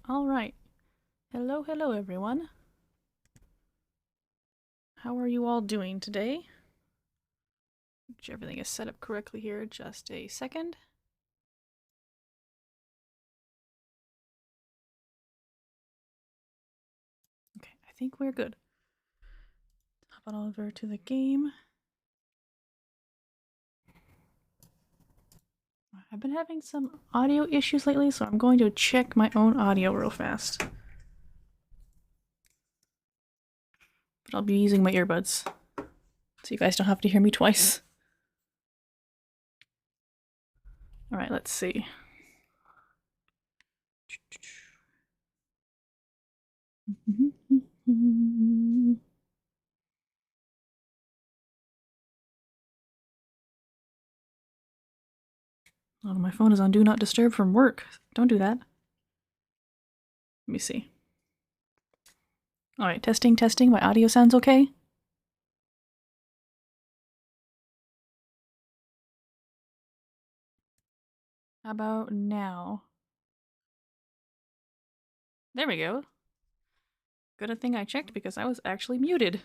All right. Hello, hello, everyone. How are you all doing today? Make sure everything is set up correctly here. Just a second. Okay, I think we're good. Hop on over to the game. I've been having some audio issues lately, so I'm going to check my own audio real fast. But I'll be using my earbuds, so you guys don't have to hear me twice. All right, let's see. Oh, my phone is on Do Not Disturb from work. Don't do that. Let me see. All right, testing, testing. My audio sounds okay? How about now? There we go. Good thing I checked because I was actually muted.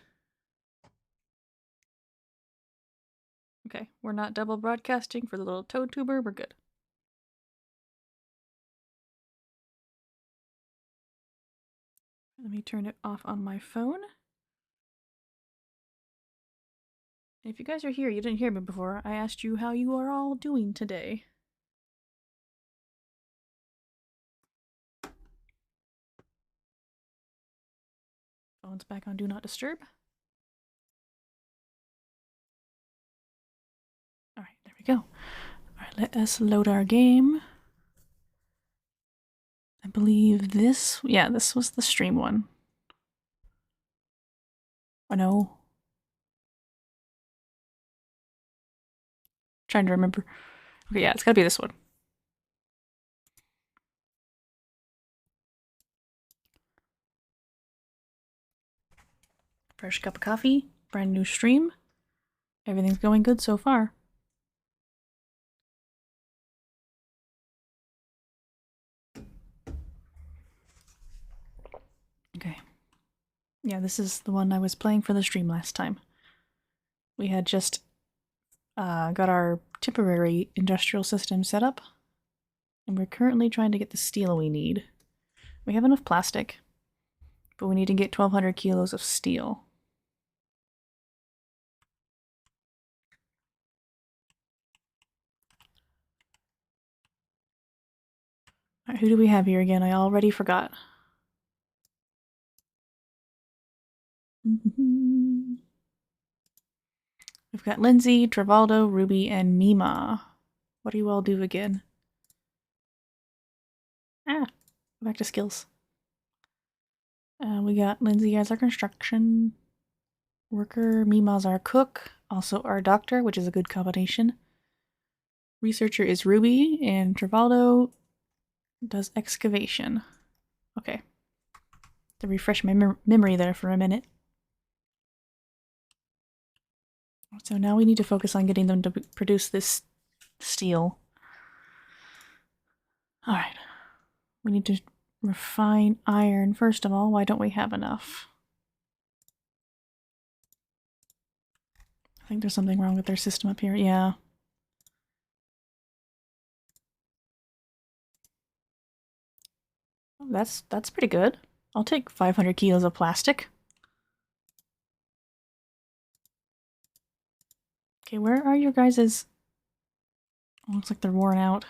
Okay, we're not double broadcasting for the little toad tuber. We're good. Let me turn it off on my phone. If you guys are here, you didn't hear me before. I asked you how you are all doing today. Phone's back on Do Not Disturb. Alright, there we go. Alright, let us load our game. I believe this... yeah, this was the stream one. Oh no. Trying to remember. Okay, yeah, it's gotta be this one. Fresh cup of coffee, brand new stream. Everything's going good so far. Okay. Yeah, this is the one I was playing for the stream last time. We had just got our temporary industrial system set up, and we're currently trying to get the steel we need. We have enough plastic, but we need to get 1,200 kilos of steel. Alright, who do we have here again? I already forgot. We've got Lindsay, Travaldo, Ruby, and Mima. What do you all do again? Go back to skills. We got Lindsay as our construction worker, Mima's our cook, also our doctor, which is a good combination. Researcher is Ruby, and Travaldo does excavation. Okay. To refresh my memory there for a minute. So now we need to focus on getting them to produce this steel. Alright. We need to refine iron first of all. Why don't we have enough? I think there's something wrong with their system up here. Yeah. That's pretty good. I'll take 500 kilos of plastic. Okay, where are your guys's... Oh, looks like they're worn out.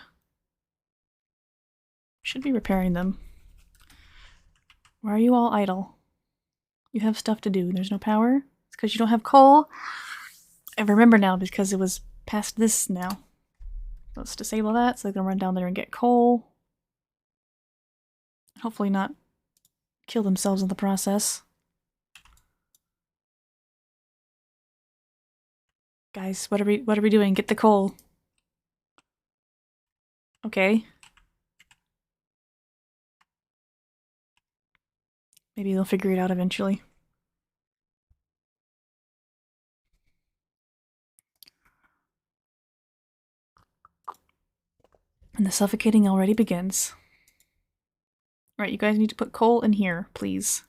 Should be repairing them. Why are you all idle? You have stuff to do. There's no power? It's because you don't have coal? I remember now because it was past this now. Let's disable that so they can run down there and get coal. Hopefully not kill themselves in the process. Guys, what are we doing? Get the coal. Okay. Maybe they'll figure it out eventually. And the suffocating already begins. Right, you guys need to put coal in here, please.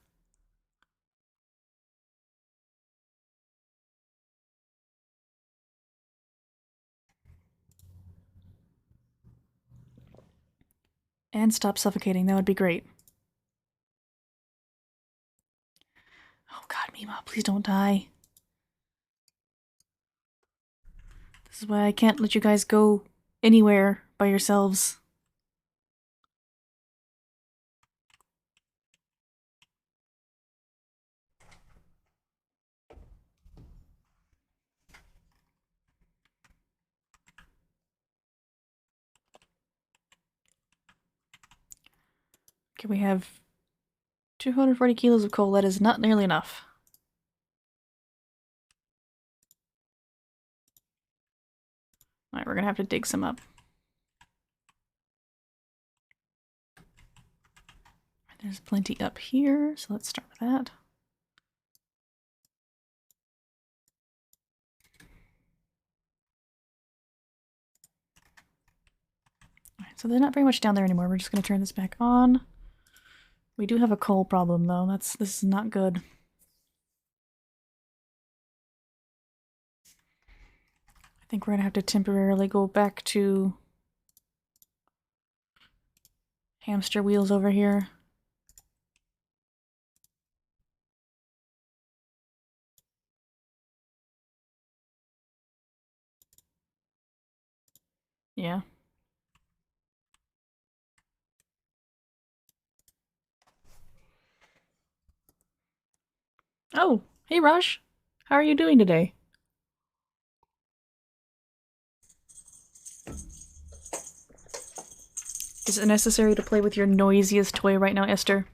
And stop suffocating, that would be great. Oh god, Mima, please don't die. This is why I can't let you guys go anywhere by yourselves. Okay, we have 240 kilos of coal. That is not nearly enough. Alright, we're gonna have to dig some up. There's plenty up here, so let's start with that. Alright, so they're not very much down there anymore. We're just gonna turn this back on. We do have a coal problem though. This is not good. I think we're gonna have to temporarily go back to hamster wheels over here. Yeah. Oh, hey Raj. How are you doing today? Is it necessary to play with your noisiest toy right now, Esther?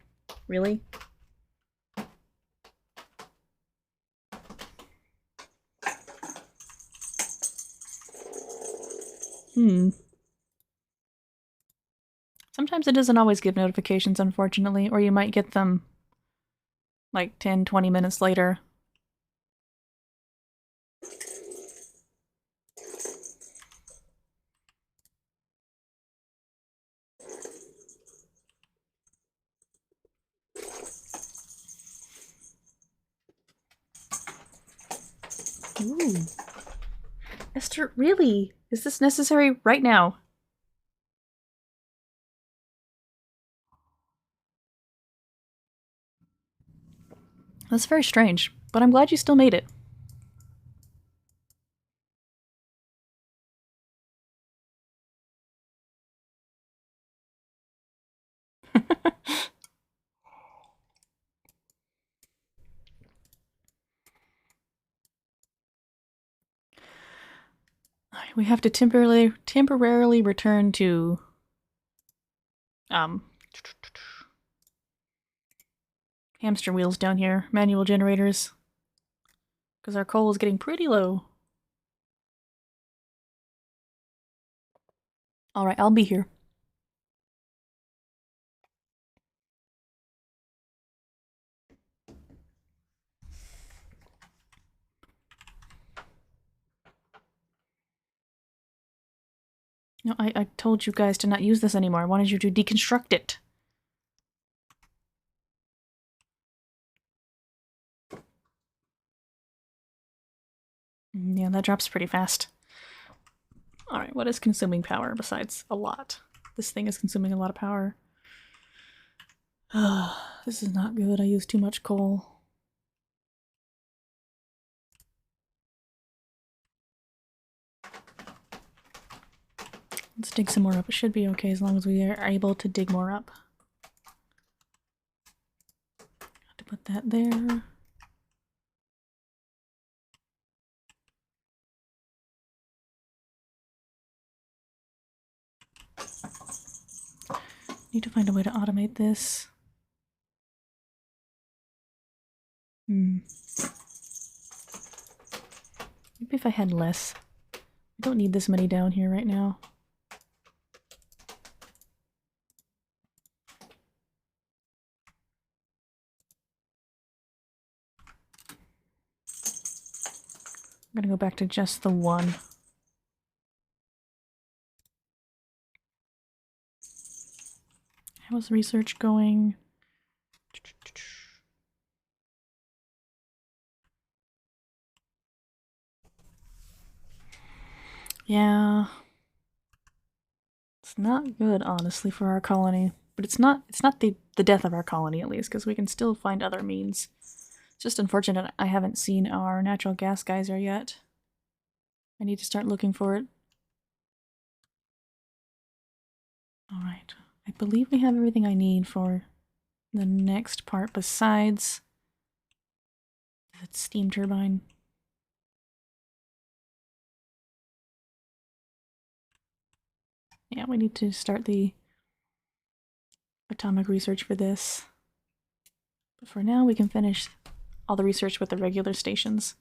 Really? Sometimes it doesn't always give notifications, unfortunately, or you might get them like 10, 20 minutes later. Ooh. Esther, really? Is this necessary right now? That's very strange, but I'm glad you still made it. We have to temporarily return to hamster wheels down here, manual generators, because our coal is getting pretty low. Alright, I'll be here. No, I told you guys to not use this anymore. I wanted you to deconstruct it. Yeah, that drops pretty fast. Alright, what is consuming power besides a lot? This thing is consuming a lot of power. This is not good. I used too much coal. Let's dig some more up. It should be okay as long as we are able to dig more up. Have to put that there. Need to find a way to automate this. Maybe if I had less. I don't need this many down here right now. I'm gonna go back to just the one. How's research going? Yeah. It's not good, honestly, for our colony. But it's not the death of our colony, at least, because we can still find other means. It's just unfortunate I haven't seen our natural gas geyser yet. I need to start looking for it. Alright. I believe we have everything I need for the next part besides the steam turbine. Yeah, we need to start the atomic research for this. But for now, we can finish all the research with the regular stations.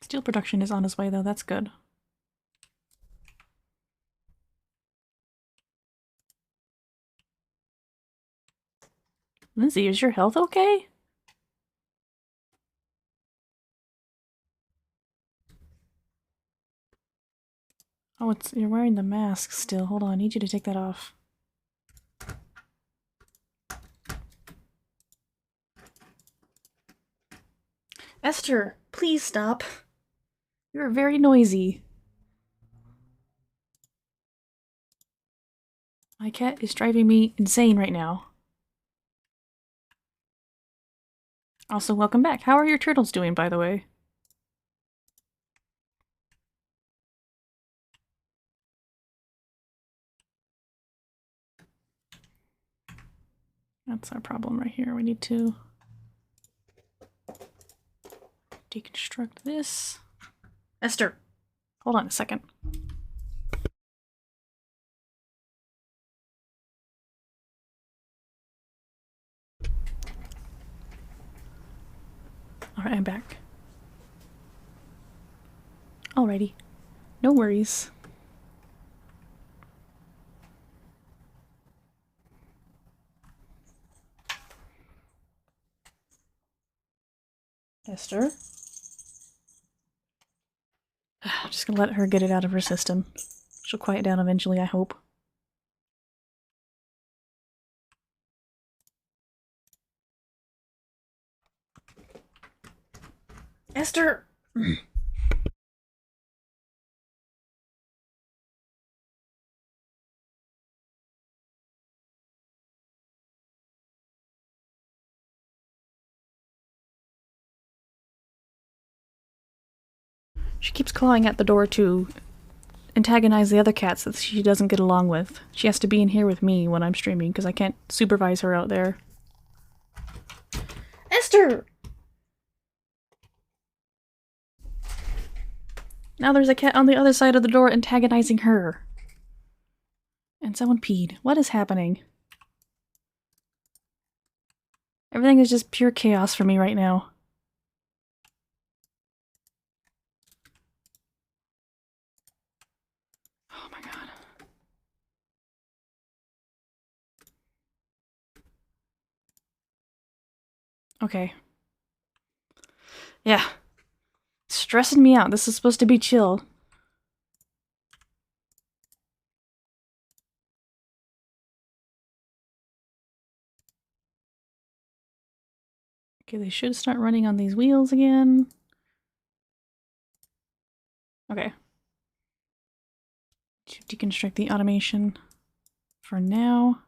Steel production is on its way, though. That's good. Lindsay, is your health okay? Oh, you're wearing the mask still. Hold on, I need you to take that off. Esther, please stop. You're very noisy. My cat is driving me insane right now. Also, welcome back. How are your turtles doing, by the way? That's our problem right here. We need to deconstruct this. Esther, hold on a second. Alright, I'm back. Alrighty. No worries. Esther? I'm just gonna let her get it out of her system. She'll quiet down eventually, I hope. Esther! She keeps clawing at the door to antagonize the other cats that she doesn't get along with. She has to be in here with me when I'm streaming because I can't supervise her out there. Esther! Now there's a cat on the other side of the door antagonizing her. And someone peed. What is happening? Everything is just pure chaos for me right now. Oh my god. Okay. Yeah. It's stressing me out. This is supposed to be chill. Okay, they should start running on these wheels again. Okay. To deconstruct the automation for now.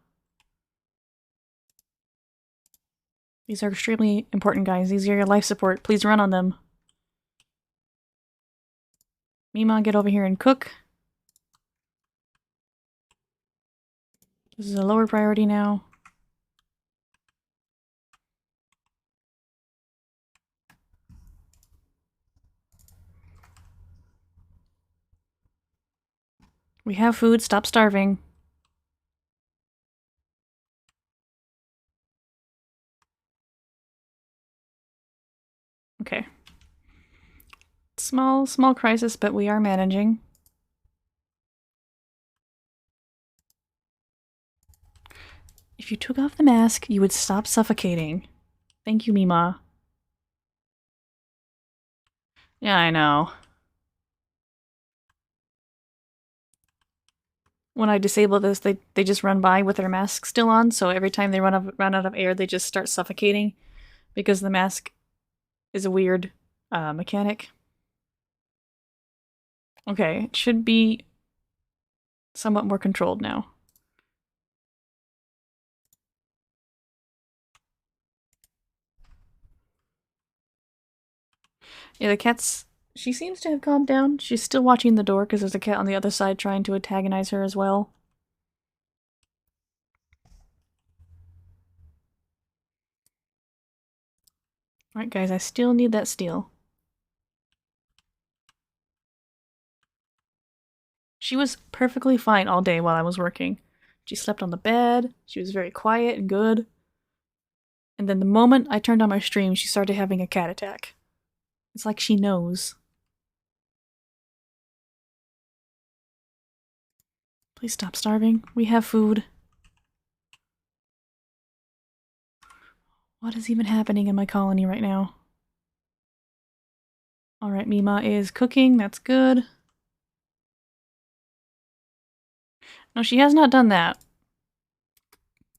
These are extremely important, guys. These are your life support. Please run on them. Mima, get over here and cook. This is a lower priority now. We have food. Stop starving. Okay. Small crisis, but we are managing. If you took off the mask, you would stop suffocating. Thank you, Mima. Yeah, I know. When I disable this, they just run by with their mask still on, so every time they run out of air, they just start suffocating because the mask is a weird mechanic. Okay, it should be somewhat more controlled now. Yeah, the cat's... She seems to have calmed down. She's still watching the door because there's a cat on the other side trying to antagonize her as well. Alright guys, I still need that steel. She was perfectly fine all day while I was working. She slept on the bed, she was very quiet and good. And then the moment I turned on my stream, she started having a cat attack. It's like she knows. Please stop starving. We have food. What is even happening in my colony right now? Alright, Mima is cooking. That's good. No, she has not done that.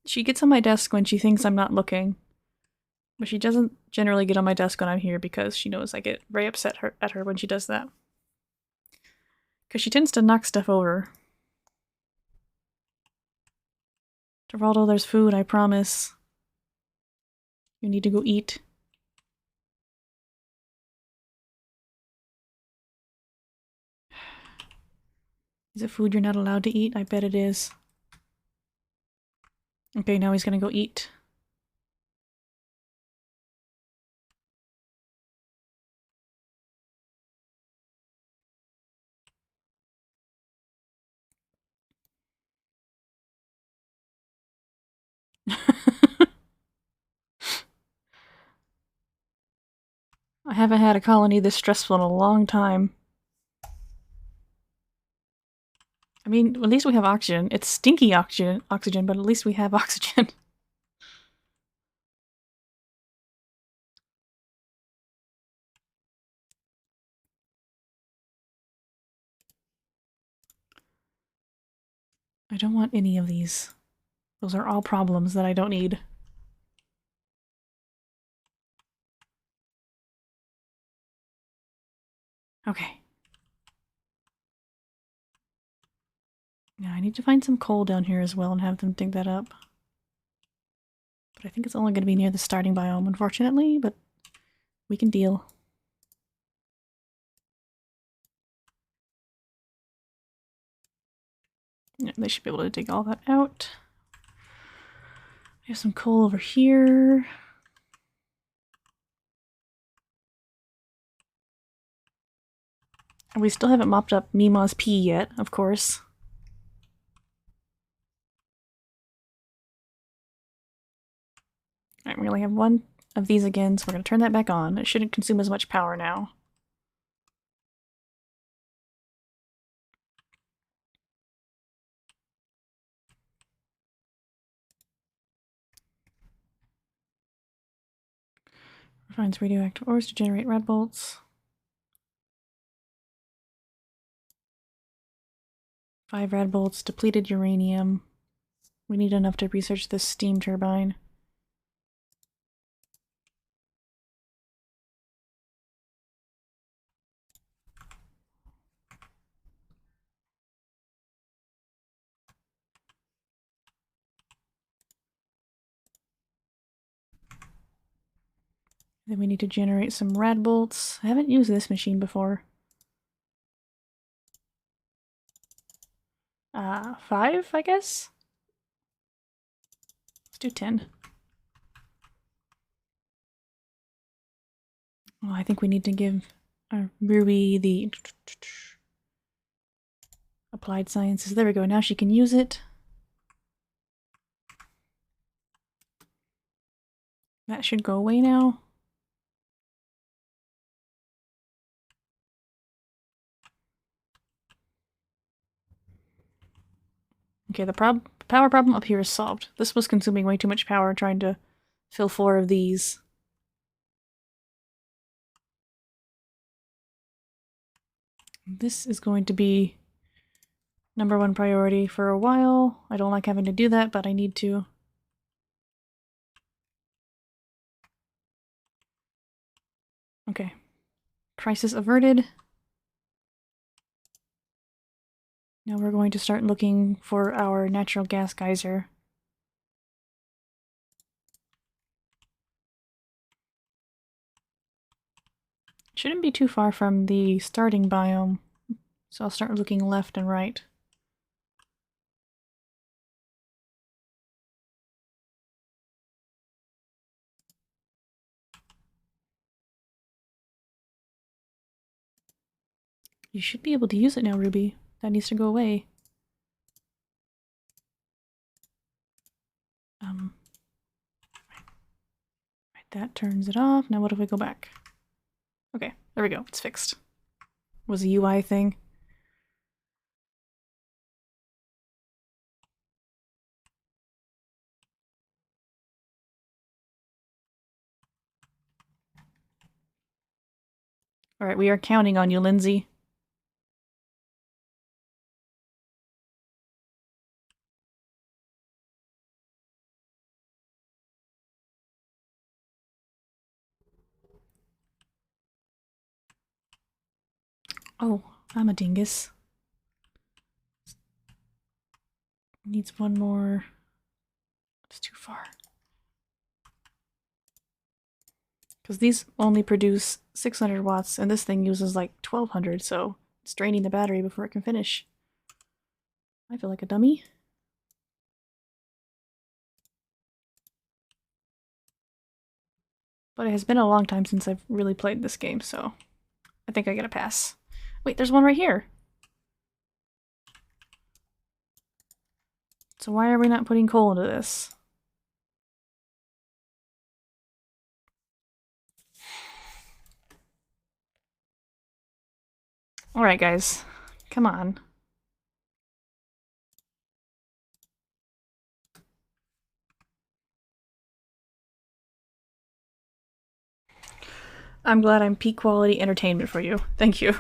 She gets on my desk when she thinks I'm not looking. But she doesn't generally get on my desk when I'm here because she knows I get very upset at her when she does that. Because she tends to knock stuff over. Geraldo, there's food, I promise. You need to go eat. Is it food you're not allowed to eat? I bet it is. Okay, now he's gonna go eat. I haven't had a colony this stressful in a long time. I mean, at least we have oxygen. It's stinky oxygen, but at least we have oxygen. I don't want any of these. Those are all problems that I don't need. Okay. Now I need to find some coal down here as well and have them dig that up. But I think it's only going to be near the starting biome, unfortunately, but we can deal. Yeah, they should be able to dig all that out. We have some coal over here. And we still haven't mopped up Mima's pee yet, of course. Alright, we only have one of these again, so we're going to turn that back on. It shouldn't consume as much power now. Refines radioactive ores to generate red bolts. 5 red bolts, depleted uranium. We need enough to research this steam turbine. Then we need to generate some red bolts. I haven't used this machine before. 5, I guess? Let's do 10. Well, I think we need to give Ruby the applied sciences. There we go. Now she can use it. That should go away now. Okay, the power problem up here is solved. This was consuming way too much power trying to fill 4 of these. This is going to be #1 priority for a while. I don't like having to do that, but I need to. Okay. Crisis averted. Now we're going to start looking for our natural gas geyser. Shouldn't be too far from the starting biome, so I'll start looking left and right. You should be able to use it now, Ruby. That needs to go away. Right, that turns it off. Now what if we go back? Okay, there we go. It's fixed. It was a UI thing. Alright, we are counting on you, Lindsay. Oh, I'm a dingus. Needs one more. It's too far. Because these only produce 600 watts, and this thing uses like 1200, so it's draining the battery before it can finish. I feel like a dummy. But it has been a long time since I've really played this game, so I think I get a pass. Wait, there's one right here! So why are we not putting coal into this? Alright guys, come on. I'm glad I'm peak quality entertainment for you. Thank you.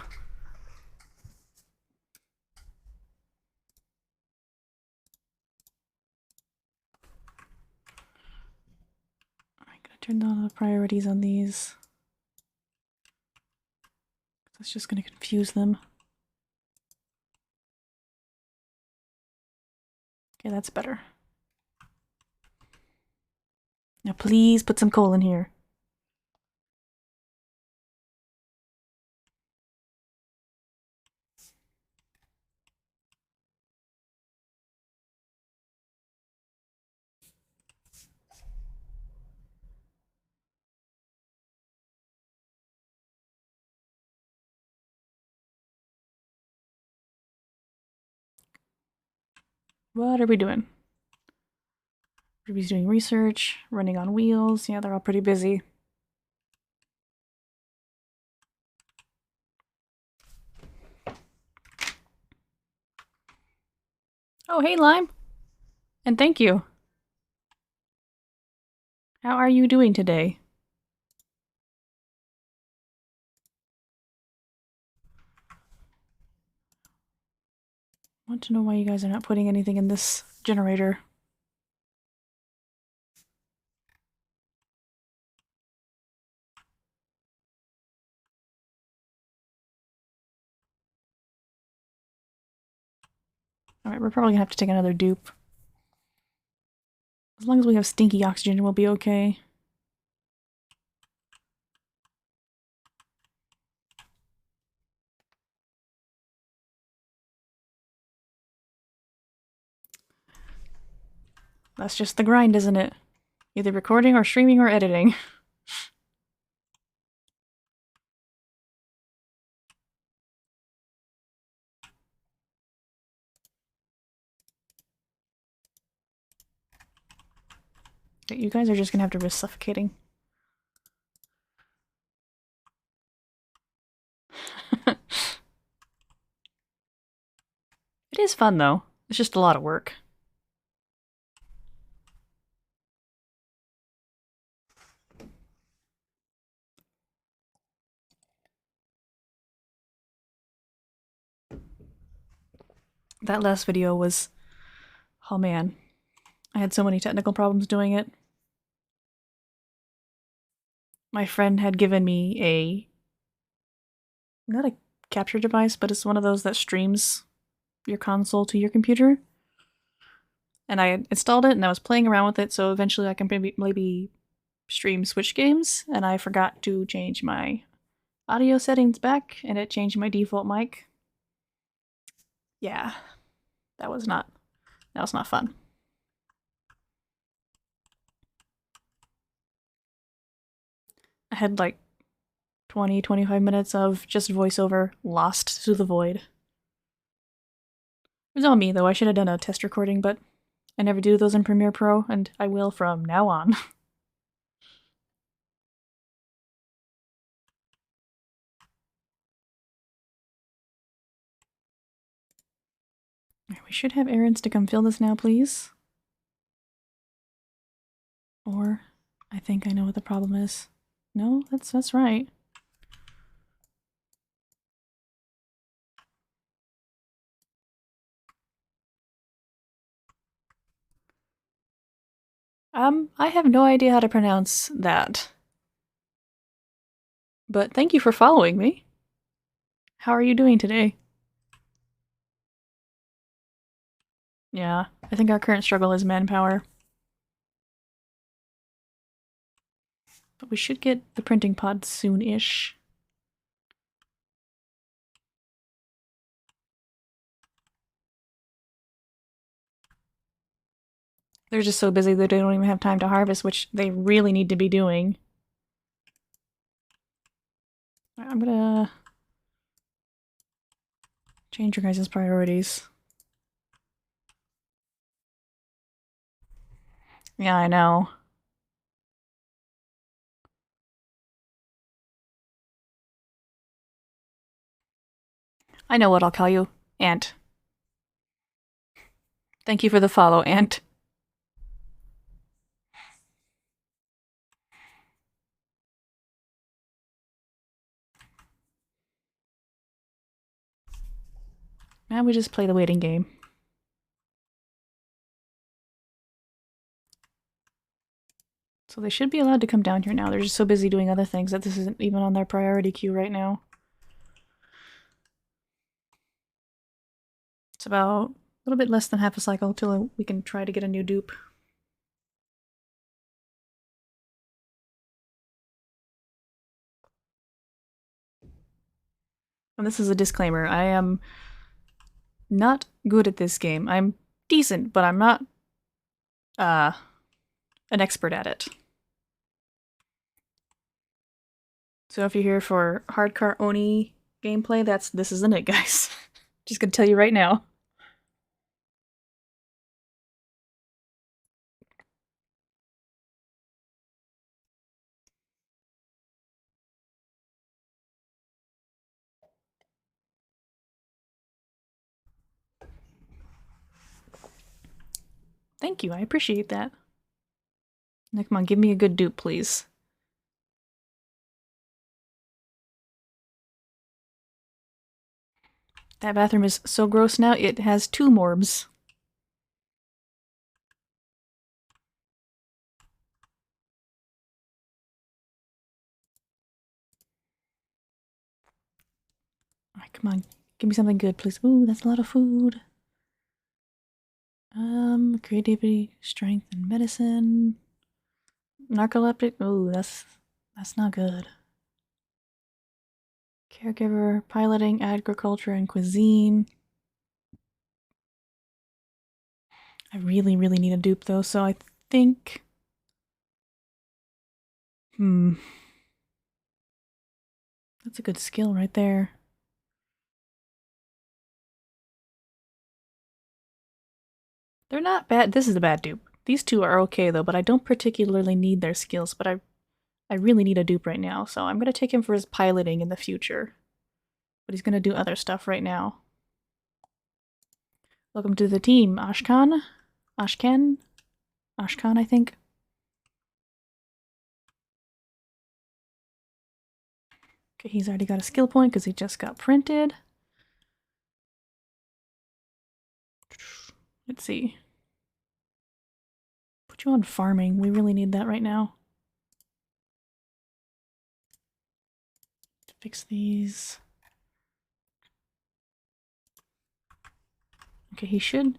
I'm gonna turn down the priorities on these. That's just gonna confuse them. Okay, that's better. Now please put some coal in here. What are we doing? Ruby's doing research, running on wheels. Yeah, they're all pretty busy. Oh, hey, Lime! And thank you. How are you doing today? I want to know why you guys are not putting anything in this generator. Alright, we're probably gonna have to take another dupe. As long as we have stinky oxygen, we'll be okay. That's just the grind, isn't it? Either recording or streaming or editing. You guys are just gonna have to risk suffocating. It is fun, though. It's just a lot of work. That last video was, oh man, I had so many technical problems doing it. My friend had given me not a capture device, but it's one of those that streams your console to your computer. And I installed it and I was playing around with it, so eventually I can maybe stream Switch games, and I forgot to change my audio settings back, and it changed my default mic. Yeah, that was not fun. I had like 20-25 minutes of just voiceover lost to the void. It was on me though. I should have done a test recording, but I never do those in Premiere Pro, and I will from now on. We should have errands to come fill this now, please. Or I think I know what the problem is. No, that's right. I have no idea how to pronounce that. But thank you for following me. How are you doing today? Yeah, I think our current struggle is manpower. But we should get the printing pod soon-ish. They're just so busy that they don't even have time to harvest, which they really need to be doing. I'm gonna change your guys' priorities. Yeah, I know. I know what I'll call you. Ant. Thank you for the follow, Ant. Now we just play the waiting game. So they should be allowed to come down here now. They're just so busy doing other things that this isn't even on their priority queue right now. It's about a little bit less than half a cycle till we can try to get a new dupe. And this is a disclaimer. I am not good at this game. I'm decent, but I'm not an expert at it. So if you're here for hardcore Oni gameplay, this isn't it, guys. Just gonna tell you right now. Thank you, I appreciate that. Now, come on, give me a good dupe, please. That bathroom is so gross now, it has 2 morbs. Alright, come on. Give me something good, please. Ooh, that's a lot of food. Creativity, strength, and medicine. Narcoleptic. Ooh, that's not good. Caregiver, piloting, agriculture, and cuisine. I really, really need a dupe though, so I think... That's a good skill right there. They're not bad. This is a bad dupe. These two are okay though, but I don't particularly need their skills, but I really need a dupe right now, so I'm gonna take him for his piloting in the future. But he's gonna do other stuff right now. Welcome to the team, Ashkan. Ashkan, I think. Okay, he's already got a skill point because he just got printed. Let's see. Put you on farming. We really need that right now. Fix these. Okay, he should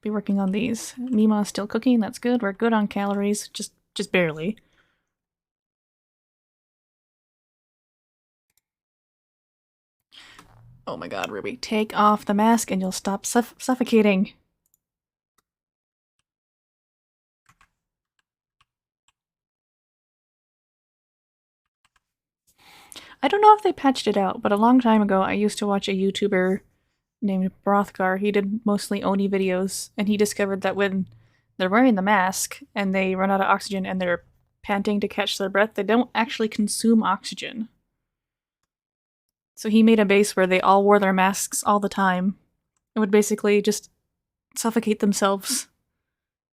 be working on these. Mima's still cooking. That's good. We're good on calories. Just barely. Oh my god, Ruby. Take off the mask and you'll stop suffocating. I don't know if they patched it out, but a long time ago I used to watch a YouTuber named Brothgar. He did mostly Oni videos, and he discovered that when they're wearing the mask and they run out of oxygen and they're panting to catch their breath, they don't actually consume oxygen. So he made a base where they all wore their masks all the time and would basically just suffocate themselves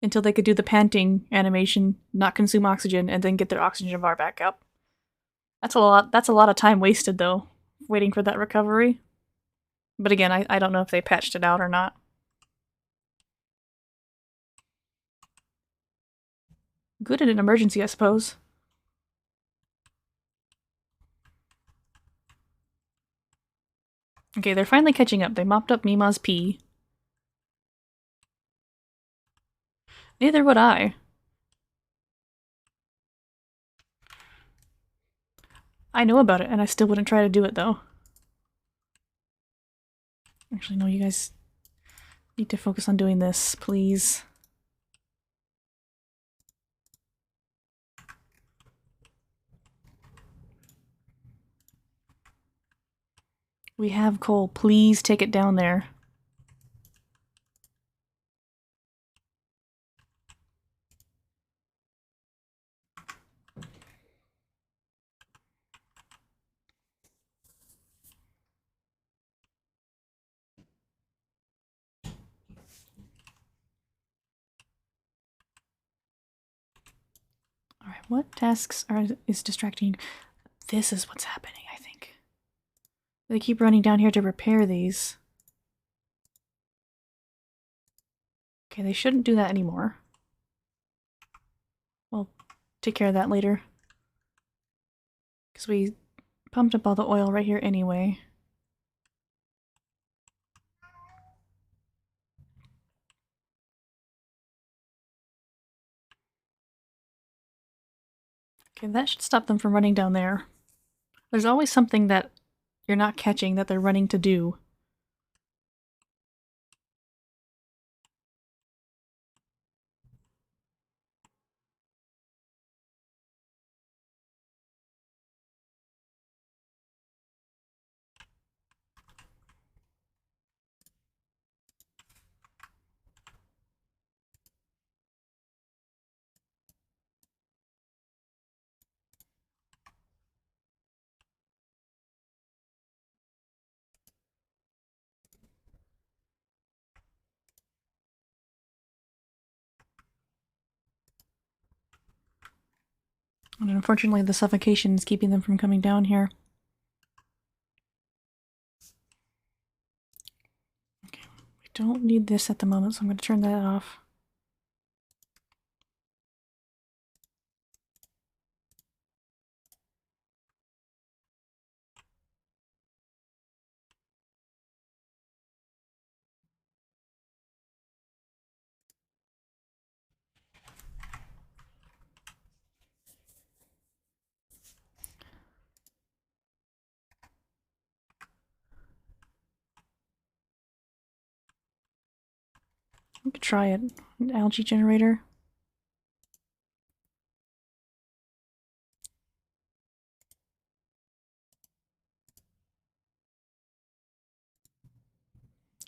until they could do the panting animation, not consume oxygen, and then get their oxygen bar back up. That's a lot of time wasted though, waiting for that recovery. But again, I don't know if they patched it out or not. Good in an emergency, I suppose. Okay, they're finally catching up. They mopped up Mima's pee. Neither would I. I know about it, and I still wouldn't try to do it, though. Actually, no, you guys need to focus on doing this, please. We have coal. Please take it down there. Alright, what tasks is distracting? This is what's happening, I think. They keep running down here to repair these. Okay, they shouldn't do that anymore. We'll take care of that later. Because we pumped up all the oil right here anyway. Okay, that should stop them from running down there. There's always something that you're not catching that they're running to do. And unfortunately, the suffocation is keeping them from coming down here. Okay, we don't need this at the moment, so I'm going to turn that off. We could try it. An algae generator.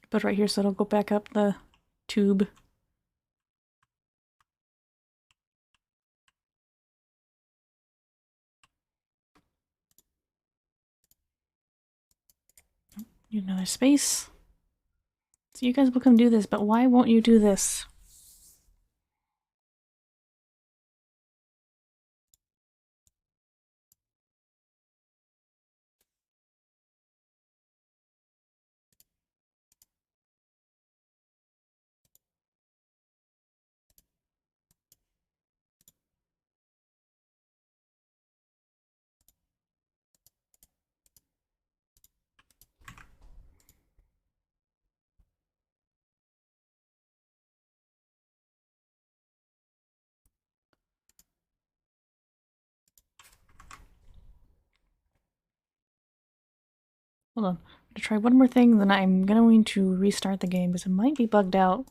Put it right here so it'll go back up the tube. Need another space. So you guys will come do this, but why won't you do this? Hold on. I'm gonna try one more thing, then I'm going to restart the game because it might be bugged out.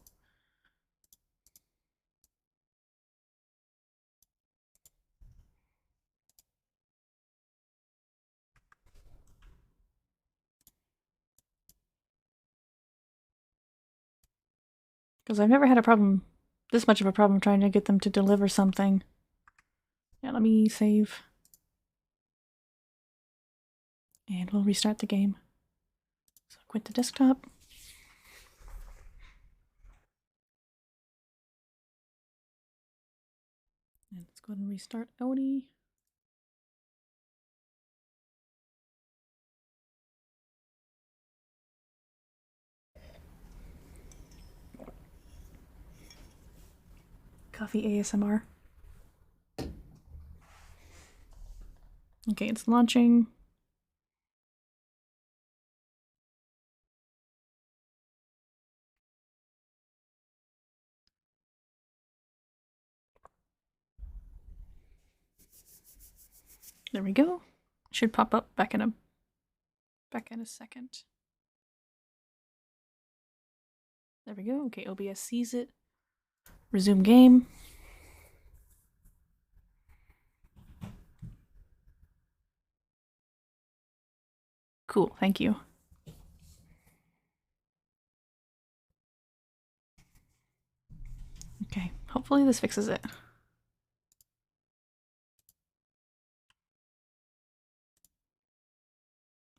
Because I've never had a problem, this much of a problem, trying to get them to deliver something. Yeah, let me save. And we'll restart the game. So quit the desktop. And let's go ahead and restart Oni. Coffee ASMR. Okay, it's launching. There we go. Should pop up back in a second. There we go. Okay, OBS sees it. Resume game. Cool, thank you. Okay, hopefully this fixes it.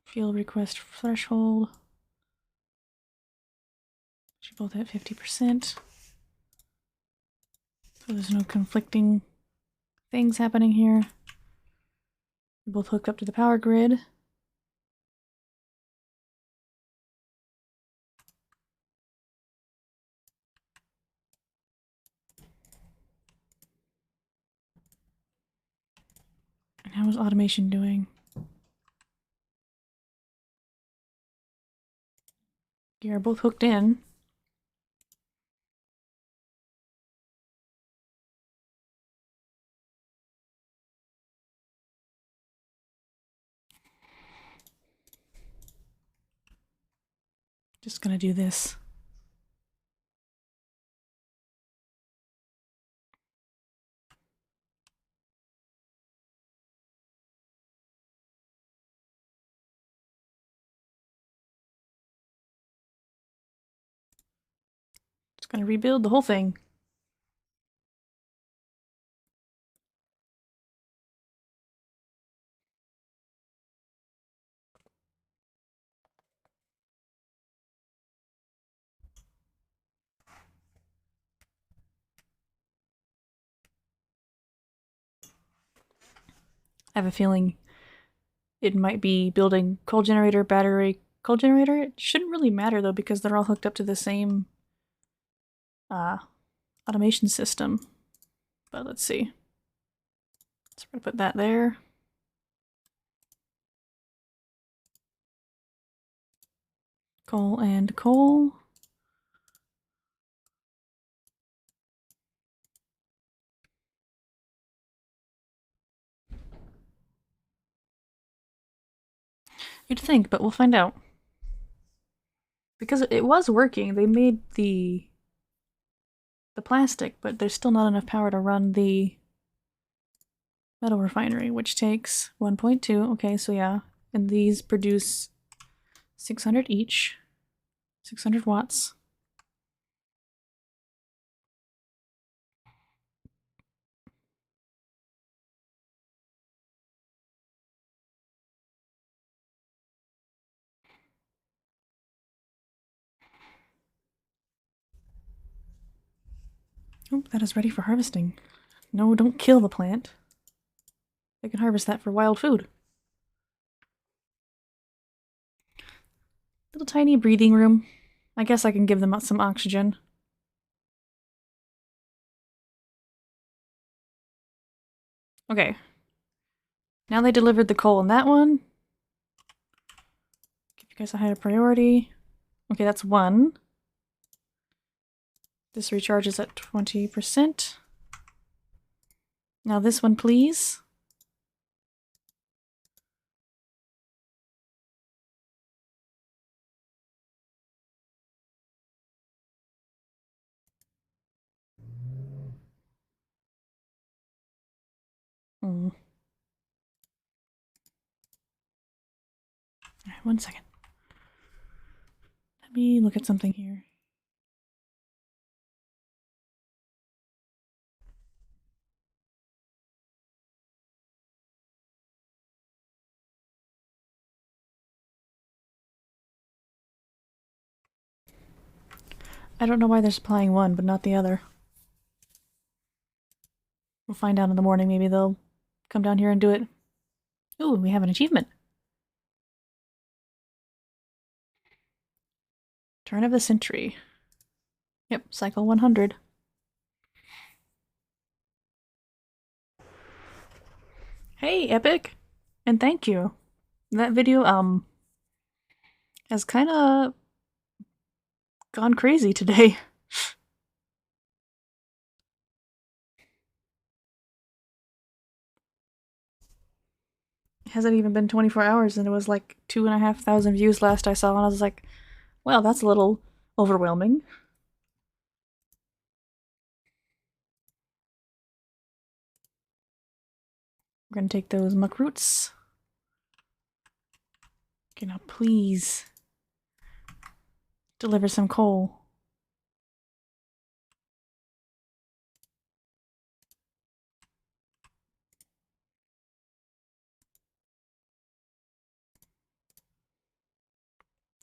Field request threshold. Should both at 50%. So there's no conflicting things happening here. We're both hooked up to the power grid. And how is automation doing? You are both hooked in. Just gonna do this. Just gonna rebuild the whole thing. I have a feeling it might be building coal generator, battery, coal generator. It shouldn't really matter though because they're all hooked up to the same automation system. But let's see. So we're gonna put that there. Coal and coal. You'd think, but we'll find out. Because it was working, they made the plastic, but there's still not enough power to run the metal refinery, which takes 1.2. Okay, so yeah. And these produce 600 each. 600 watts. Oh, that is ready for harvesting. No, don't kill the plant. They can harvest that for wild food. Little tiny breathing room. I guess I can give them some oxygen. Okay. Now they delivered the coal in that one. Give you guys a higher priority. Okay, that's one. This recharges at 20%. Now this one, please. Hmm. Alright, 1 second. Let me look at something here. I don't know why they're supplying one, but not the other. We'll find out in the morning. Maybe they'll come down here and do it. Ooh, we have an achievement. Turn of the century. Yep, cycle 100. Hey, Epic! And thank you. That video, has kinda gone crazy today. It hasn't even been 24 hours and it was like 2,500 views last I saw, and I was like, well, that's a little overwhelming. We're gonna take those muck roots. Okay, now please deliver some coal.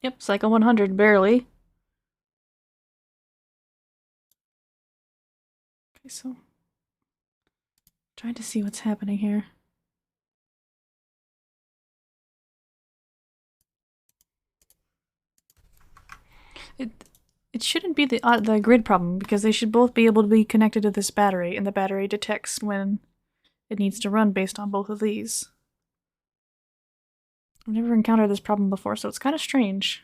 Yep, cycle 100, barely. Okay, so trying to see what's happening here. It shouldn't be the grid problem, because they should both be able to be connected to this battery, and the battery detects when it needs to run based on both of these. I've never encountered this problem before, so it's kind of strange.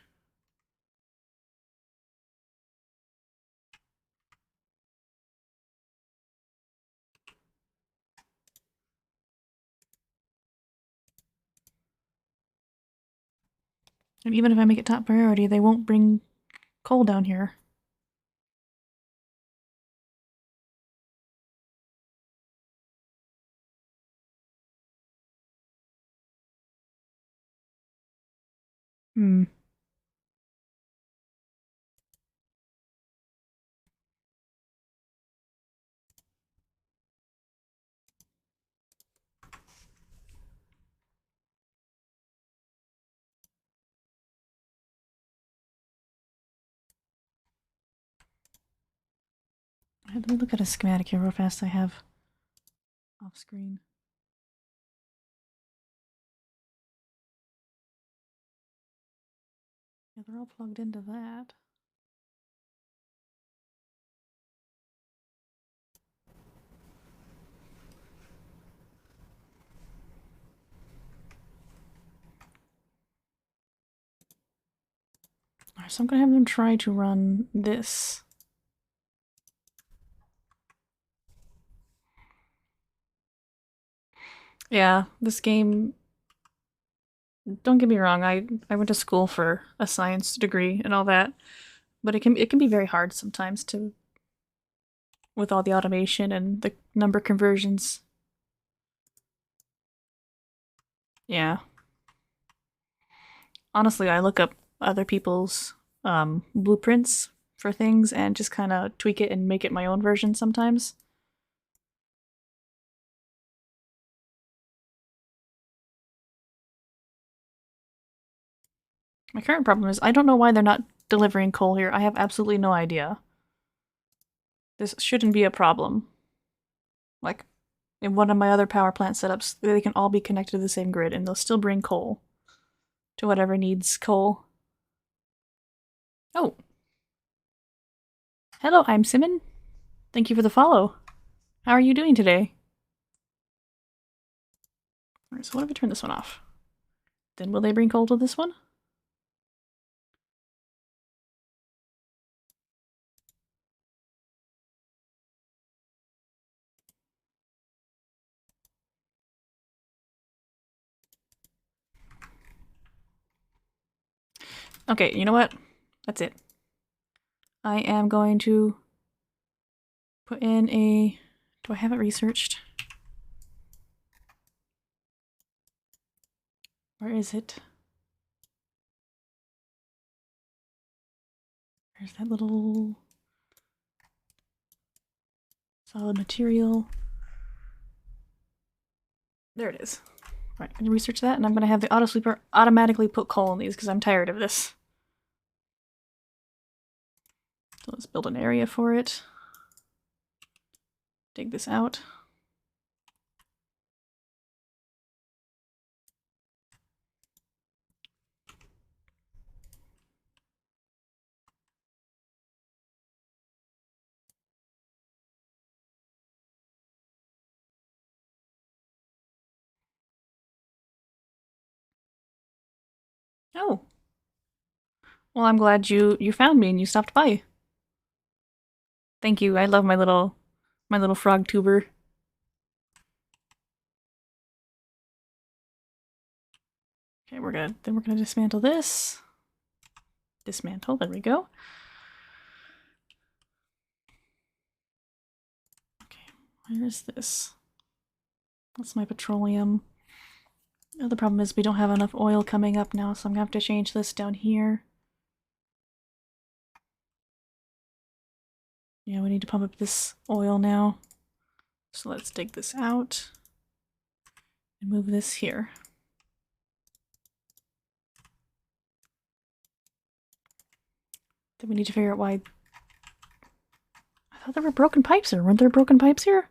And even if I make it top priority, they won't bring coal down here. Hmm. Let me look at a schematic here real fast I have off screen. Yeah, they're all plugged into that. Alright, so I'm gonna have them try to run this. Yeah, this game, don't get me wrong, I went to school for a science degree and all that, but it can be very hard sometimes to, with all the automation and the number conversions. Yeah. Honestly, I look up other people's blueprints for things and just kind of tweak it and make it my own version sometimes. My current problem is I don't know why they're not delivering coal here. I have absolutely no idea. this shouldn't be a problem. Like, in one of my other power plant setups, they can all be connected to the same grid, and they'll still bring coal to whatever needs coal. Oh. Hello, I'm Simon. Thank you for the follow. How are you doing today? Alright, so what if I turn this one off? Then will they bring coal to this one? Okay, you know what? That's it. I am going to put in a... Do I have it researched? Where is it? There's that little solid material. There it is. Right, I'm gonna research that, and I'm gonna have the auto sweeper automatically put coal in these because I'm tired of this. So let's build an area for it. Dig this out. Oh. Well, I'm glad you found me and you stopped by. Thank you. I love my little frog tuber. Okay, we're gonna dismantle this. Dismantle, there we go. Okay, where is this? That's my petroleum. The other problem is we don't have enough oil coming up now, so I'm gonna have to change this down here. Yeah, we need to pump up this oil now. So let's dig this out and move this here. Then we need to figure out why... I thought there were broken pipes here. Weren't there broken pipes here?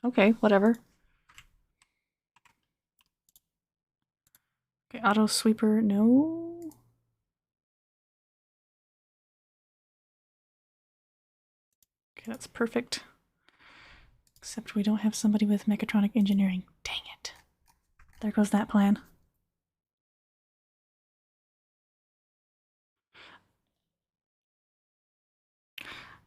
Okay, whatever. Okay, auto sweeper, no. Okay, that's perfect. Except we don't have somebody with mechatronic engineering. Dang it. There goes that plan.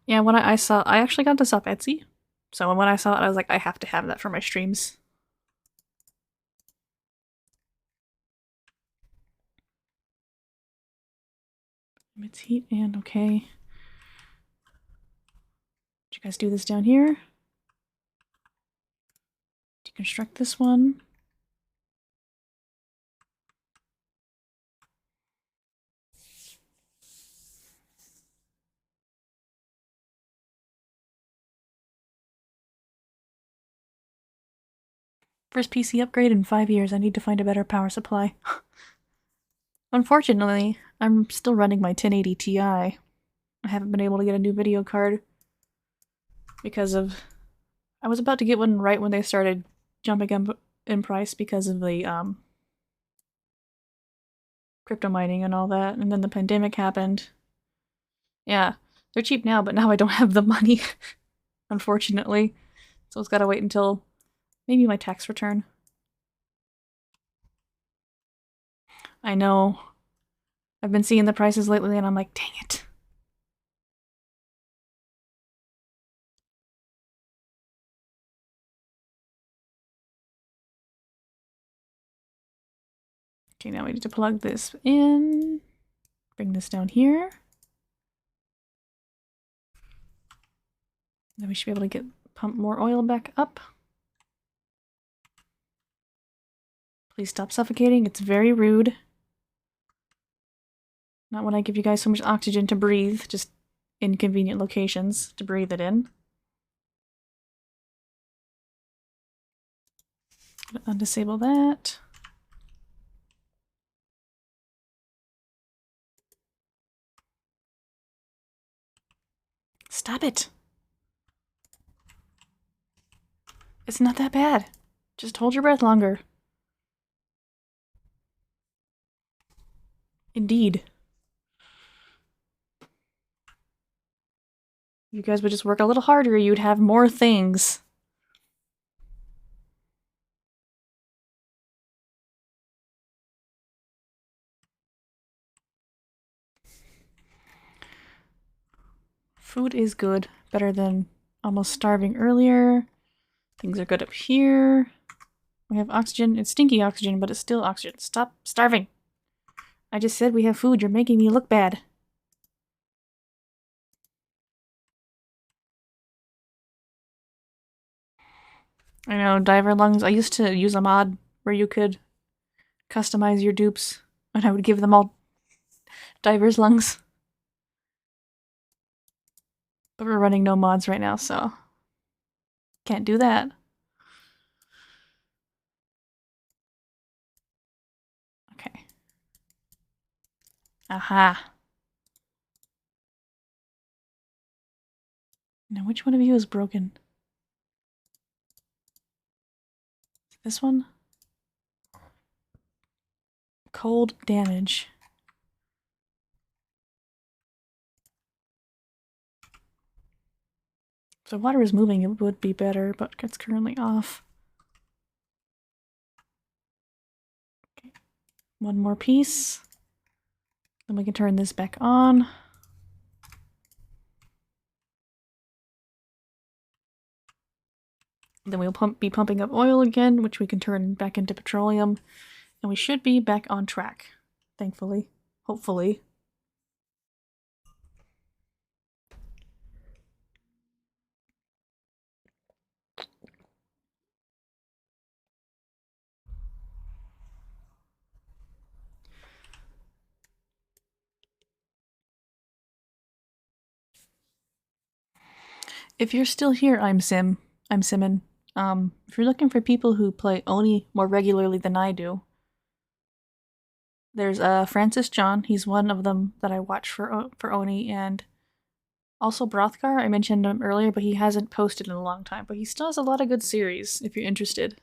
Yeah, when I saw, I actually got this off Etsy. So when I saw it, I was like, I have to have that for my streams. Emits heat and okay. Did you guys do this down here? Deconstruct this one. First PC upgrade in 5 years. I need to find a better power supply. Unfortunately, I'm still running my 1080 Ti. I haven't been able to get a new video card because of... I was about to get one right when they started jumping up in price because of the crypto mining and all that, and then the pandemic happened. Yeah, they're cheap now, but now I don't have the money, unfortunately. So it's gotta wait until maybe my tax return. I know. I've been seeing the prices lately and I'm like, dang it. Okay, now we need to plug this in. Bring this down here. Then we should be able to pump more oil back up. Please stop suffocating. It's very rude. Not when I give you guys so much oxygen to breathe, just inconvenient locations to breathe it in. Undisable that. Stop it. It's not that bad. Just hold your breath longer. Indeed. You guys would just work a little harder, you'd have more things. Food is good. Better than almost starving earlier. Things are good up here. We have oxygen. It's stinky oxygen, but it's still oxygen. Stop starving. I just said we have food. You're making me look bad. I know, diver lungs. I used to use a mod where you could customize your dupes, and I would give them all diver's lungs. But we're running no mods right now, so can't do that. Okay. Aha. Now, which one of you is broken? This one? Cold damage. If the water is moving, it would be better, but it's currently off. Okay. One more piece. Then we can turn this back on. Then we'll be pumping up oil again, which we can turn back into petroleum. And we should be back on track, thankfully. Hopefully. If you're still here, I'm Simon. If you're looking for people who play Oni more regularly than I do, there's Francis John. He's one of them that I watch for Oni, and also Brothgar. I mentioned him earlier, but he hasn't posted in a long time. But he still has a lot of good series, if you're interested.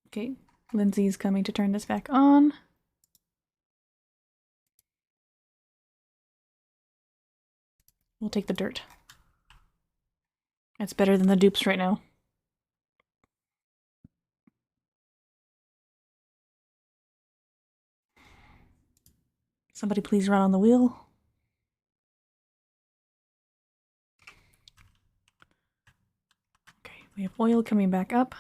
Okay, Lindsay's coming to turn this back on. We'll take the dirt. It's better than the dupes right now. Somebody please run on the wheel. Okay, we have oil coming back up.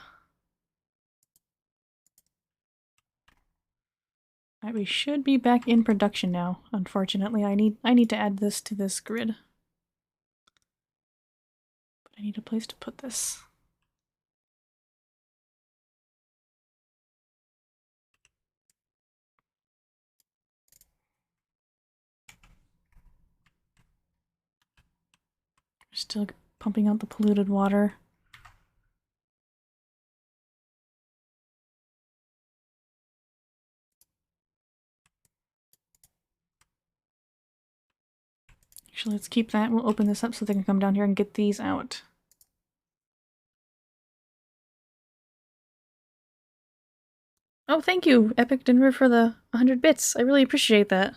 Alright, we should be back in production now. Unfortunately, I need to add this to this grid. But I need a place to put this. We're still pumping out the polluted water. Actually, let's keep that. We'll open this up so they can come down here and get these out. Oh, thank you, Epic Denver, for the 100 bits. I really appreciate that.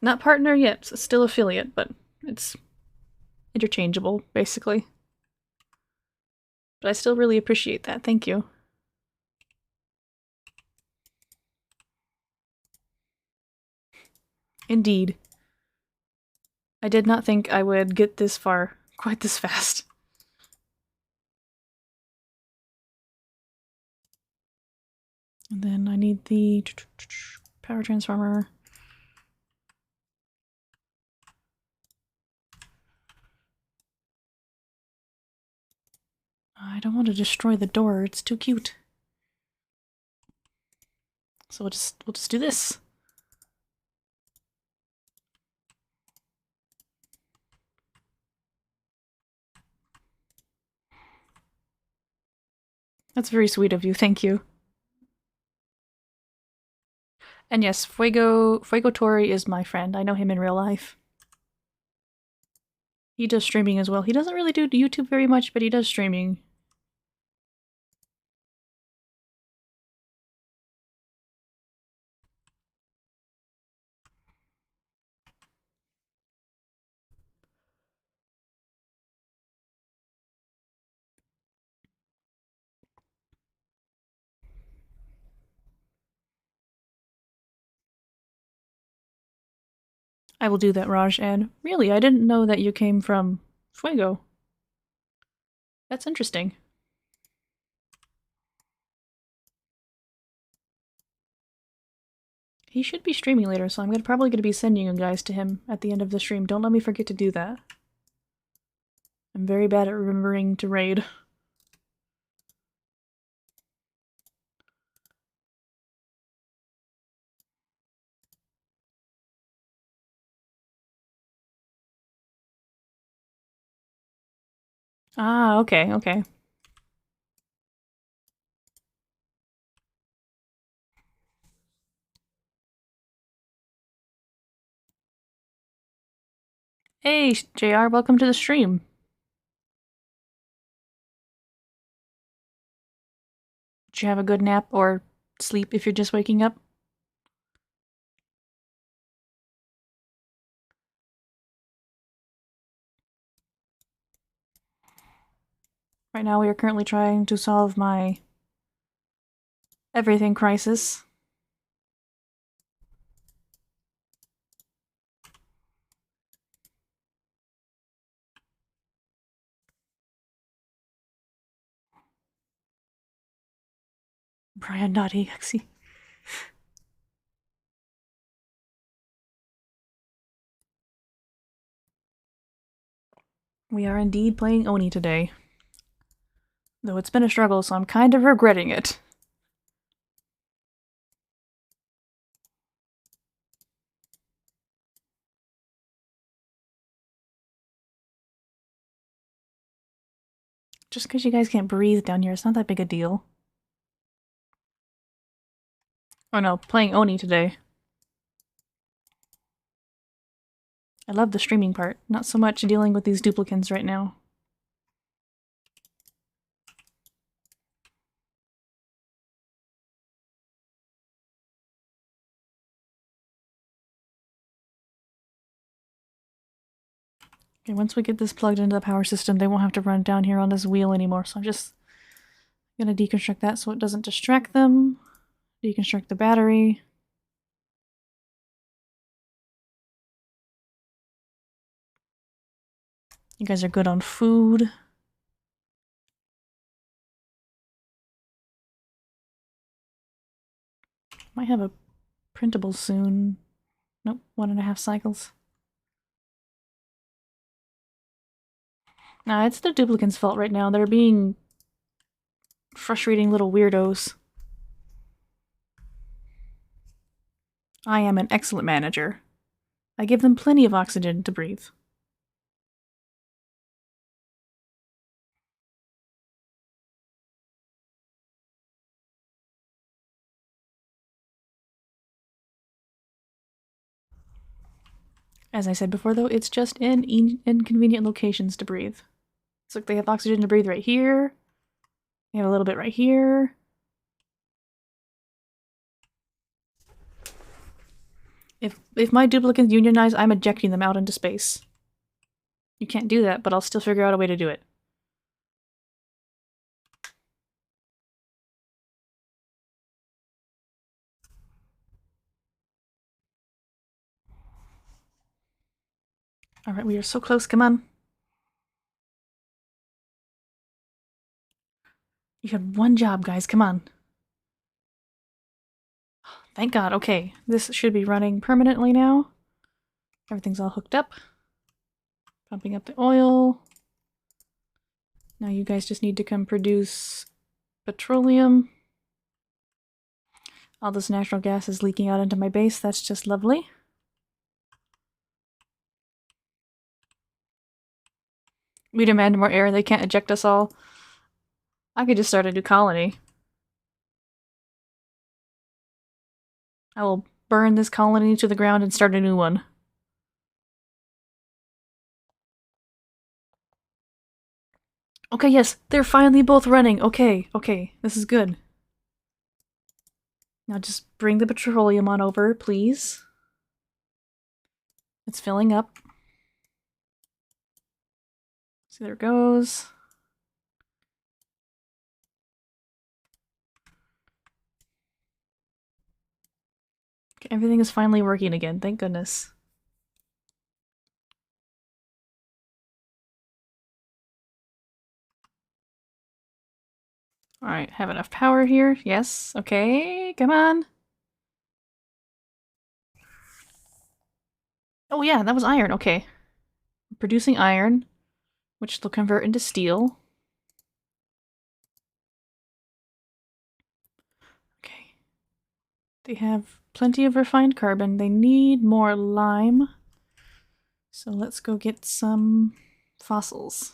Not partner yet, still affiliate, but it's interchangeable, basically. But I still really appreciate that. Thank you. Indeed. I did not think I would get this far quite this fast. And then I need the power transformer. I don't want to destroy the door, it's too cute. So we'll just do this. That's very sweet of you, thank you. And yes, Fuego Tori is my friend. I know him in real life. He does streaming as well. He doesn't really do YouTube very much, but he does streaming. I will do that, Raj, and really, I didn't know that you came from Fuego. That's interesting. He should be streaming later, so I'm probably going to be sending you guys to him at the end of the stream. Don't let me forget to do that. I'm very bad at remembering to raid. Ah, okay, okay. Hey, JR, welcome to the stream. Did you have a good nap or sleep if you're just waking up? Right now we are currently trying to solve my everything crisis. Brian.exe. We are indeed playing Oni today. Though it's been a struggle, so I'm kind of regretting it. Just because you guys can't breathe down here, it's not that big a deal. Oh no, playing Oni today. I love the streaming part, not so much dealing with these duplicants right now. Okay, once we get this plugged into the power system, they won't have to run down here on this wheel anymore, so I'm just gonna deconstruct that so it doesn't distract them. Deconstruct the battery. You guys are good on food. Might have a printable soon. Nope, 1.5 cycles. Nah, it's the duplicants' fault right now. They're being frustrating little weirdos. I am an excellent manager. I give them plenty of oxygen to breathe. As I said before, though, it's just in inconvenient locations to breathe. It's like they have oxygen to breathe right here. They have a little bit right here. If my duplicates unionize, I'm ejecting them out into space. You can't do that, but I'll still figure out a way to do it. Alright, we are so close, come on. You had one job, guys, come on. Thank God, okay. This should be running permanently now. Everything's all hooked up. Pumping up the oil. Now you guys just need to come produce petroleum. All this natural gas is leaking out into my base, that's just lovely. We demand more air, they can't eject us all. I could just start a new colony. I will burn this colony to the ground and start a new one. Okay, yes, they're finally both running. Okay, okay, this is good. Now just bring the petroleum on over, please. It's filling up. So there it goes. Okay, everything is finally working again, thank goodness. Alright, have enough power here. Yes, okay, come on. Oh yeah, that was iron, okay. Producing iron, which they'll convert into steel. Okay. They have plenty of refined carbon. They need more lime. So let's go get some fossils.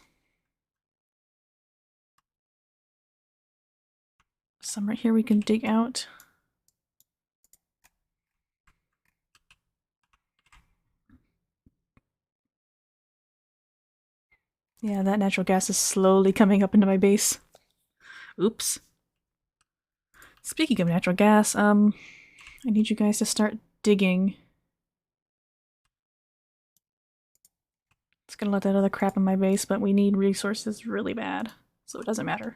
Some right here we can dig out. Yeah, that natural gas is slowly coming up into my base. Oops. Speaking of natural gas, I need you guys to start digging. It's gonna let that other crap in my base, but we need resources really bad, so it doesn't matter.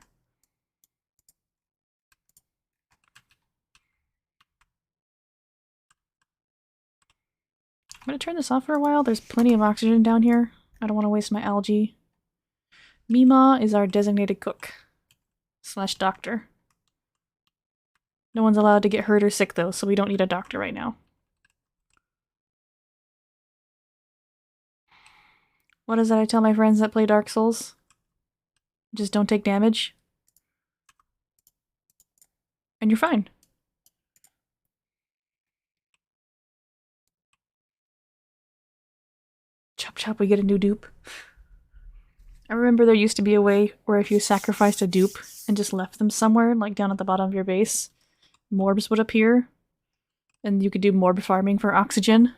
I'm gonna turn this off for a while. There's plenty of oxygen down here. I don't want to waste my algae. Mima is our designated cook / doctor. No one's allowed to get hurt or sick though, so we don't need a doctor right now. What is that I tell my friends that play Dark Souls? Just don't take damage. And you're fine. Chop chop, we get a new dupe. I remember there used to be a way where if you sacrificed a dupe and just left them somewhere, like down at the bottom of your base, morbs would appear. And you could do morb farming for oxygen.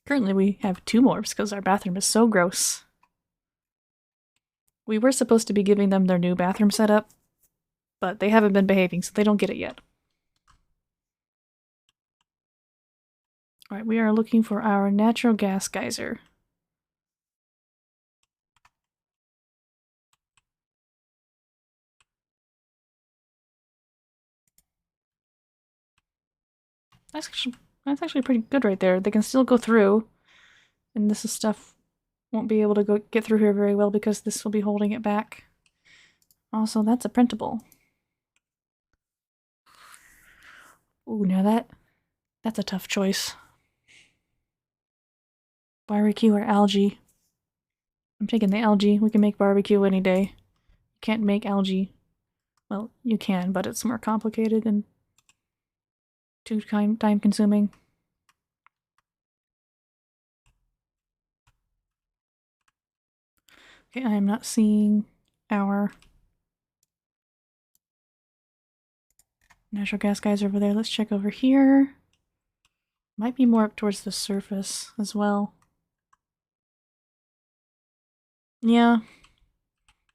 Currently we have 2 morbs because our bathroom is so gross. We were supposed to be giving them their new bathroom setup, but they haven't been behaving, so they don't get it yet. Alright, we are looking for our natural gas geyser. That's actually pretty good right there. They can still go through, and this stuff won't be able to get through here very well because this will be holding it back. Also, that's a printable. Ooh, now that's a tough choice. Barbecue or algae? I'm taking the algae. We can make barbecue any day. You can't make algae. Well, you can, but it's more complicated and too time consuming. Okay, I am not seeing our natural gas guys over there. Let's check over here. Might be more up towards the surface as well. Yeah.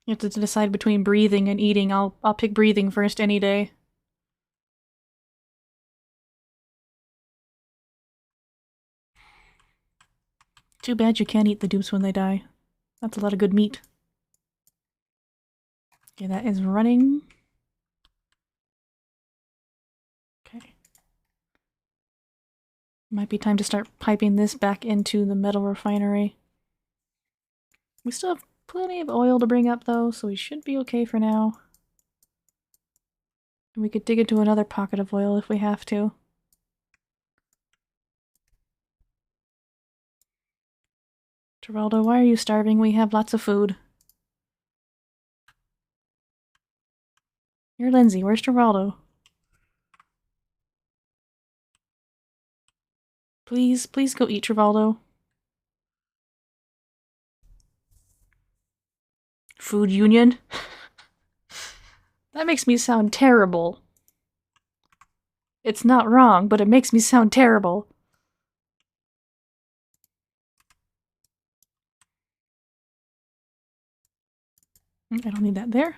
You have to decide between breathing and eating. I'll pick breathing first any day. Too bad you can't eat the dupes when they die. That's a lot of good meat. Okay, that is running. Okay. Might be time to start piping this back into the metal refinery. We still have plenty of oil to bring up though, so we should be okay for now. And we could dig into another pocket of oil if we have to. Geraldo, why are you starving? We have lots of food. You're Lindsay. Where's Geraldo? Please, please go eat, Geraldo. Food union? That makes me sound terrible. It's not wrong, but it makes me sound terrible. I don't need that there.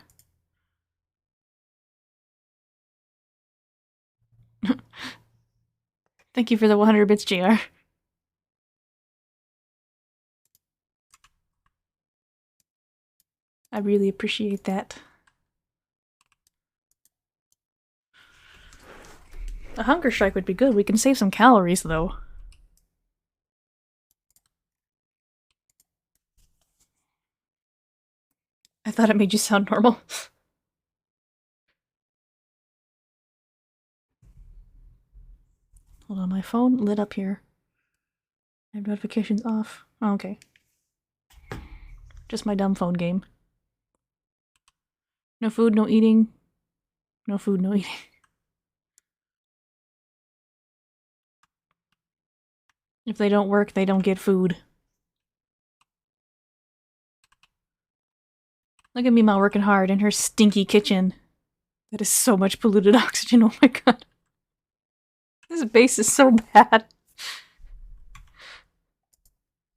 Thank you for the 100 bits, JR. I really appreciate that. A hunger strike would be good. We can save some calories, though. I thought it made you sound normal. Hold on, my phone lit up here. I have notifications off. Oh, okay. Just my dumb phone game. No food, no eating. No food, no eating. If they don't work, they don't get food. Look at Mima working hard in her stinky kitchen. That is so much polluted oxygen, oh my god. This base is so bad.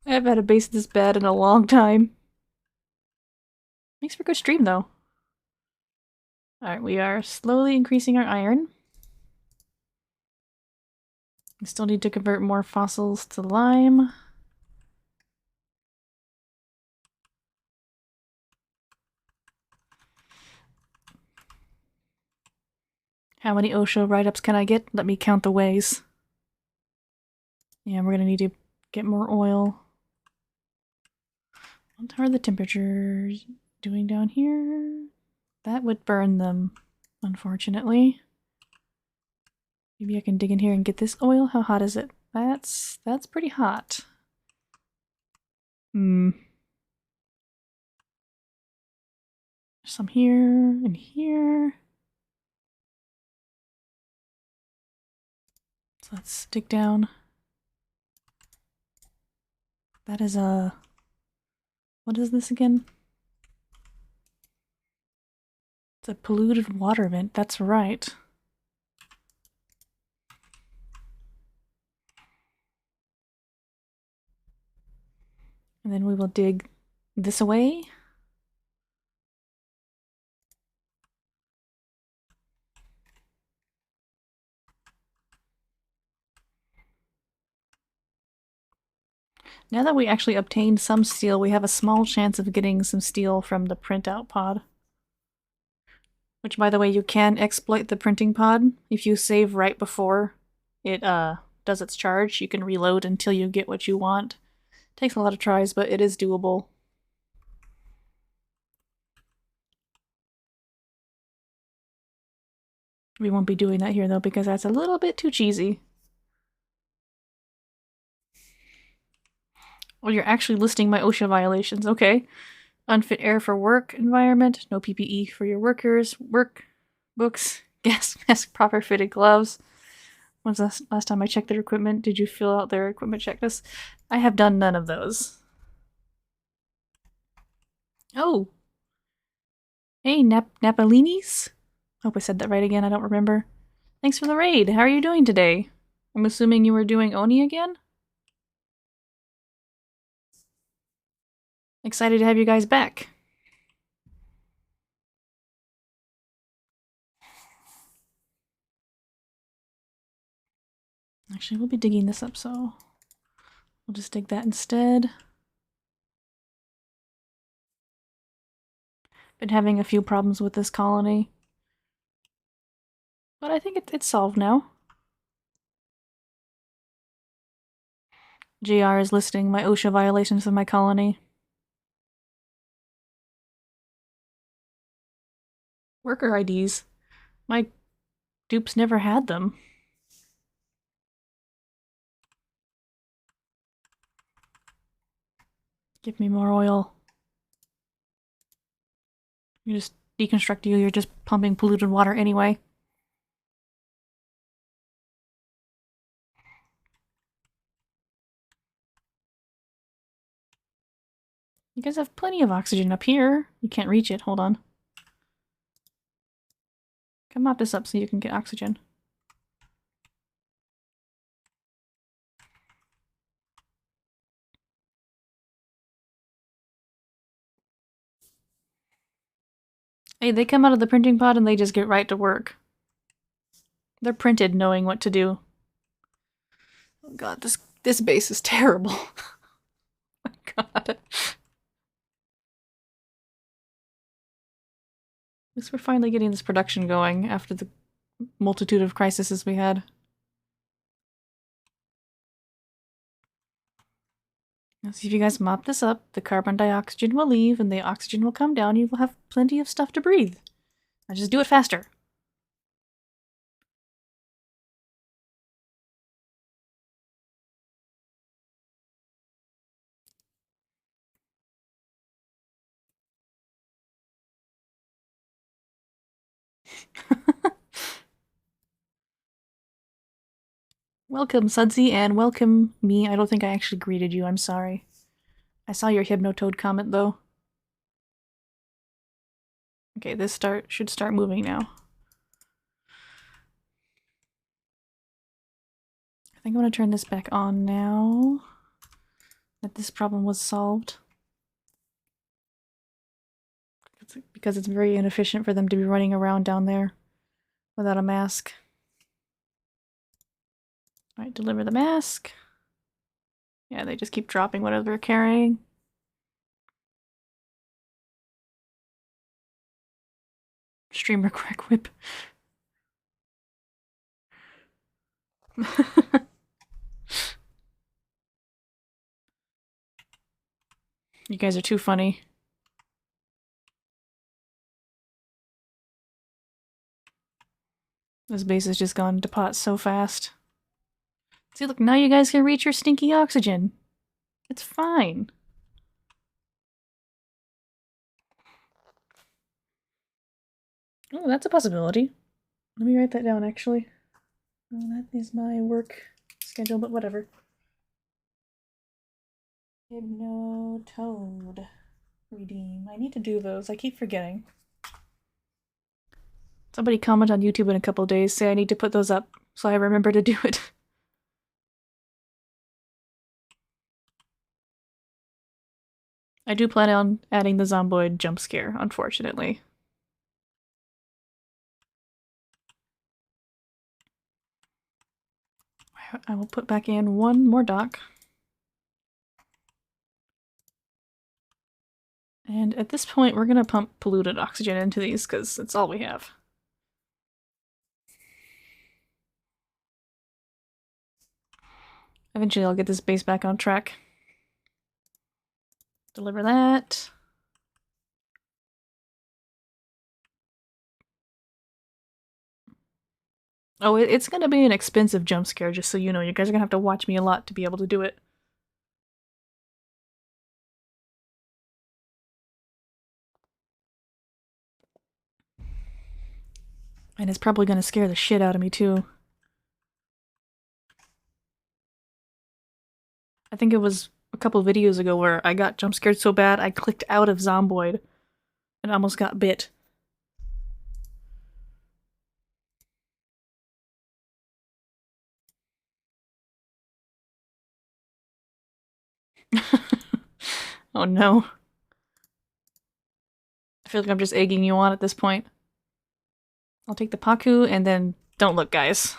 I haven't had a base this bad in a long time. Makes for a good stream, though. Alright, we are slowly increasing our iron. We still need to convert more fossils to lime. How many OSHA write-ups can I get? Let me count the ways. Yeah, we're gonna need to get more oil. What are the temperatures doing down here? That would burn them, unfortunately. Maybe I can dig in here and get this oil. How hot is it? That's pretty hot. Some here and here. So let's dig down. That is a... What is this again? It's a polluted water vent, that's right. And then we will dig this away. Now that we actually obtained some steel, we have a small chance of getting some steel from the printout pod. Which, by the way, you can exploit the printing pod. If you save right before it does its charge, you can reload until you get what you want. Takes a lot of tries, but it is doable. We won't be doing that here, though, because that's a little bit too cheesy. Well, you're actually listing my OSHA violations. Okay. Unfit air for work environment, no PPE for your workers, work books, gas mask, proper fitted gloves. When's the last time I checked their equipment? Did you fill out their equipment checklist? I have done none of those. Oh. Hey, Napalinis? Hope I said that right again, I don't remember. Thanks for the raid. How are you doing today? I'm assuming you were doing Oni again? Excited to have you guys back. Actually, we'll be digging this up, so we'll just dig that instead. Been having a few problems with this colony. But I think it's solved now. JR is listing my OSHA violations of my colony. Worker IDs. My dupes never had them. Give me more oil. You just deconstruct you, you're just pumping polluted water anyway. You guys have plenty of oxygen up here. You can't reach it. Hold on. Come mop this up so you can get oxygen. Hey, they come out of the printing pod and they just get right to work. They're printed knowing what to do. Oh god, this base is terrible. Oh my god. At least we're finally getting this production going after the multitude of crises we had. Now, see if you guys mop this up, the carbon dioxide will leave and the oxygen will come down. You will have plenty of stuff to breathe. Now just do it faster. Welcome, Sudsy, and welcome me. I don't think I actually greeted you, I'm sorry. I saw your Hypnotoad comment, though. Okay, this should start moving now. I think I'm gonna turn this back on now that this problem was solved. Because it's very inefficient for them to be running around down there without a mask. Alright, deliver the mask. Yeah, they just keep dropping whatever they're carrying. Streamer crack whip. You guys are too funny. This base has just gone to pot so fast. See, look, now you guys can reach your stinky oxygen. It's fine. Oh, that's a possibility. Let me write that down, actually. Oh, that is my work schedule, but whatever. Hypnotoad. Redeem. I need to do those. I keep forgetting. Somebody comment on YouTube in a couple days, say I need to put those up, so I remember to do it. I do plan on adding the Zomboid jump scare, unfortunately. I will put back in one more dock. And at this point, we're gonna pump polluted oxygen into these, because it's all we have. Eventually I'll get this base back on track. Deliver that. Oh, it's gonna be an expensive jump scare, just so you know. You guys are gonna have to watch me a lot to be able to do it. And it's probably gonna scare the shit out of me, too. I think it was a couple videos ago where I got jump scared so bad I clicked out of Zomboid and almost got bit. Oh no. I feel like I'm just egging you on at this point. I'll take the Paku and then don't look, guys.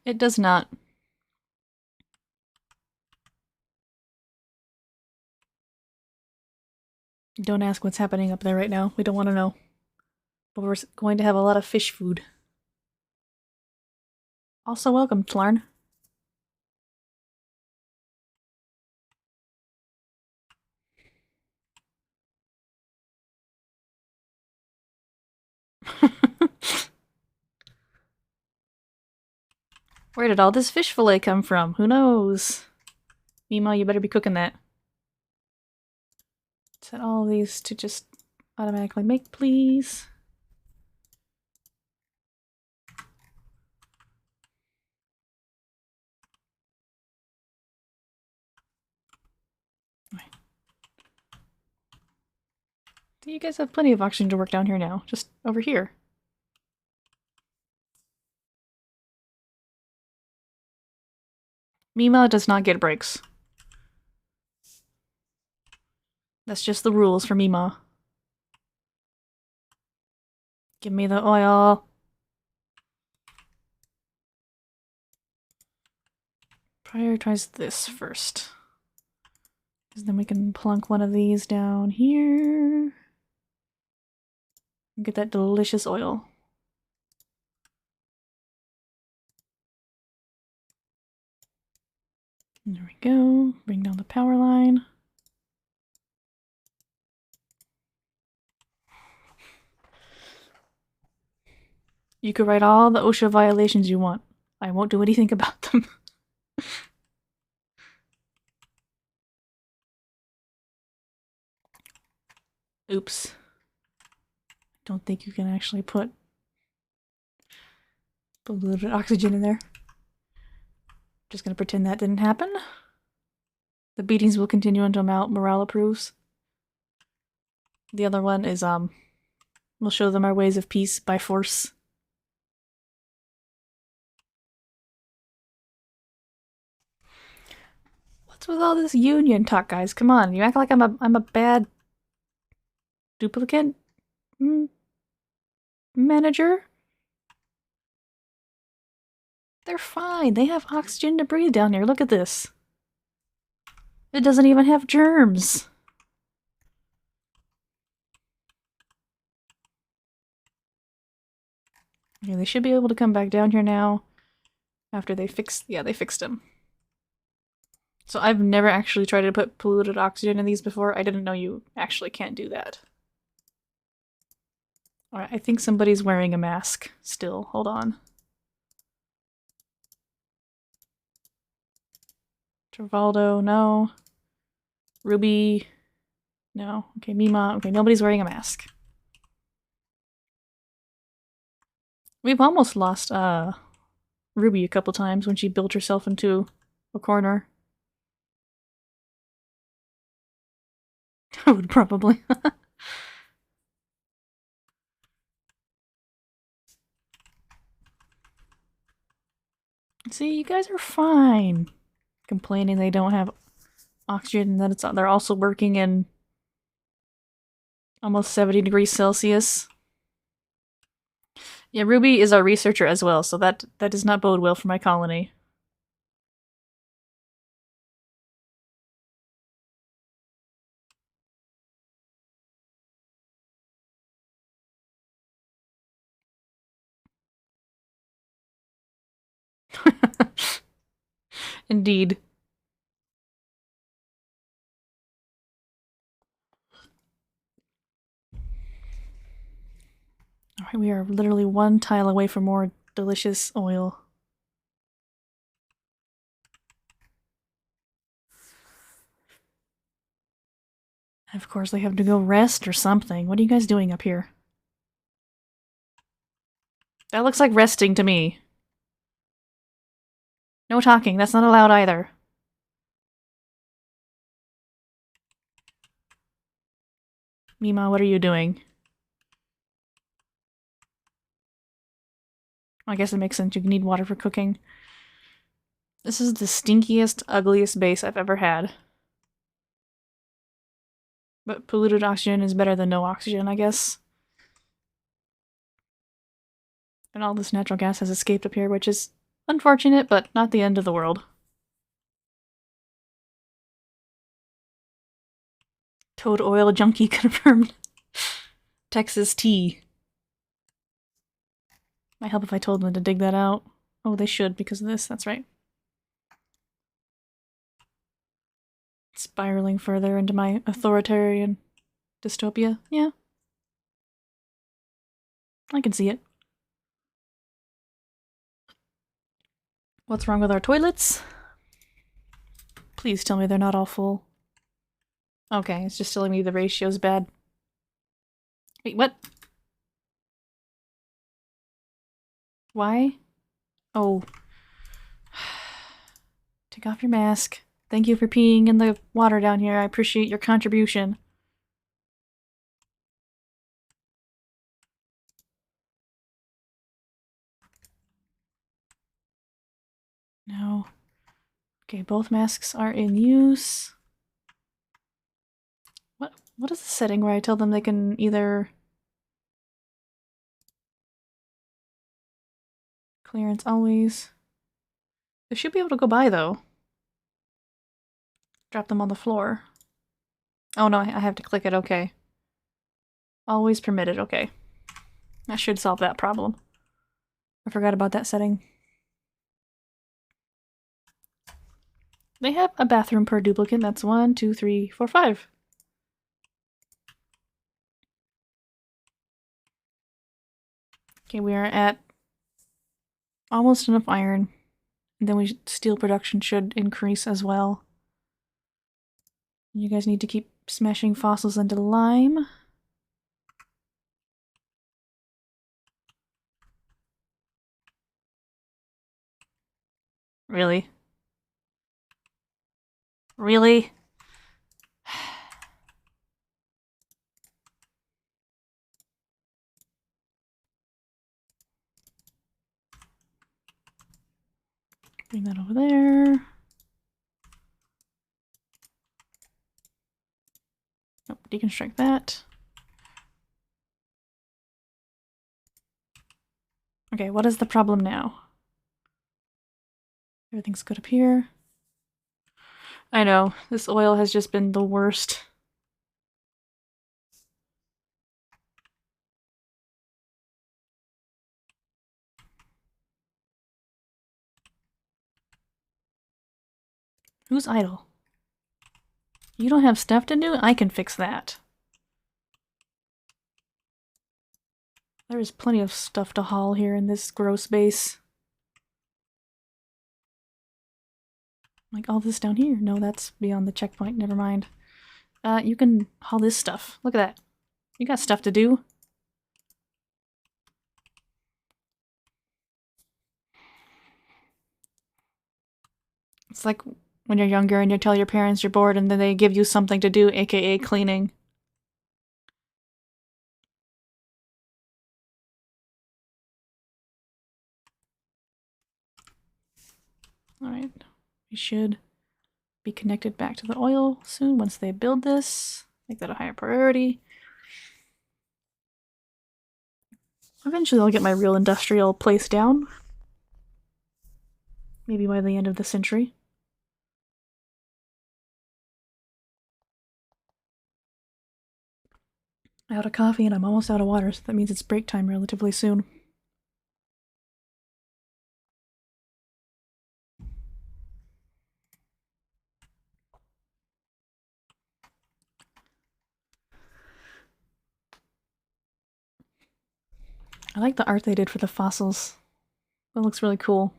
It does not. Don't ask what's happening up there right now. We don't want to know. But we're going to have a lot of fish food. Also welcome, Tlarn. Where did all this fish fillet come from? Who knows? Mima, you better be cooking that. Set all these to just automatically make, please. See, you guys have plenty of oxygen to work down here now. Just over here. Mima does not get breaks. That's just the rules for Mima. Give me the oil. Prioritize this first. Because then we can plunk one of these down here. And get that delicious oil. There we go. Bring down the power line. You could write all the OSHA violations you want. I won't do anything about them. Oops. Don't think you can actually put polluted oxygen in there. Just gonna pretend that didn't happen. The beatings will continue until morale approves. The other one is, we'll show them our ways of peace by force. What's with all this union talk, guys? Come on, you act like I'm a bad duplicate manager? They're fine. They have oxygen to breathe down here. Look at this. It doesn't even have germs. Okay, they should be able to come back down here now after they fixed... Yeah, they fixed them. So I've never actually tried to put polluted oxygen in these before. I didn't know you actually can't do that. Alright, I think somebody's wearing a mask still. Hold on. Travaldo, no. Ruby, no. Okay, Mima, okay, nobody's wearing a mask. We've almost lost, Ruby a couple times when she built herself into a corner. I would probably. See, you guys are fine. Complaining they don't have oxygen and that they're also working in almost 70 degrees Celsius. Yeah, Ruby is our researcher as well, so that does not bode well for my colony. Indeed. Alright, we are literally one tile away from more delicious oil. And of course, they have to go rest or something. What are you guys doing up here? That looks like resting to me. No talking, that's not allowed either. Mima, what are you doing? I guess it makes sense, you need water for cooking. This is the stinkiest, ugliest base I've ever had. But polluted oxygen is better than no oxygen, I guess. And all this natural gas has escaped up here, which is unfortunate, but not the end of the world. Toad oil junkie confirmed. Texas tea. Might help if I told them to dig that out. Oh, they should because of this, that's right. Spiraling further into my authoritarian dystopia. Yeah. I can see it. What's wrong with our toilets? Please tell me they're not all full. Okay, it's just telling me the ratio's bad. Wait, what? Why? Oh. Take off your mask. Thank you for peeing in the water down here. I appreciate your contribution. No. Okay, both masks are in use. What is the setting where I tell them they can either clearance always? They should be able to go by though. Drop them on the floor. Oh no, I have to click it, okay. Always permitted, okay. That should solve that problem. I forgot about that setting. They have a bathroom per duplicate. That's 1, 2, 3, 4, 5. Okay, we are at almost enough iron. And then steel production should increase as well. You guys need to keep smashing fossils into lime. Really? Really? Bring that over there. Nope, deconstruct that. Okay, what is the problem now? Everything's good up here. I know, this oil has just been the worst. Who's idle? You don't have stuff to do? I can fix that. There is plenty of stuff to haul here in this gross base. Like all this down here. No, that's beyond the checkpoint. Never mind. You can haul this stuff. Look at that. You got stuff to do. It's like when you're younger and you tell your parents you're bored and then they give you something to do, aka cleaning. Alright. We should be connected back to the oil soon once they build this. Make that a higher priority. Eventually I'll get my real industrial place down. Maybe by the end of the century. Out of coffee and I'm almost out of water, so that means it's break time relatively soon. I like the art they did for the fossils. That looks really cool.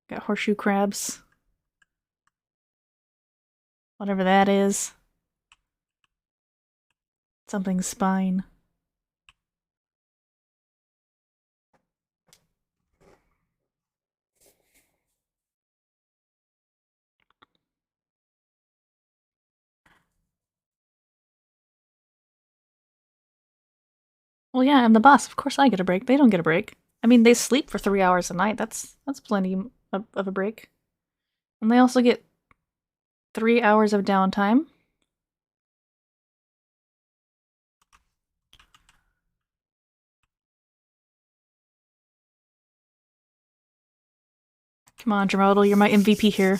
Got horseshoe crabs. Whatever that is. Something's spine. Well, yeah, I'm the boss. Of course I get a break. They don't get a break. I mean, they sleep for 3 hours a night. That's plenty of a break. And they also get 3 hours of downtime. Come on, Geraldo, you're my MVP here.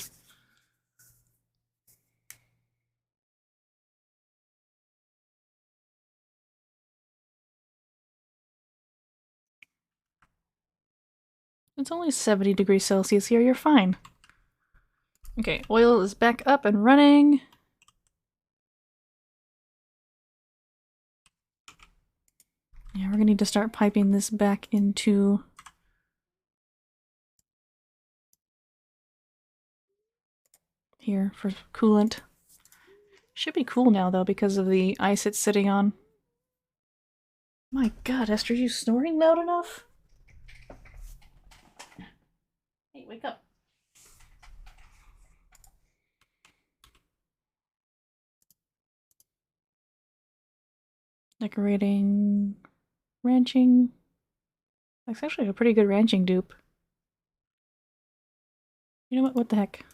It's only 70 degrees Celsius here, you're fine. Okay, oil is back up and running. Yeah, we're gonna need to start piping this back into here for coolant. Should be cool now though because of the ice it's sitting on. My god, Esther, are you snoring loud enough? Hey, wake up. Decorating, ranching. That's actually a pretty good ranching dupe. You know what? What the heck?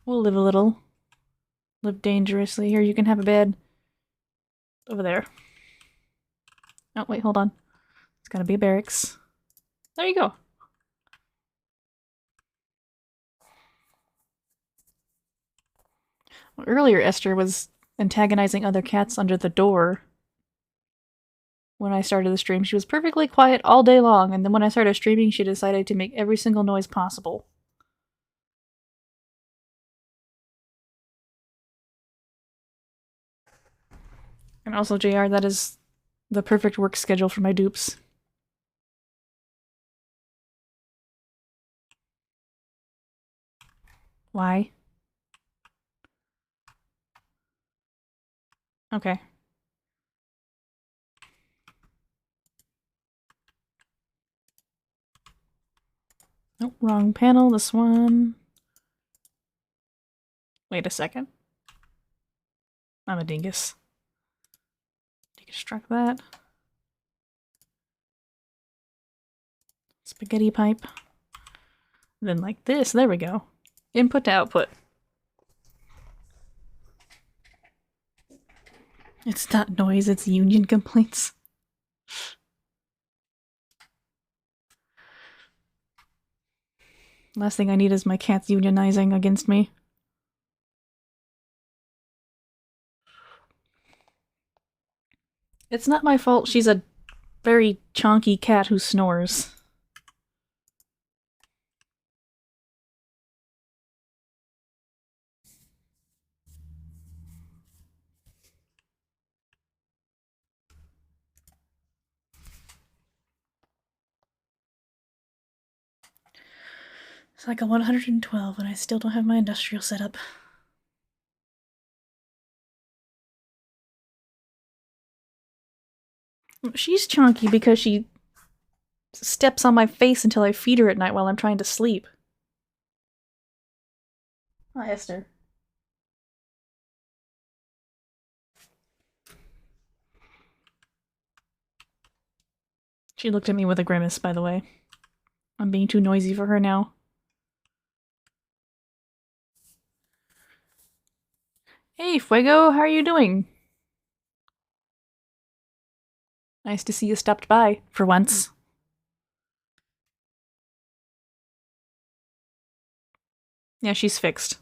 We'll live a little. Live dangerously. Here, you can have a bed. Over there. Oh, wait, hold on. It's gotta be a barracks. There you go. Well, earlier, Esther was antagonizing other cats under the door. When I started the stream, she was perfectly quiet all day long, and then when I started streaming, she decided to make every single noise possible. And also, JR, that is the perfect work schedule for my dupes. Why? Okay. Nope, wrong panel. This one. Wait a second. I'm a dingus. Deconstruct that. Spaghetti pipe. Then like this. There we go. Input to output. It's not noise, it's union complaints. Last thing I need is my cats unionizing against me. It's not my fault she's a very chonky cat who snores. Cycle 112 and I still don't have my industrial set up. She's chonky because she steps on my face until I feed her at night while I'm trying to sleep. Hi, Esther. She looked at me with a grimace, by the way. I'm being too noisy for her now. Hey, Fuego, how are you doing? Nice to see you stopped by, for once. Yeah, she's fixed.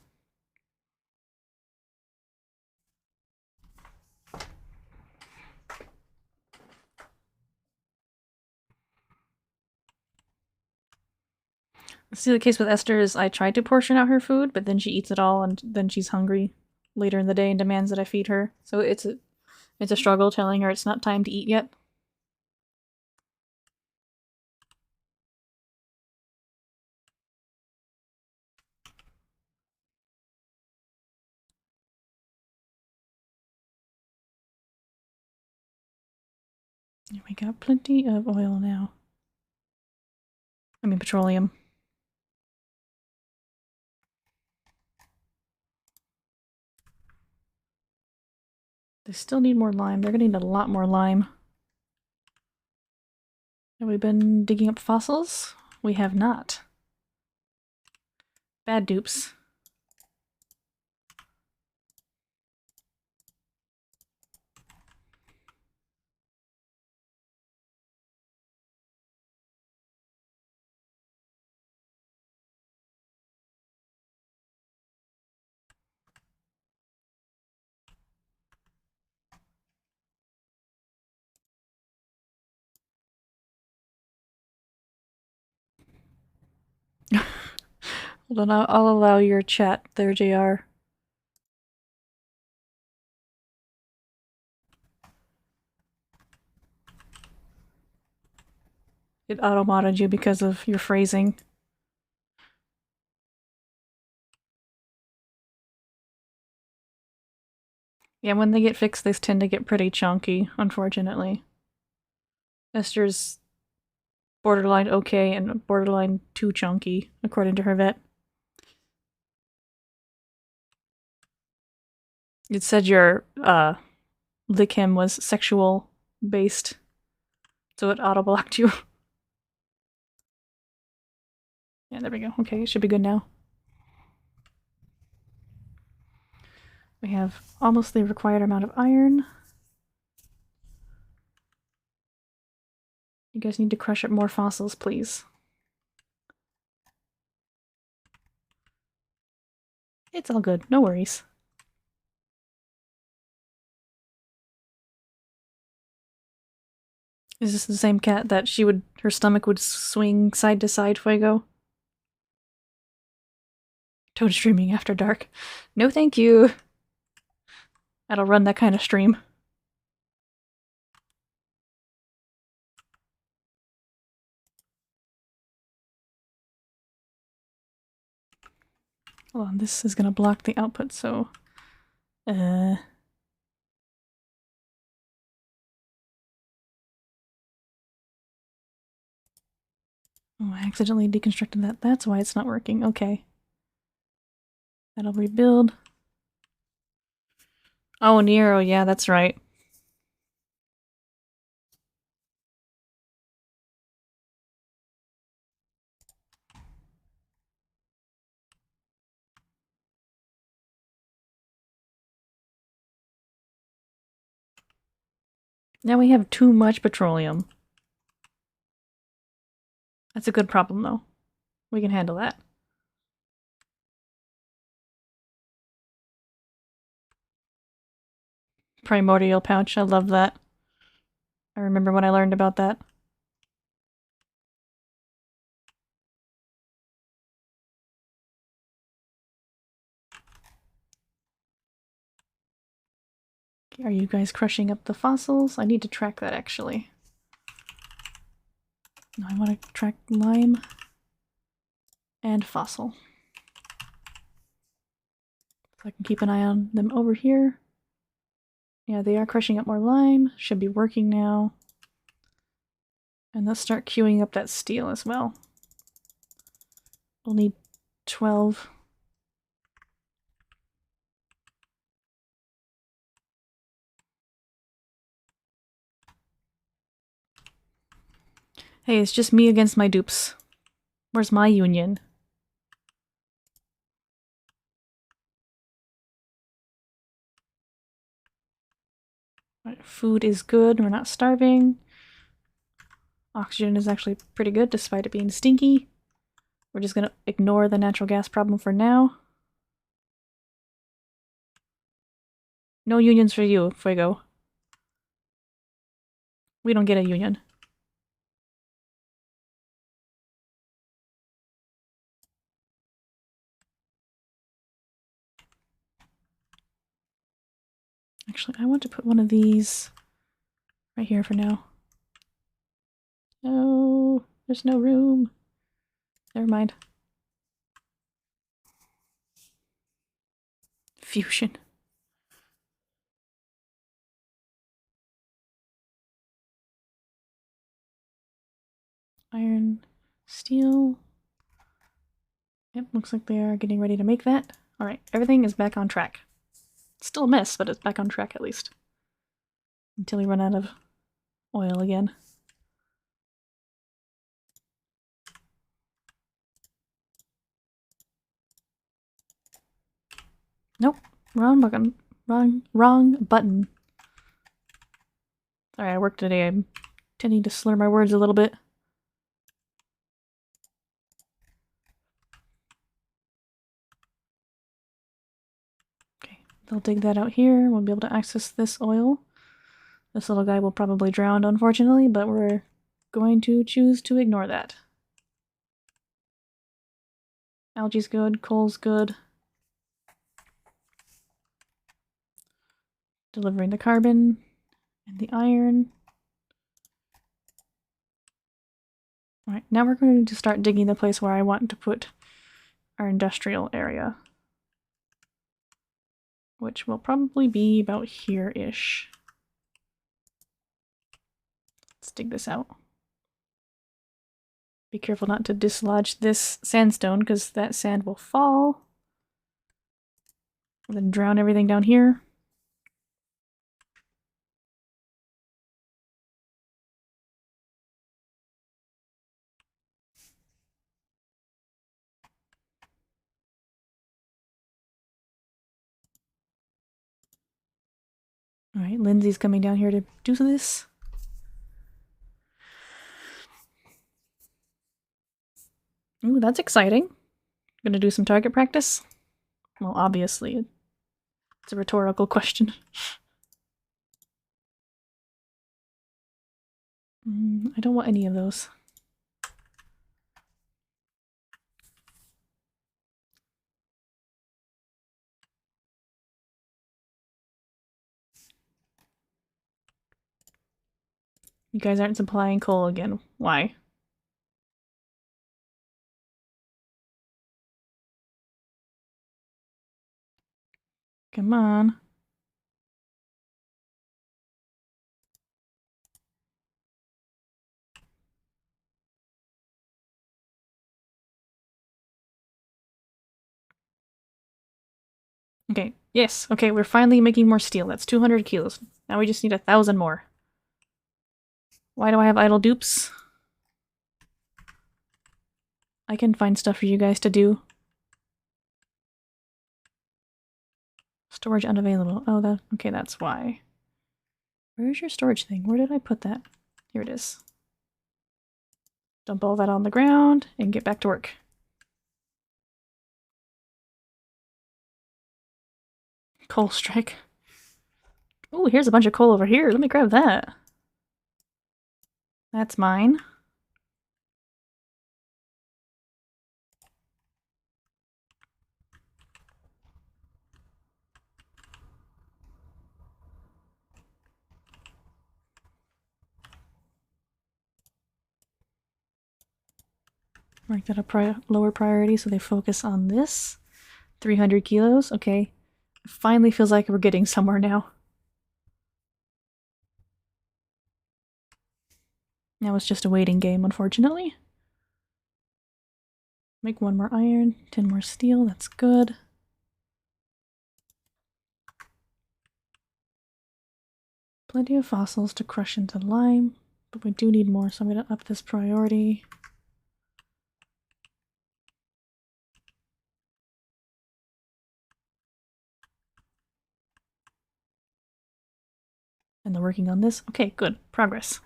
See, the case with Esther is I tried to portion out her food, but then she eats it all and then she's hungry later in the day and demands that I feed her. So it's a struggle telling her it's not time to eat yet. We got plenty of oil now. I mean petroleum. They still need more lime. They're gonna need a lot more lime. Have we been digging up fossils? We have not. Bad dupes. Hold on, I'll allow your chat there, JR. It auto-modded you because of your phrasing. Yeah, when they get fixed, they tend to get pretty chunky, unfortunately. Esther's borderline okay and borderline too chunky, according to her vet. It said your Lichem was sexual based, so it auto-blocked you. Yeah, there we go. Okay, it should be good now. We have almost the required amount of iron. You guys need to crush up more fossils, please. It's all good, no worries. Is this the same cat that her stomach would swing side to side, Fuego? Toad streaming after dark. No thank you. I don't run that kind of stream. Hold on, this is gonna block the output, so... Oh, I accidentally deconstructed that. That's why it's not working. Okay. That'll rebuild. Oh, Nero, yeah, that's right. Now we have too much petroleum. That's a good problem, though. We can handle that. Primordial pouch, I love that. I remember when I learned about that. Are you guys crushing up the fossils? I need to track that, actually. No, I want to track lime and fossil. So I can keep an eye on them over here. Yeah, they are crushing up more lime. Should be working now. And let's start queuing up that steel as well. We'll need 12. Hey, it's just me against my dupes. Where's my union? Right, food is good, we're not starving. Oxygen is actually pretty good despite it being stinky. We're just gonna ignore the natural gas problem for now. No unions for you, Fuego. We don't get a union. Actually, I want to put one of these right here for now. No, there's no room. Never mind. Fusion. Iron, steel. Yep, looks like they are getting ready to make that. Alright, everything is back on track. It's still a mess, but it's back on track at least. Until we run out of oil again. Nope, wrong button. Wrong button. Sorry, I worked today. I'm tending to slur my words a little bit. Okay, they'll dig that out here. We'll be able to access this oil. This little guy will probably drown, unfortunately, but we're going to choose to ignore that. Algae's good, coal's good. Delivering the carbon and the iron. Alright, now we're going to start digging the place where I want to put our industrial area. Which will probably be about here-ish. Let's dig this out. Be careful not to dislodge this sandstone, because that sand will fall. And then drown everything down here. Alright, Lindsay's coming down here to do this. Ooh, that's exciting. Gonna do some target practice? Well, obviously. It's a rhetorical question. I don't want any of those. You guys aren't supplying coal again. Why? Come on. Okay, yes. Okay, we're finally making more steel. That's 200 kilos. Now we just need 1,000 more. Why do I have idle dupes? I can find stuff for you guys to do. Storage unavailable. Oh, okay, that's why. Where's your storage thing? Where did I put that? Here it is. Dump all that on the ground and get back to work. Coal strike. Ooh, here's a bunch of coal over here. Let me grab that. That's mine. Mark that a lower priority so they focus on this. 300 kilos. Okay. It finally feels like we're getting somewhere now. Now it's just a waiting game, unfortunately. Make 1 more iron, 10 more steel. That's good. Plenty of fossils to crush into lime, but we do need more, so I'm going to up this priority. And they're working on this. Okay, good. Progress.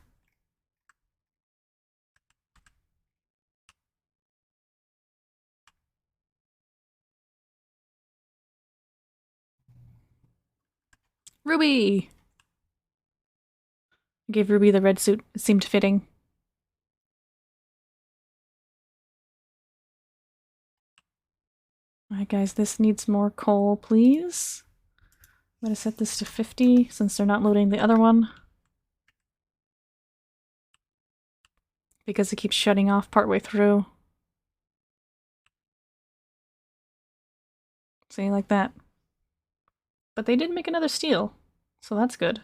Ruby! I gave Ruby the red suit. It seemed fitting. Alright guys, this needs more coal, please. I'm gonna set this to 50 since they're not loading the other one. Because it keeps shutting off partway through. See, like that. But they did make another steel, so that's good.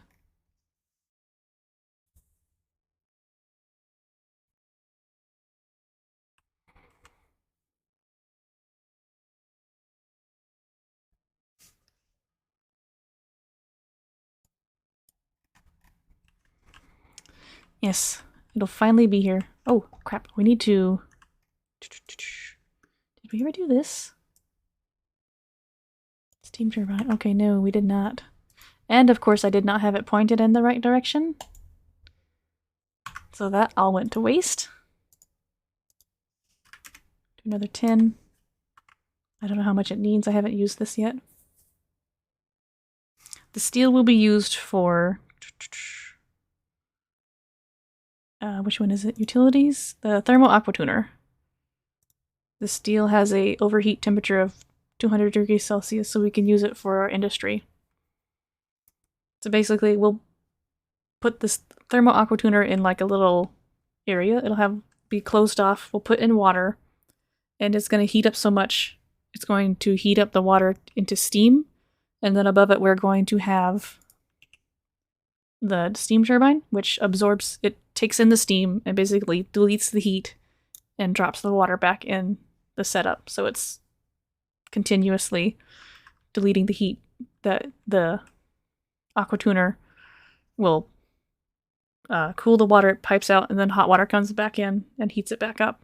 Yes, it'll finally be here. Oh, crap. We need to... Did we ever do this? Steam turbine. Okay, no, we did not. And of course I did not have it pointed in the right direction. So that all went to waste. Do another 10. I don't know how much it needs. I haven't used this yet. The steel will be used for... which one is it? Utilities? The thermal aqua tuner. The steel has a overheat temperature of 200 degrees Celsius, so we can use it for our industry. So basically, we'll put this thermal aqua tuner in like a little area. It'll be closed off. We'll put in water, and it's going to heat up so much. It's going to heat up the water into steam, and then above it we're going to have the steam turbine, which absorbs, it takes in the steam and basically deletes the heat and drops the water back in the setup. So it's continuously deleting the heat that the aqua tuner will cool the water, it pipes out, and then hot water comes back in and heats it back up.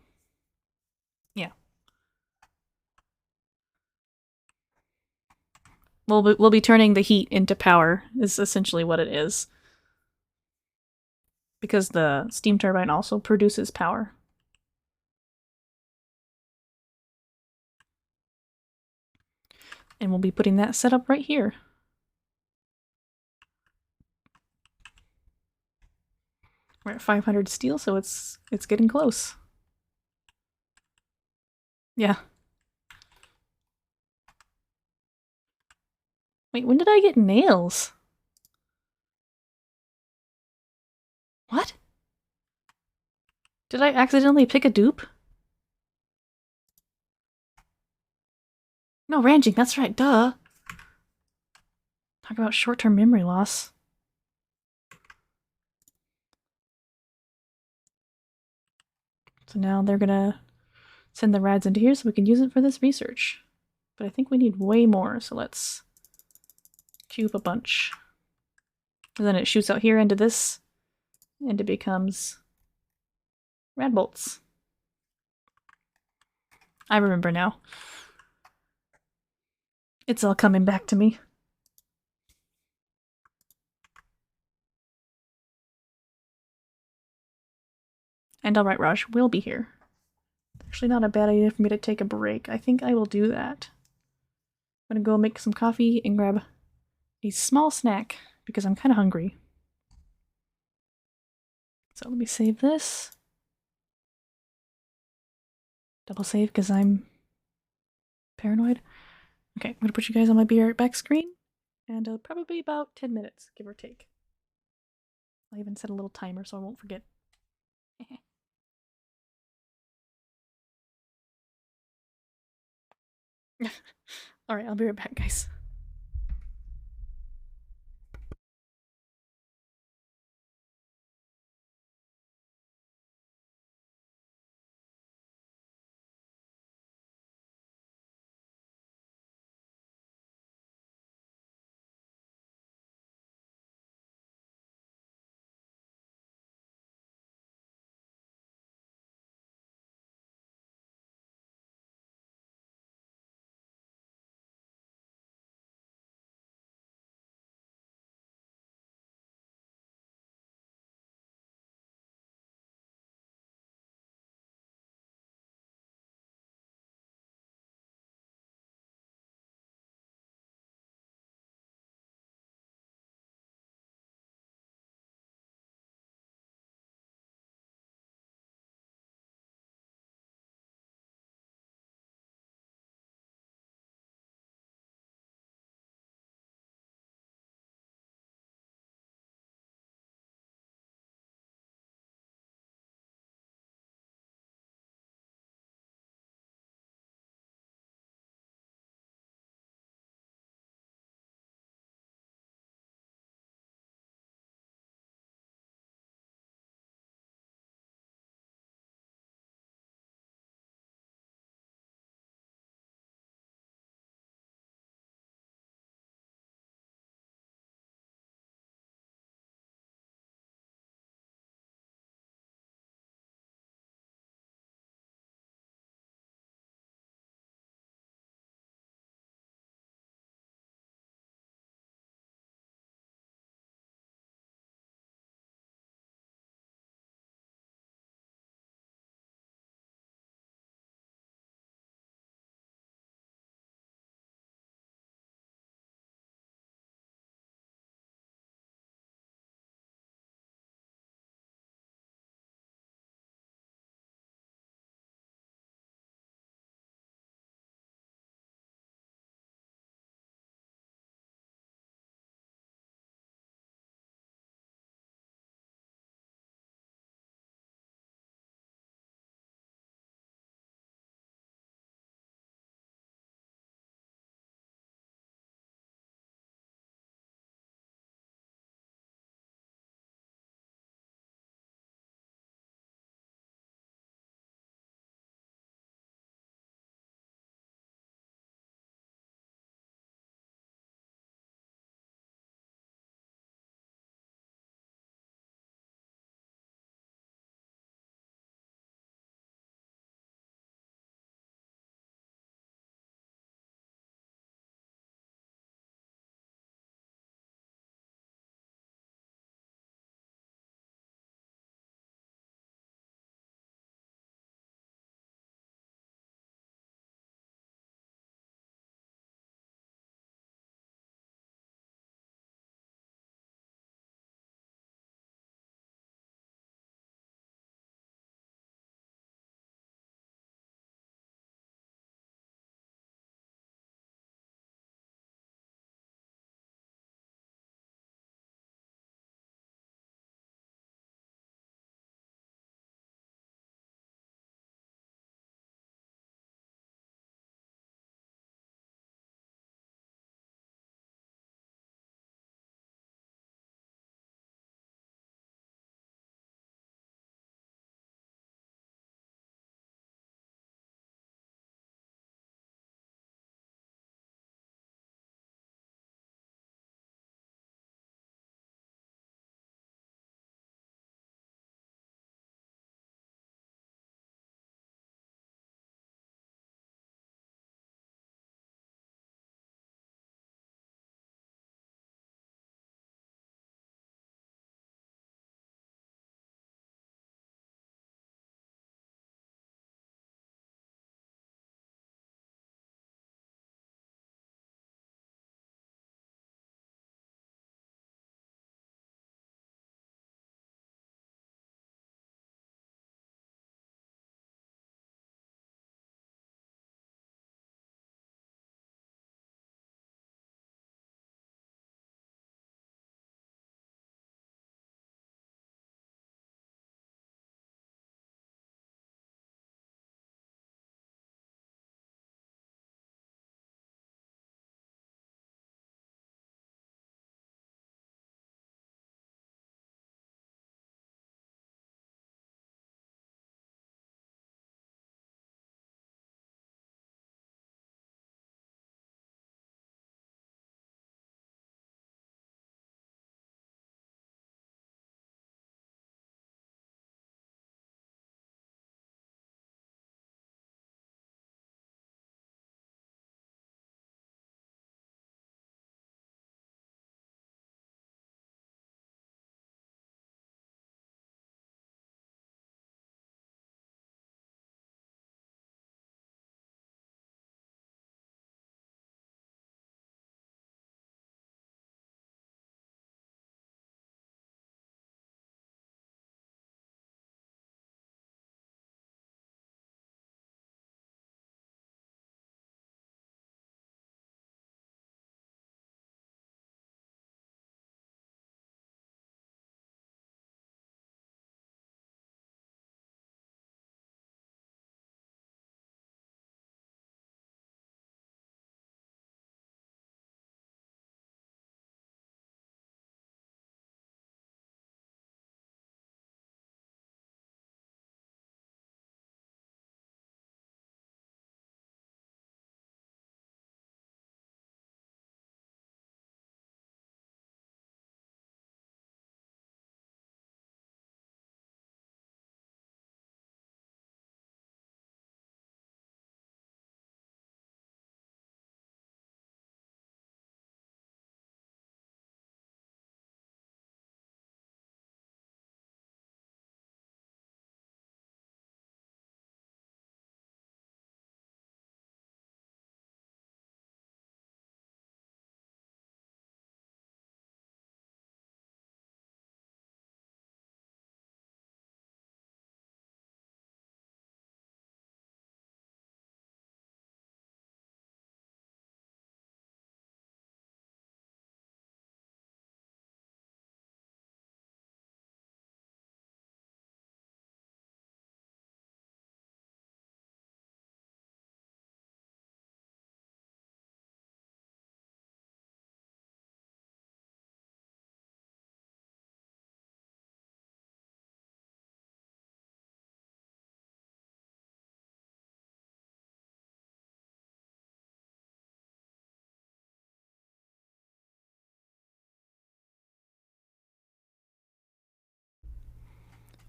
Yeah. We'll be turning the heat into power, is essentially what it is. Because the steam turbine also produces power. And we'll be putting that set up right here. We're at 500 steel, so it's getting close. Yeah. Wait, when did I get nails? What? Did I accidentally pick a dupe? No, ranging, that's right, duh. Talk about short-term memory loss. So now they're gonna send the rads into here so we can use it for this research. But I think we need way more, so let's cube a bunch. And then it shoots out here into this, and it becomes rad bolts. I remember now. It's all coming back to me. And alright, Raj, we'll be here. Actually not a bad idea for me to take a break. I think I will do that. I'm gonna go make some coffee and grab a small snack because I'm kind of hungry. So let me save this. Double save because I'm paranoid. Okay, I'm gonna put you guys on my be right back screen, and probably about 10 minutes, give or take. I'll even set a little timer so I won't forget. Alright, I'll be right back, guys.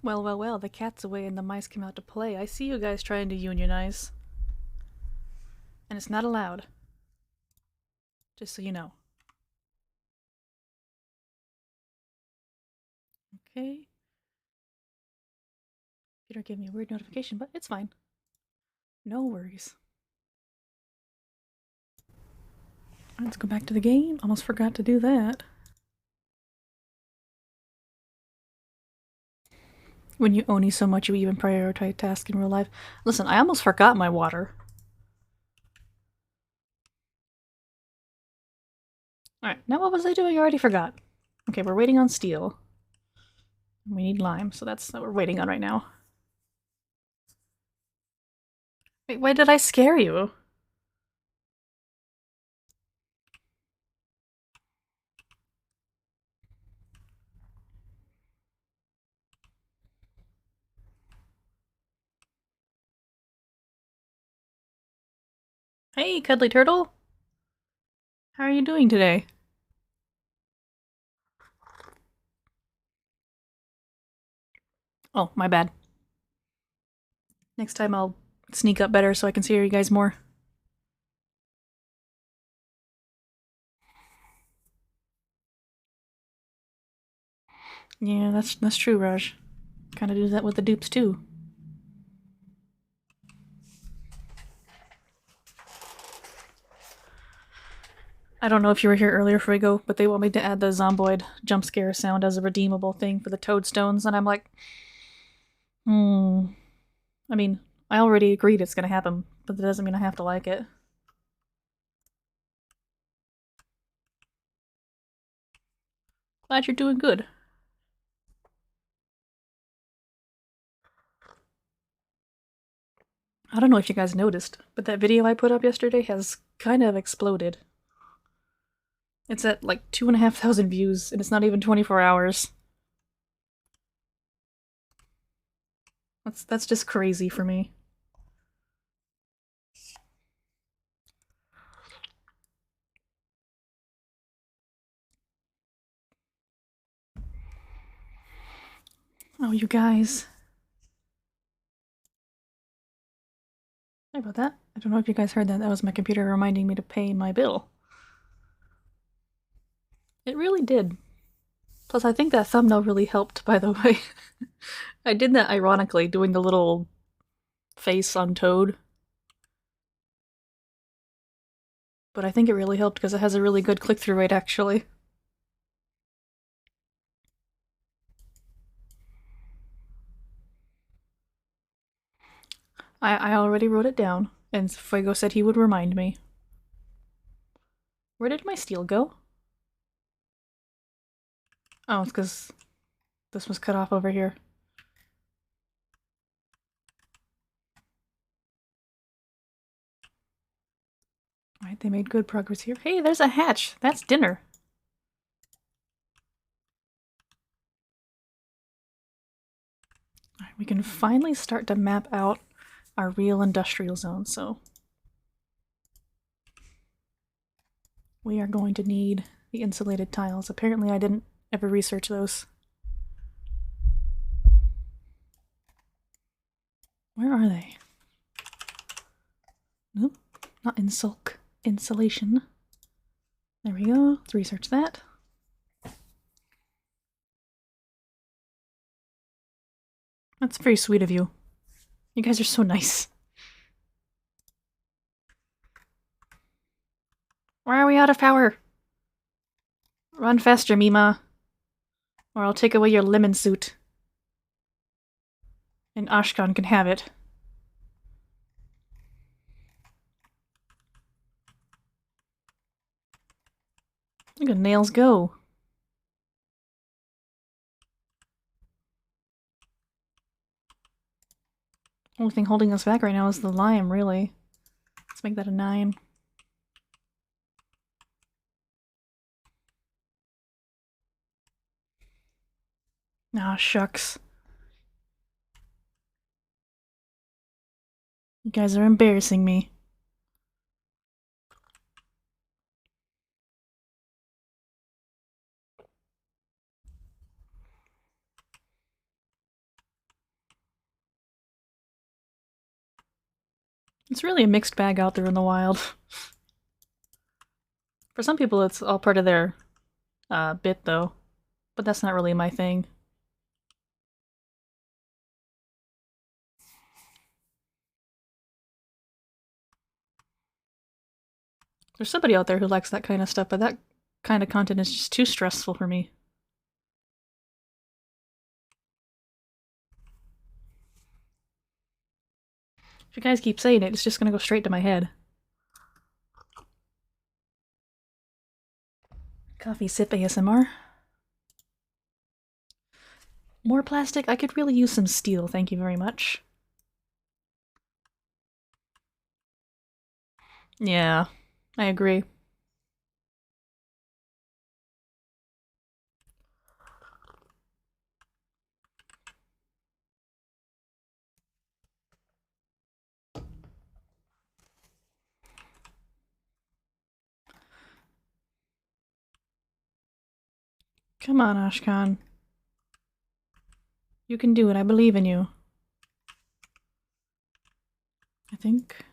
Well, well, well, the cat's away and the mice came out to play. I see you guys trying to unionize. And it's not allowed. Just so you know. Okay. Peter gave me a weird notification, but it's fine. No worries. Let's go back to the game. Almost forgot to do that. When you oni so much, you even prioritize tasks in real life. Listen, I almost forgot my water. Alright, now what was I doing? I already forgot. Okay, we're waiting on steel. We need lime, so that's what we're waiting on right now. Wait, why did I scare you? Hey, Cuddly Turtle! How are you doing today? Oh, my bad. Next time I'll sneak up better so I can see you guys more. Yeah, that's true, Raj. Kinda do that with the dupes too. I don't know if you were here earlier, Frigo, but they want me to add the Zomboid jump scare sound as a redeemable thing for the Toadstones, and I'm like, I mean, I already agreed it's gonna happen, but that doesn't mean I have to like it. Glad you're doing good. I don't know if you guys noticed, but that video I put up yesterday has kind of exploded. It's at like 2,500 views, and it's not even 24 hours. That's just crazy for me. Oh, you guys. Sorry about that. I don't know if you guys heard that. That was my computer reminding me to pay my bill. It really did. Plus, I think that thumbnail really helped, by the way. I did that ironically, doing the little face on Toad. But I think it really helped because it has a really good click-through rate, actually. I already wrote it down, and Fuego said he would remind me. Where did my steel go? Oh, it's because this was cut off over here. Alright, they made good progress here. Hey, there's a hatch! That's dinner! Alright, we can finally start to map out our real industrial zone, so we are going to need the insulated tiles. Apparently I didn't ever research those. Where are they? Nope, not insulk. Insulation. There we go. Let's research that. That's very sweet of you. You guys are so nice. Why are we out of power? Run faster, Mima. Or I'll take away your lemon suit. And Ashkan can have it. Look at Nails go. Only thing holding us back right now is the lime, really. Let's make that a 9. Ah, shucks. You guys are embarrassing me. It's really a mixed bag out there in the wild. For some people, it's all part of their bit, though. But that's not really my thing. There's somebody out there who likes that kind of stuff, but that kind of content is just too stressful for me. If you guys keep saying it, it's just gonna go straight to my head. Coffee sip ASMR. More plastic? I could really use some steel, thank you very much. Yeah, I agree. Come on, Ashkan. You can do it, I believe in you. I think.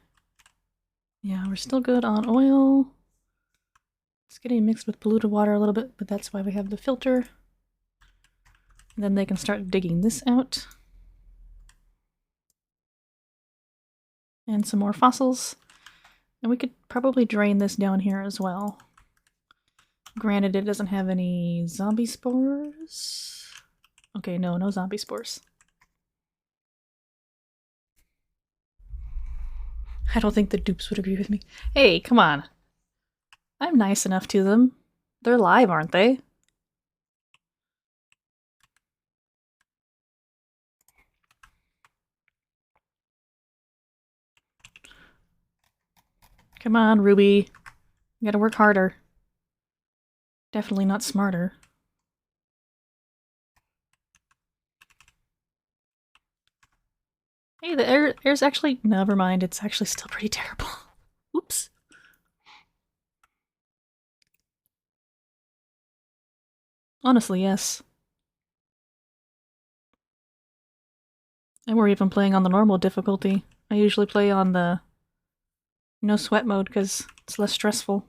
Yeah, we're still good on oil. It's getting mixed with polluted water a little bit, but that's why we have the filter. And then they can start digging this out. And some more fossils. And we could probably drain this down here as well. Granted, it doesn't have any zombie spores. Okay, no zombie spores. I don't think the dupes would agree with me. Hey, come on. I'm nice enough to them. They're live, aren't they? Come on, Ruby. You gotta work harder. Definitely not smarter. Hey, the air's actually... Never mind, it's actually still pretty terrible. Oops. Honestly, yes. And we're even playing on the normal difficulty. I usually play on the no sweat mode because it's less stressful.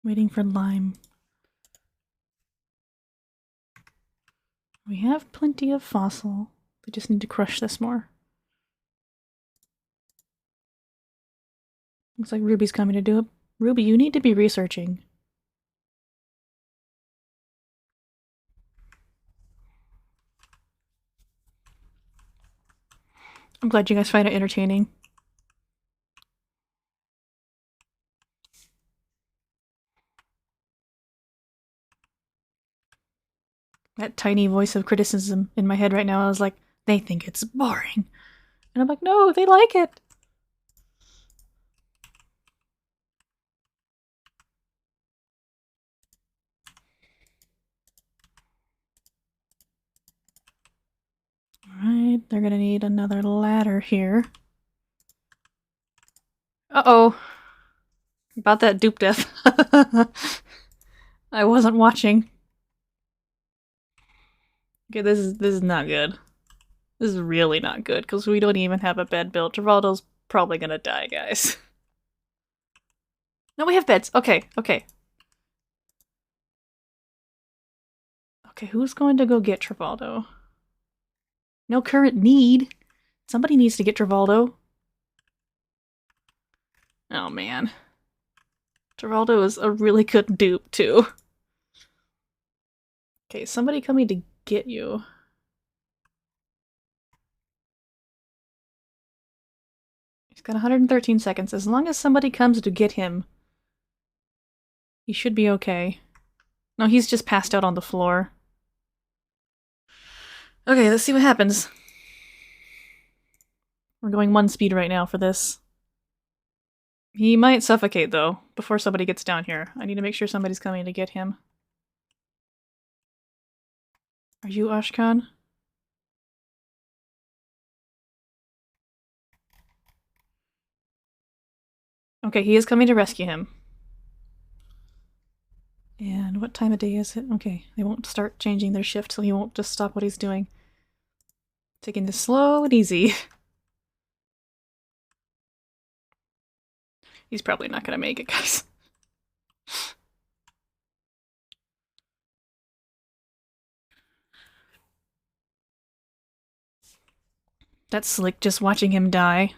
Waiting for lime. We have plenty of fossil. We just need to crush this more. Looks like Ruby's coming to do it. Ruby, you need to be researching. I'm glad you guys find it entertaining. That tiny voice of criticism in my head right now, I was like, they think it's boring. And I'm like, no, they like it. Alright, they're gonna need another ladder here. Uh-oh. About that dupe death. I wasn't watching. Okay, this is not good. This is really not good, because we don't even have a bed built. Geraldo's probably gonna die, guys. No, we have beds. Okay, okay. Okay, who's going to go get Travaldo? No current need. Somebody needs to get Travaldo. Oh, man. Travaldo is a really good dupe, too. Okay, somebody coming to get you. He's got 113 seconds. As long as somebody comes to get him, he should be okay. No, he's just passed out on the floor. Okay, let's see what happens. We're going 1 speed right now for this. He might suffocate, though, before somebody gets down here. I need to make sure somebody's coming to get him. Are you Ashkan? Okay, he is coming to rescue him. And what time of day is it? Okay, they won't start changing their shift, so he won't just stop what he's doing. Taking this slow and easy. He's probably not gonna make it, guys. That's slick just watching him die.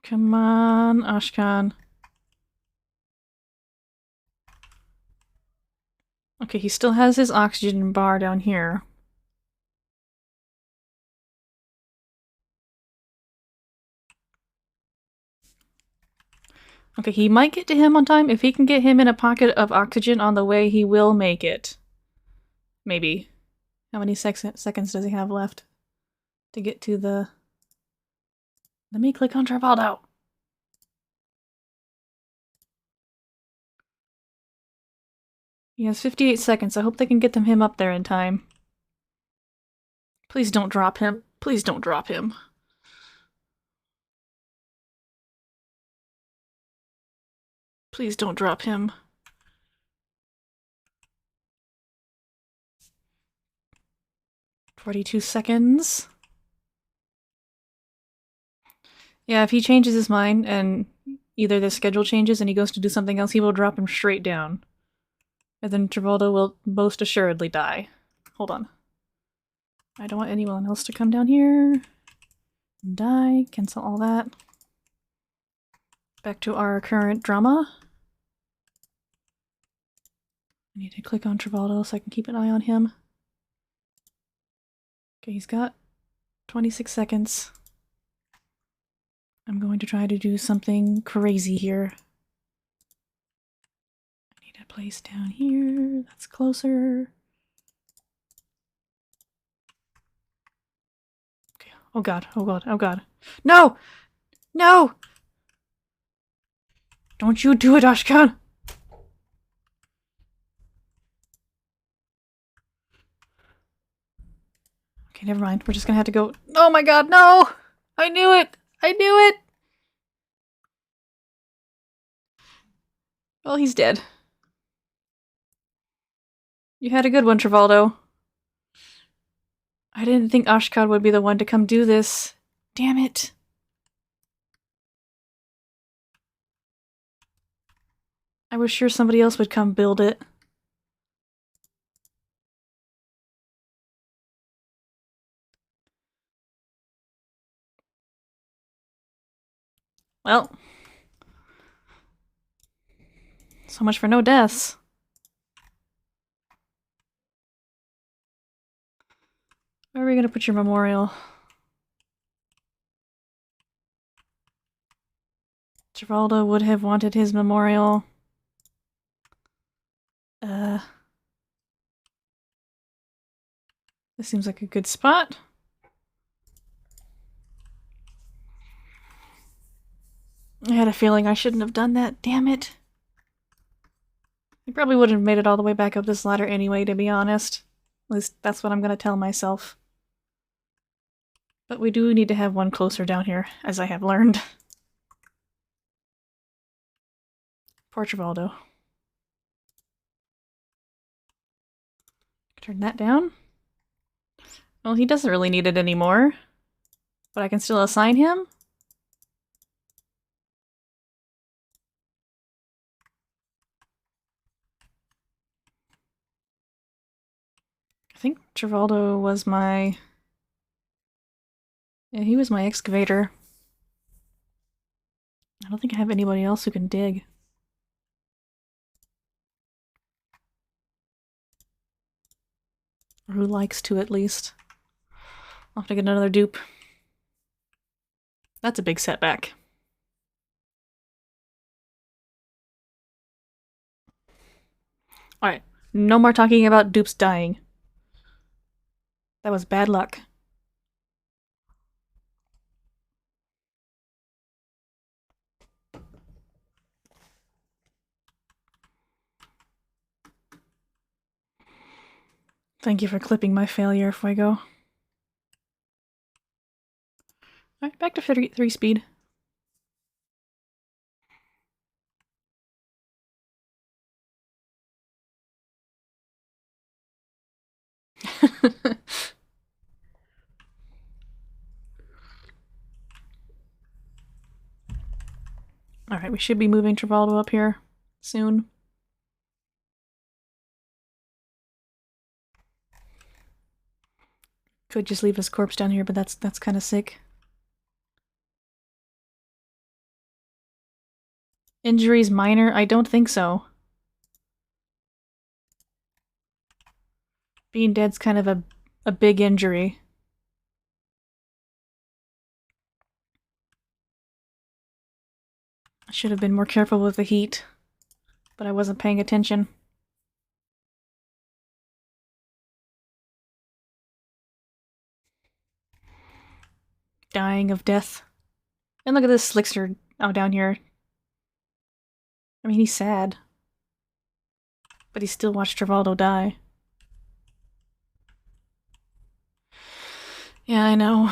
Come on, Ashkan. Okay, he still has his oxygen bar down here. Okay, he might get to him on time. If he can get him in a pocket of oxygen on the way, he will make it. Maybe. How many seconds does he have left to get to the... Let me click on Travaldo. He has 58 seconds. I hope they can get him up there in time. Please don't drop him. Please don't drop him. Please don't drop him. "42 seconds. Yeah, if he changes his mind and either the schedule changes and he goes to do something else, he will drop him straight down. And then Travolta will most assuredly die. Hold on. I don't want anyone else to come down here and die. Cancel all that. Back to our current drama. I need to click on Travolta so I can keep an eye on him. Okay, he's got 26 seconds. I'm going to try to do something crazy here. I need a place down here that's closer. Okay. Oh god, oh god, oh god. No! No! Don't you do it, Ashkan! Okay, never mind. We're just gonna have to go. Oh my god, no! I knew it! I knew it! Well, he's dead. You had a good one, Travaldo. I didn't think Ashkan would be the one to come do this. Damn it. I was sure somebody else would come build it. Well. So much for no deaths. Where are we gonna put your memorial? Travolta would have wanted his memorial. This seems like a good spot. I had a feeling I shouldn't have done that, damn it. I probably wouldn't have made it all the way back up this ladder anyway, to be honest. At least that's what I'm gonna tell myself. But we do need to have one closer down here, as I have learned. Poor Travaldo. Turn that down. Well, he doesn't really need it anymore. But I can still assign him? I think Travaldo was my... Yeah, he was my excavator. I don't think I have anybody else who can dig. Or who likes to, at least. I'll have to get another dupe. That's a big setback. Alright, no more talking about dupes dying. That was bad luck. Thank you for clipping my failure, Fuego. to 33 speed. Alright, we should be moving Travaldo up here soon. Could just leave his corpse down here, but that's kind of sick. Injuries minor? I don't think so. Being dead's kind of a big injury. I should have been more careful with the heat, but I wasn't paying attention. Dying of death. And look at this Slickster out down here. I mean, he's sad. But he still watched Travaldo die. Yeah, I know.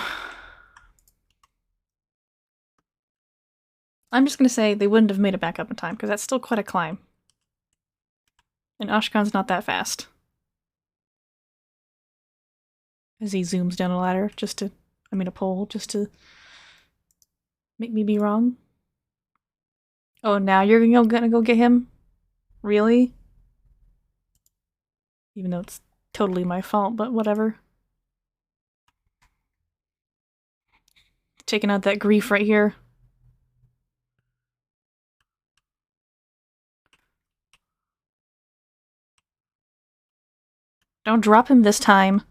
I'm just gonna say they wouldn't have made it back up in time, because that's still quite a climb. And Ashkan's not that fast. As he zooms down a ladder, a pole, just to make me be wrong. Oh, now you're gonna go get him? Really? Even though it's totally my fault, but whatever. Taking out that grief right here. Don't drop him this time.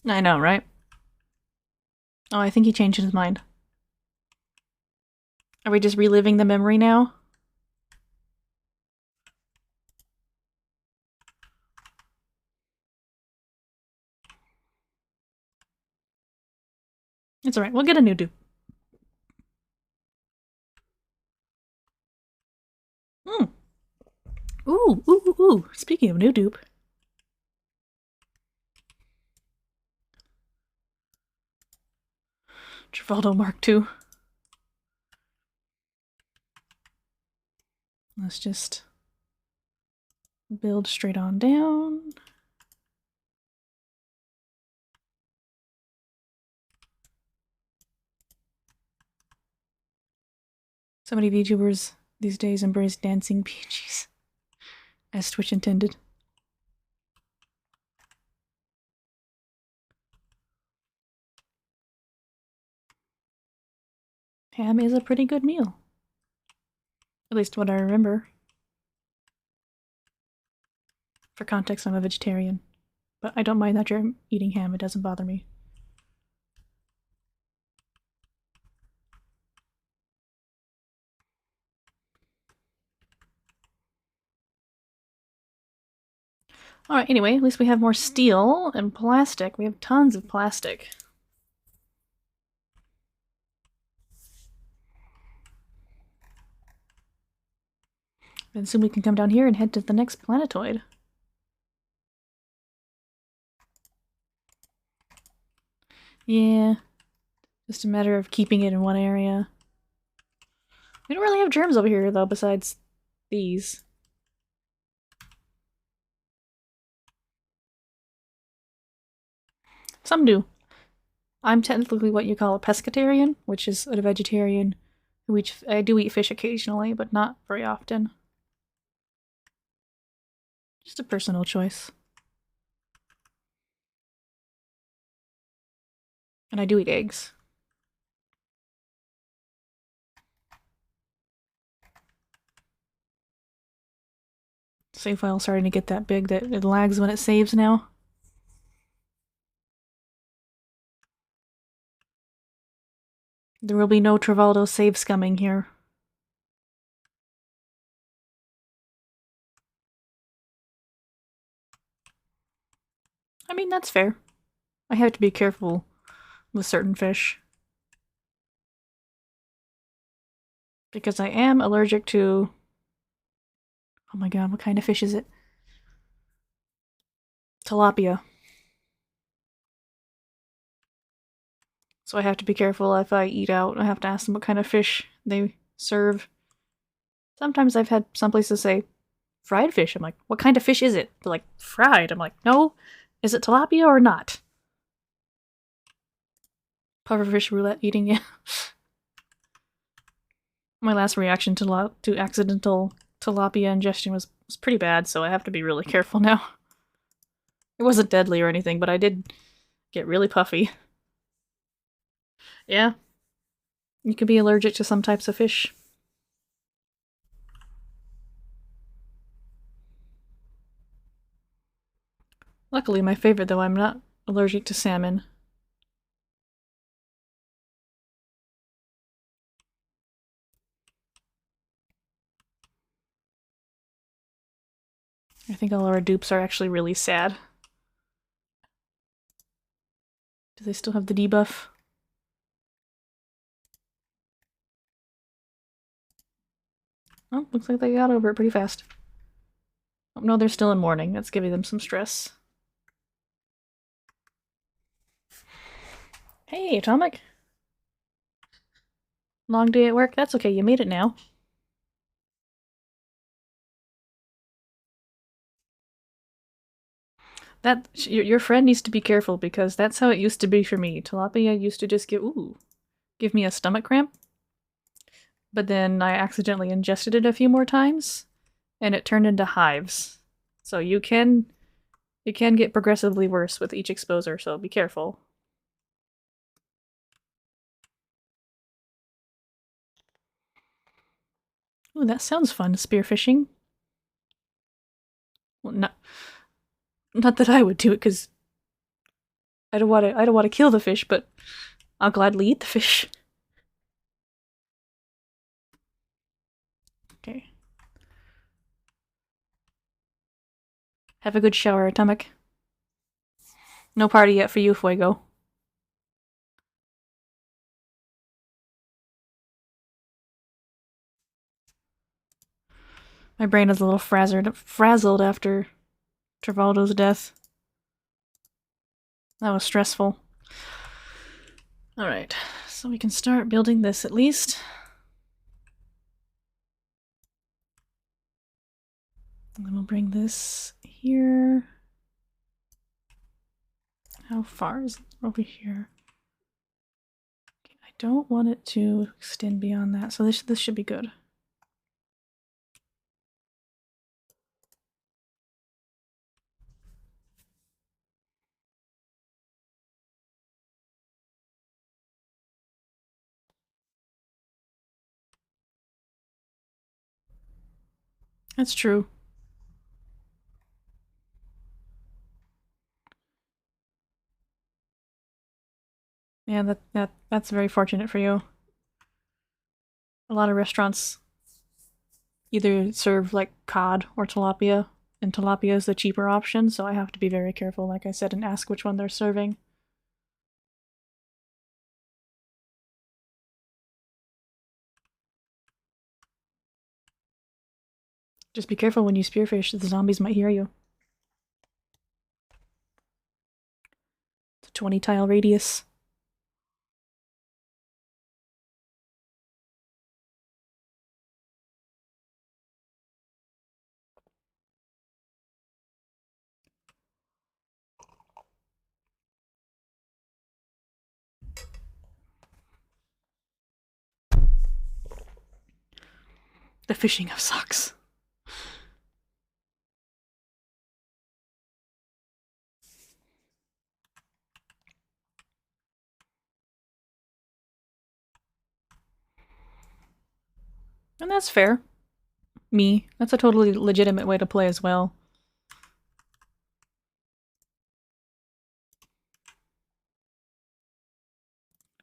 I know, right? Oh, I think he changed his mind. Are we just reliving the memory now? It's alright, we'll get a new dupe. Ooh. Speaking of new dupe. Travaldo Mark II. Let's just build straight on down. So many VTubers these days embrace dancing PGs, as Twitch intended. Ham is a pretty good meal. At least what I remember. For context, I'm a vegetarian. But I don't mind that you're eating ham, it doesn't bother me. Alright, anyway, at least we have more steel and plastic. We have tons of plastic. And soon we can come down here and head to the next planetoid. Yeah, just a matter of keeping it in one area. We don't really have germs over here, though, besides these. Some do. I'm technically what you call a pescatarian, which is a vegetarian who I do eat fish occasionally, but not very often. Just a personal choice. And I do eat eggs. Save file starting to get that big that it lags when it saves now. There will be no Travaldo save scumming here. I mean, that's fair. I have to be careful with certain fish. Because I am allergic to Oh my god, what kind of fish is it? Tilapia. So I have to be careful if I eat out. I have to ask them what kind of fish they serve. Sometimes I've had some places say fried fish. I'm like, what kind of fish is it? They're like, fried. I'm like, no. Is it tilapia or not? Pufferfish roulette eating, yeah. My last reaction to accidental tilapia ingestion was pretty bad, so I have to be really careful now. It wasn't deadly or anything, but I did get really puffy. Yeah. You could be allergic to some types of fish. Luckily, my favorite, though, I'm not allergic to salmon. I think all our dupes are actually really sad. Do they still have the debuff? Oh, looks like they got over it pretty fast. Oh, no, they're still in mourning. That's giving them some stress. Hey, Atomic. Long day at work? That's okay, you made it now. Your friend needs to be careful because that's how it used to be for me. Tilapia used to just give me a stomach cramp. But then I accidentally ingested it a few more times, and it turned into hives. So it can get progressively worse with each exposure, so be careful. Ooh, that sounds fun, spearfishing. Well, not that I would do it, because I don't want to kill the fish, but I'll gladly eat the fish. Okay. Have a good shower, Atomic. No party yet for you, Fuego. My brain is a little frazzled after Travaldo's death. That was stressful. Alright, so we can start building this at least. And then we'll bring this here. How far is it over here? Okay, I don't want it to extend beyond that, so this should be good. That's true. Yeah, that's very fortunate for you. A lot of restaurants either serve like cod or tilapia, and tilapia is the cheaper option, so I have to be very careful, like I said, and ask which one they're serving. Just be careful when you spearfish, the zombies might hear you. It's a 20 tile radius. The fishing of sucks. And that's fair. That's a totally legitimate way to play as well.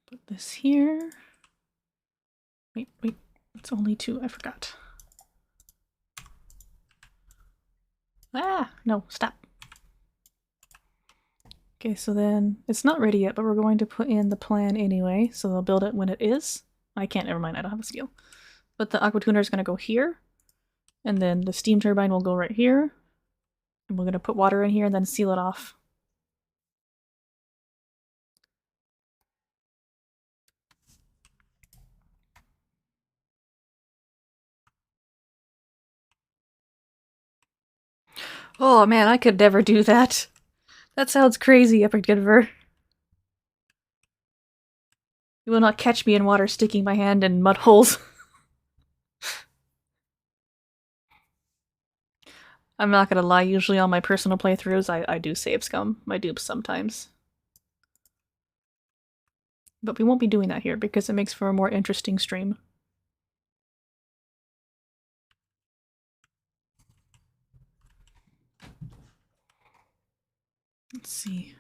Put this here. Wait, it's only 2, I forgot. Ah, no, stop. Okay, so then it's not ready yet, but we're going to put in the plan anyway, so they'll build it when it is. I can't, never mind, I don't have a steel. But the aqua tuner is going to go here, And then the steam turbine will go right here. And we're going to put water in here and then seal it off. Oh man, I could never do that. That sounds crazy, Epic Giver. You will not catch me in water sticking my hand in mud holes. I'm not gonna lie, usually on my personal playthroughs, I do save scum my dupes sometimes. But we won't be doing that here because it makes for a more interesting stream. Let's see.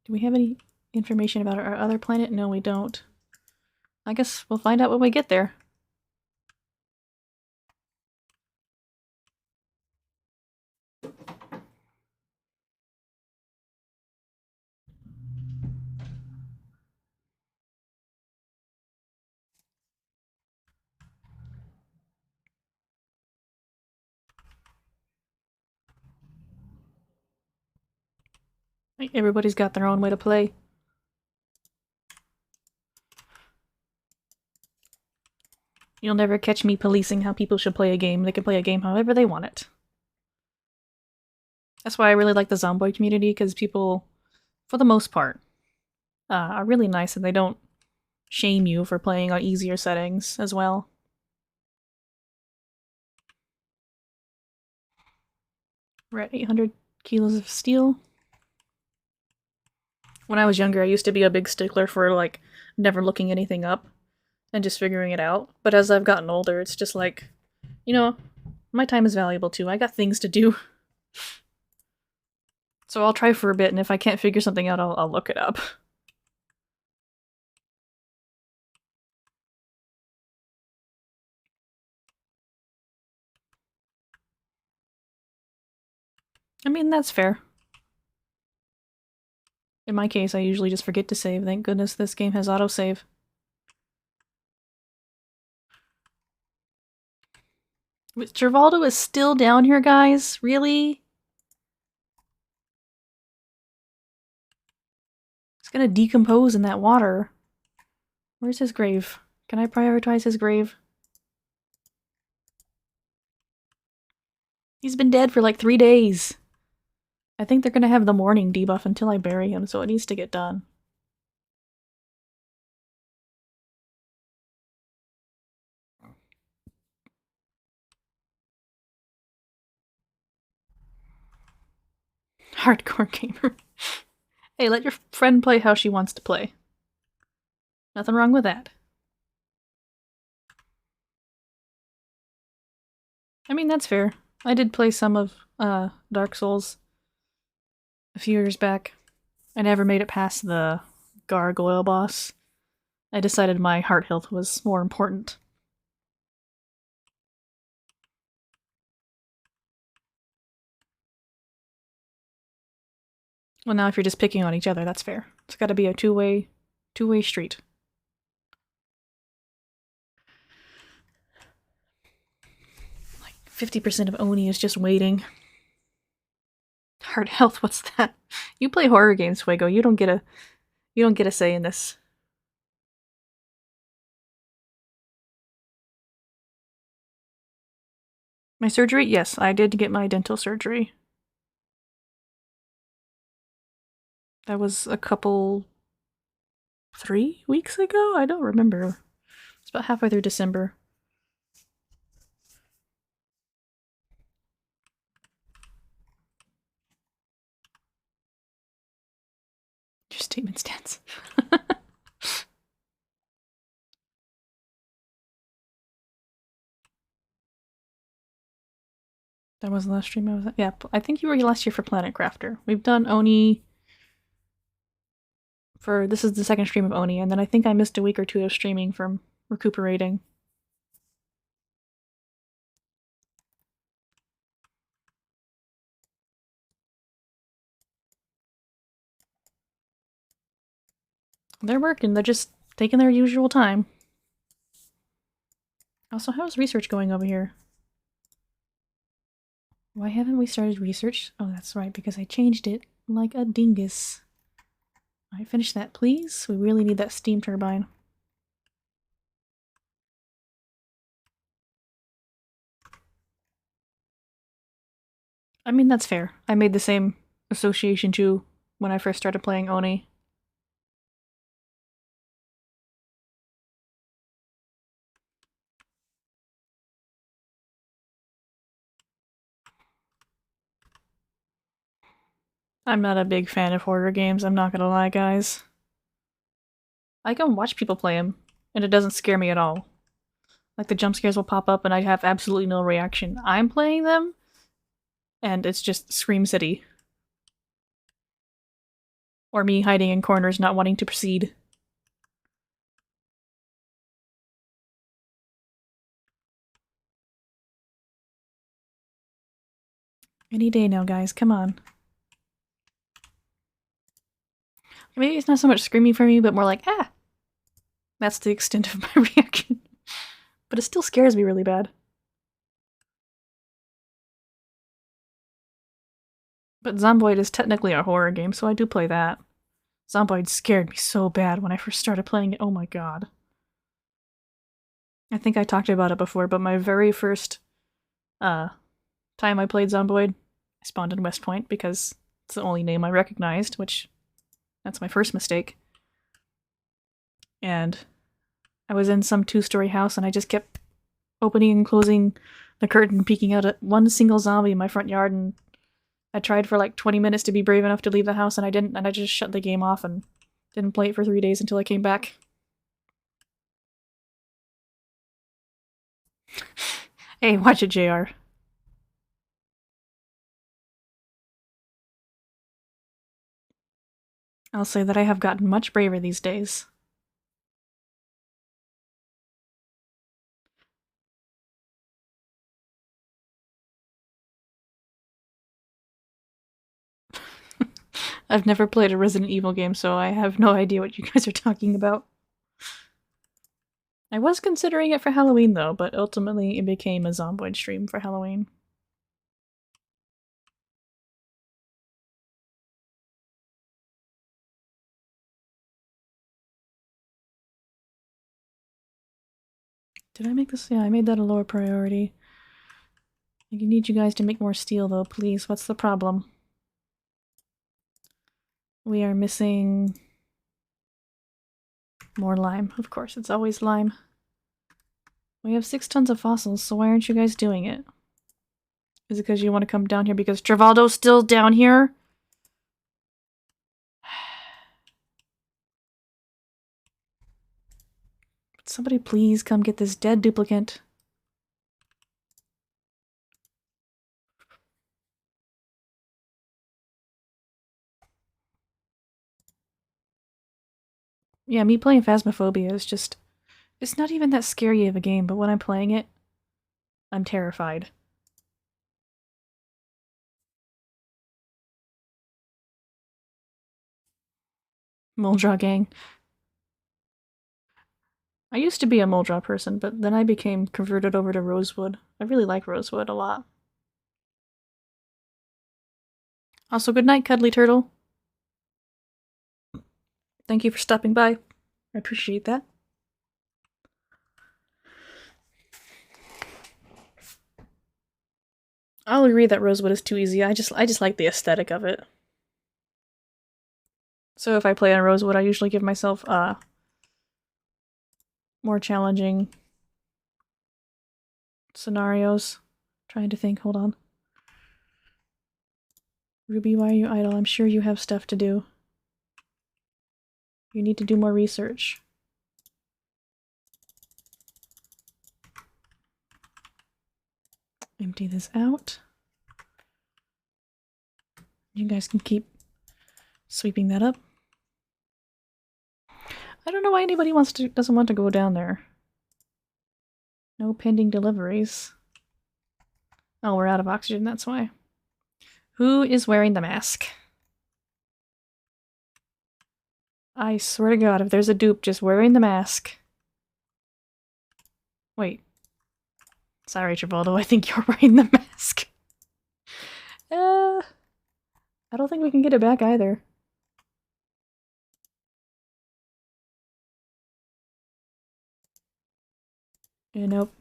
Do we have any information about our other planet? No, we don't. I guess we'll find out when we get there. Everybody's got their own way to play. You'll never catch me policing how people should play a game. They can play a game however they want it. That's why I really like the Zomboid community, because people, for the most part, are really nice and they don't shame you for playing on easier settings as well. We're at 800 kilos of steel. When I was younger, I used to be a big stickler for, like, never looking anything up and just figuring it out. But as I've gotten older, it's just like, you know, my time is valuable too. I got things to do. So I'll try for a bit, and if I can't figure something out, I'll look it up. I mean, that's fair. In my case, I usually just forget to save. Thank goodness this game has autosave. Gervaldo is still down here, guys? Really? It's gonna decompose in that water. Where's his grave? Can I prioritize his grave? He's been dead for like 3 days. I think they're gonna have the mourning debuff until I bury him, so it needs to get done. Hardcore gamer. Hey, let your friend play how she wants to play. Nothing wrong with that. I mean, that's fair. I did play some of Dark Souls a few years back. I never made it past the gargoyle boss. I decided my heart health was more important. Well, now if you're just picking on each other, that's fair. It's got to be a two-way street. Like 50% of Oni is just waiting. Heart health, what's that? You play horror games, Fuego. You don't get a say in this. My surgery? Yes, I did get my dental surgery. That was a couple 3 weeks ago? I don't remember. It's about halfway through December. Your statement stands. That was the last stream I was at. Yeah, I think you were last year for Planet Crafter. We've done Oni for, this is the second stream of Oni, and then I think I missed a week or two of streaming from recuperating. They're working, they're just taking their usual time. Also, how's research going over here? Why haven't we started research? Oh, that's right, because I changed it like a dingus. Alright, finish that, please. We really need that steam turbine. I mean, that's fair. I made the same association too when I first started playing Oni. I'm not a big fan of horror games, I'm not gonna lie, guys. I can watch people play them, and it doesn't scare me at all. Like, the jump scares will pop up and I have absolutely no reaction. I'm playing them, and it's just Scream City. Or me hiding in corners not wanting to proceed. Any day now, guys, come on. Maybe it's not so much screaming for me, but more like, ah! That's the extent of my reaction. But it still scares me really bad. But Zomboid is technically a horror game, so I do play that. Zomboid scared me so bad when I first started playing it, oh my god. I think I talked about it before, but my very first time I played Zomboid, I spawned in West Point because it's the only name I recognized, which that's my first mistake. And I was in some two-story house and I just kept opening and closing the curtain, peeking out at one single zombie in my front yard, and I tried for like 20 minutes to be brave enough to leave the house and I didn't, and I just shut the game off and didn't play it for 3 days until I came back. Hey, watch it, JR. I'll say that I have gotten much braver these days. I've never played a Resident Evil game, so I have no idea what you guys are talking about. I was considering it for Halloween, though, but ultimately it became a Zomboid stream for Halloween. Did I make this? Yeah, I made that a lower priority. I need you guys to make more steel, though, please. What's the problem? We are missing more lime. Of course, it's always lime. We have 6 tons of fossils, so why aren't you guys doing it? Is it because you want to come down here because Travaldo's still down here? Somebody please come get this dead duplicate. Yeah, me playing Phasmophobia is just... It's not even that scary of a game, but when I'm playing it, I'm terrified. Muldraw gang. I used to be a Muldraw person, but then I became converted over to Rosewood. I really like Rosewood a lot. Also, good night, Cuddly Turtle. Thank you for stopping by. I appreciate that. I'll agree that Rosewood is too easy. I just like the aesthetic of it. So if I play on Rosewood, I usually give myself more challenging scenarios. Trying to think, hold on. Ruby, why are you idle? I'm sure you have stuff to do. You need to do more research. Empty this out. You guys can keep sweeping that up. I don't know why anybody doesn't want to go down there. No pending deliveries. Oh, we're out of oxygen, that's why. Who is wearing the mask? I swear to God, if there's a dupe just wearing the mask. Wait. Sorry, Trabaldo, I think you're wearing the mask. I don't think we can get it back either. Nope.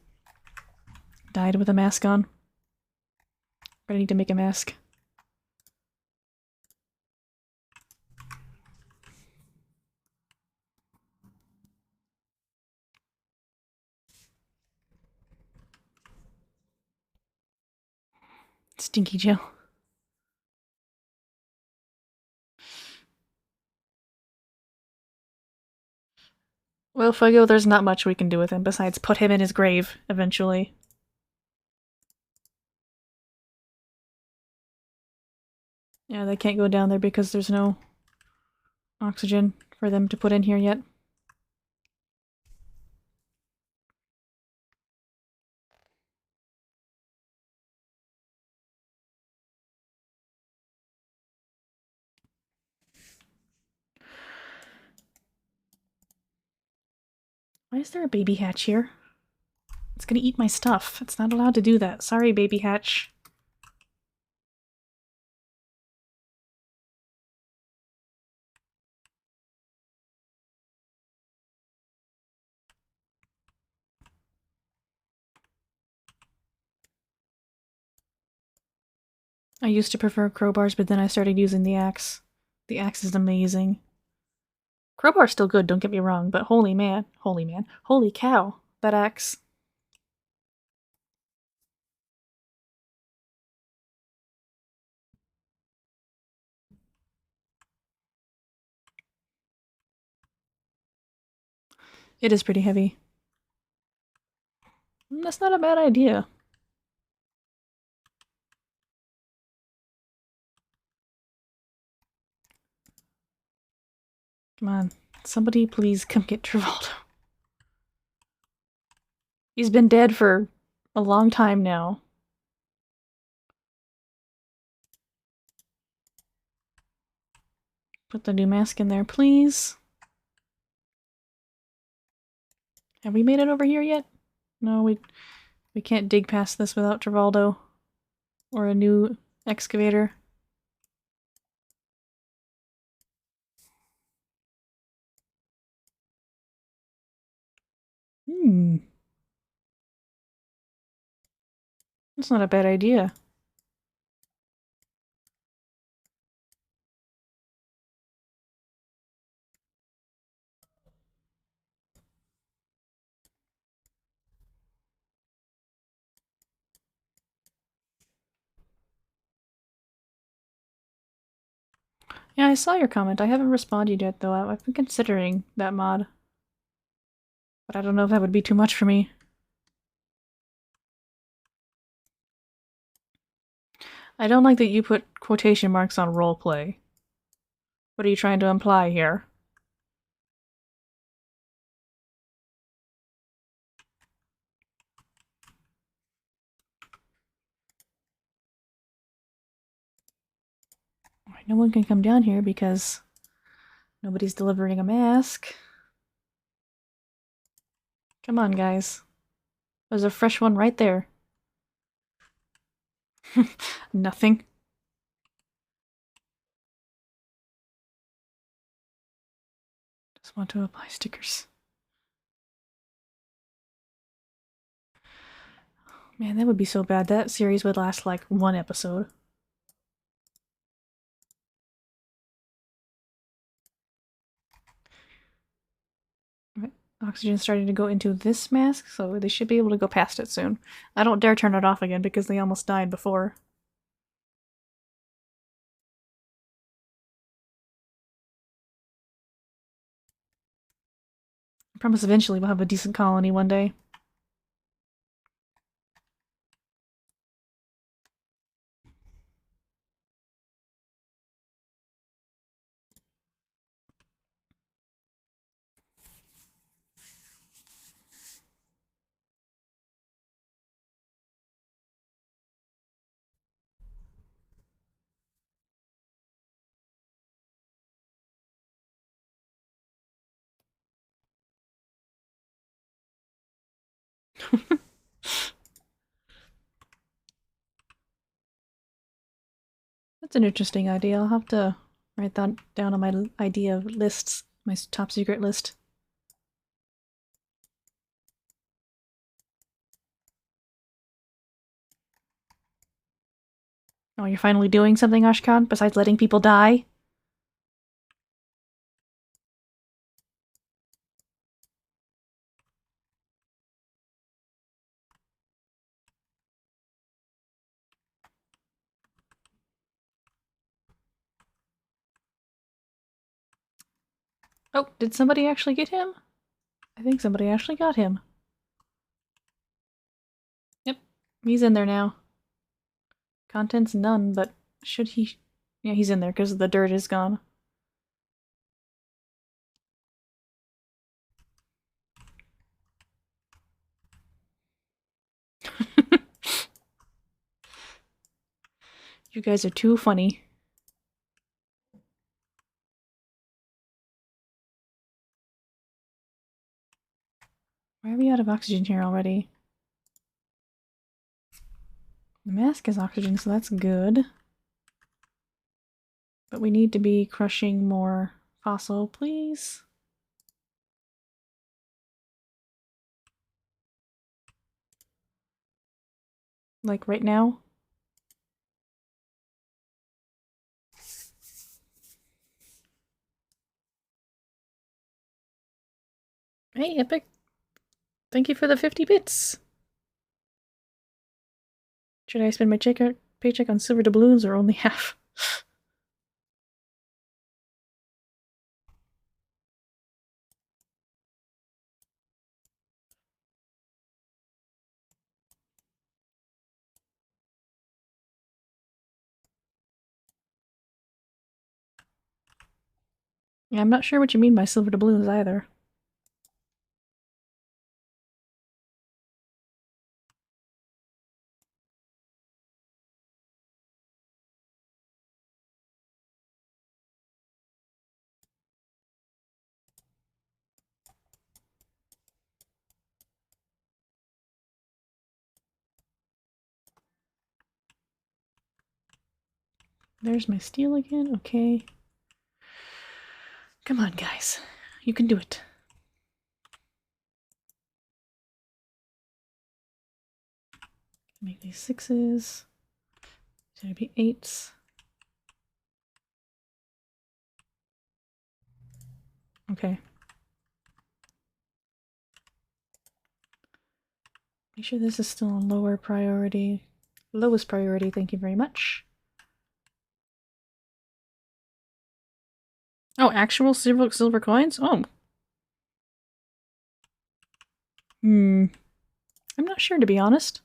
Died with a mask on. I need to make a mask. Stinky Joe. Well, Fuego, there's not much we can do with him besides put him in his grave eventually. Yeah, they can't go down there because there's no oxygen for them to put in here yet. Why is there a baby hatch here? It's gonna eat my stuff. It's not allowed to do that. Sorry, baby hatch. I used to prefer crowbars, but then I started using the axe. The axe is amazing. Crowbar's still good, don't get me wrong, but holy man, holy cow, that axe. It is pretty heavy. That's not a bad idea. Come on, somebody please come get Travolta. He's been dead for a long time now. Put the new mask in there, please. Have we made it over here yet? No, we can't dig past this without Travoldo. Or a new excavator. That's not a bad idea. Yeah, I saw your comment. I haven't responded yet, though. I've been considering that mod. But I don't know if that would be too much for me. I don't like that you put quotation marks on roleplay. What are you trying to imply here? No one can come down here because nobody's delivering a mask. Come on, guys. There's a fresh one right there. Nothing. Just want to apply stickers. Man, that would be so bad. That series would last like one episode. Oxygen starting to go into this mask, so they should be able to go past it soon. I don't dare turn it off again because they almost died before. I promise eventually we'll have a decent colony one day. That's an interesting idea. I'll have to write that down on my idea lists, my top secret list. Oh, you're finally doing something, Ashkan, besides letting people die? Oh, did somebody actually get him? I think somebody actually got him. Yep, he's in there now. Contents none, but should he... Yeah, he's in there because the dirt is gone. You guys are too funny. Why are we out of oxygen here already? The mask is oxygen, so that's good. But we need to be crushing more fossil, please. Like right now. Hey, Epic. Thank you for the 50 bits. Should I spend my paycheck on silver doubloons or only half? Yeah, I'm not sure what you mean by silver doubloons either. There's my steel again. Okay. Come on, guys. You can do it. Make these 6s. Should be 8s. Okay. Make sure this is still a lower priority. Lowest priority, thank you very much. Oh, actual silver coins? Oh. I'm not sure, to be honest.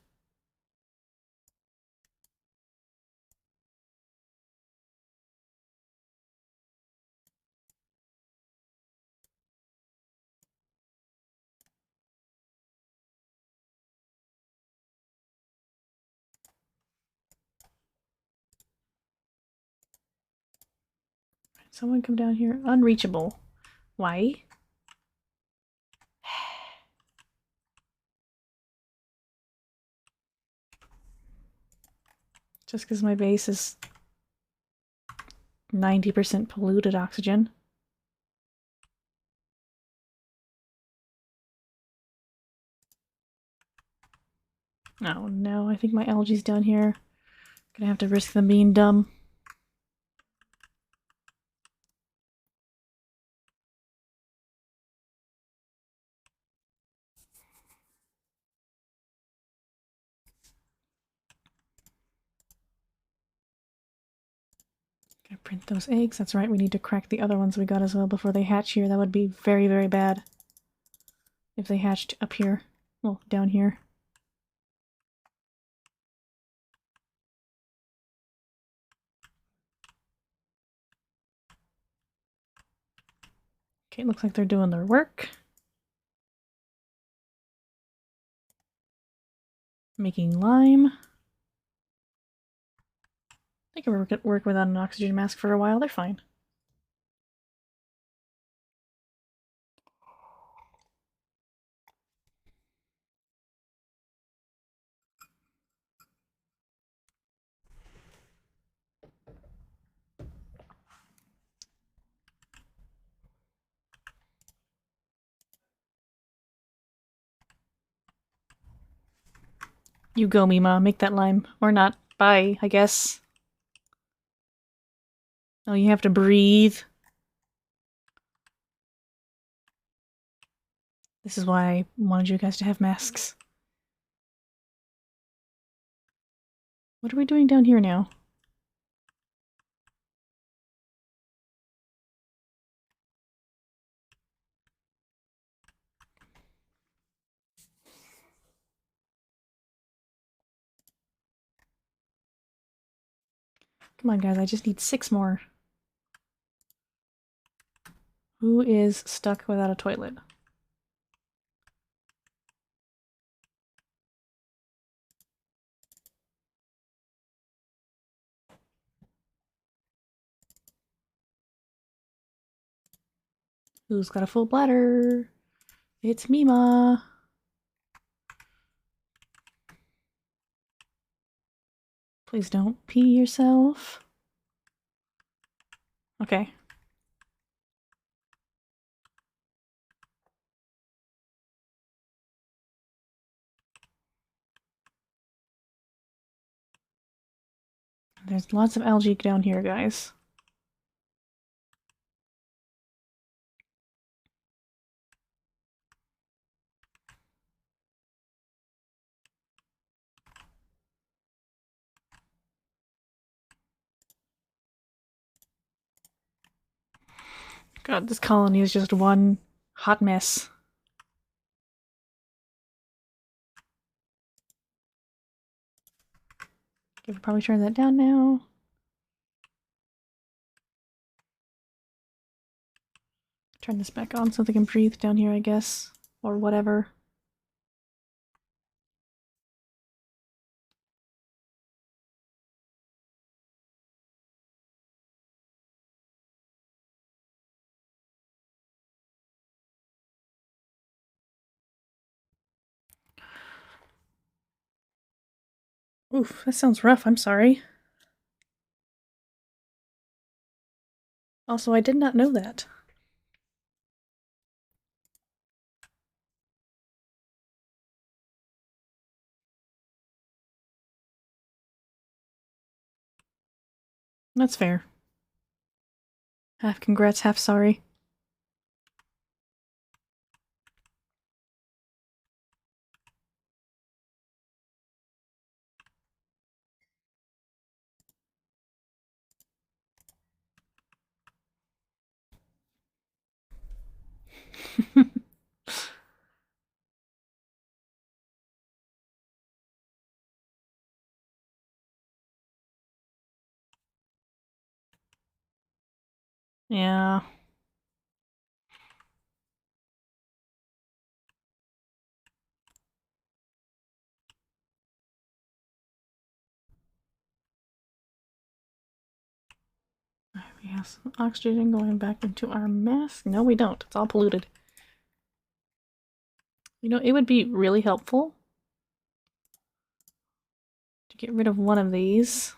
Someone come down here. Unreachable. Why? Just because my base is 90% polluted oxygen. Oh no, I think my algae's down here. Gonna have to risk them being dumb. Gotta print those eggs. That's right, we need to crack the other ones we got as well before they hatch here. That would be very, very bad if they hatched up here. Well, down here. Okay, looks like they're doing their work. Making lime. They can work without an oxygen mask for a while. They're fine. You go, Mima. Make that lime. Or not. Bye, I guess. Oh, you have to breathe. This is why I wanted you guys to have masks. What are we doing down here now? Come on, guys. I just need 6 more. Who is stuck without a toilet? Who's got a full bladder? It's Mima. Please don't pee yourself. Okay. There's lots of algae down here, guys. God, this colony is just one hot mess. I could probably turn that down now. Turn this back on so they can breathe down here, I guess. Or whatever. Oof, that sounds rough. I'm sorry. Also, I did not know that. That's fair. Half congrats, half sorry. Yeah. We have some oxygen going back into our mask. No, we don't. It's all polluted. You know, it would be really helpful to get rid of one of these.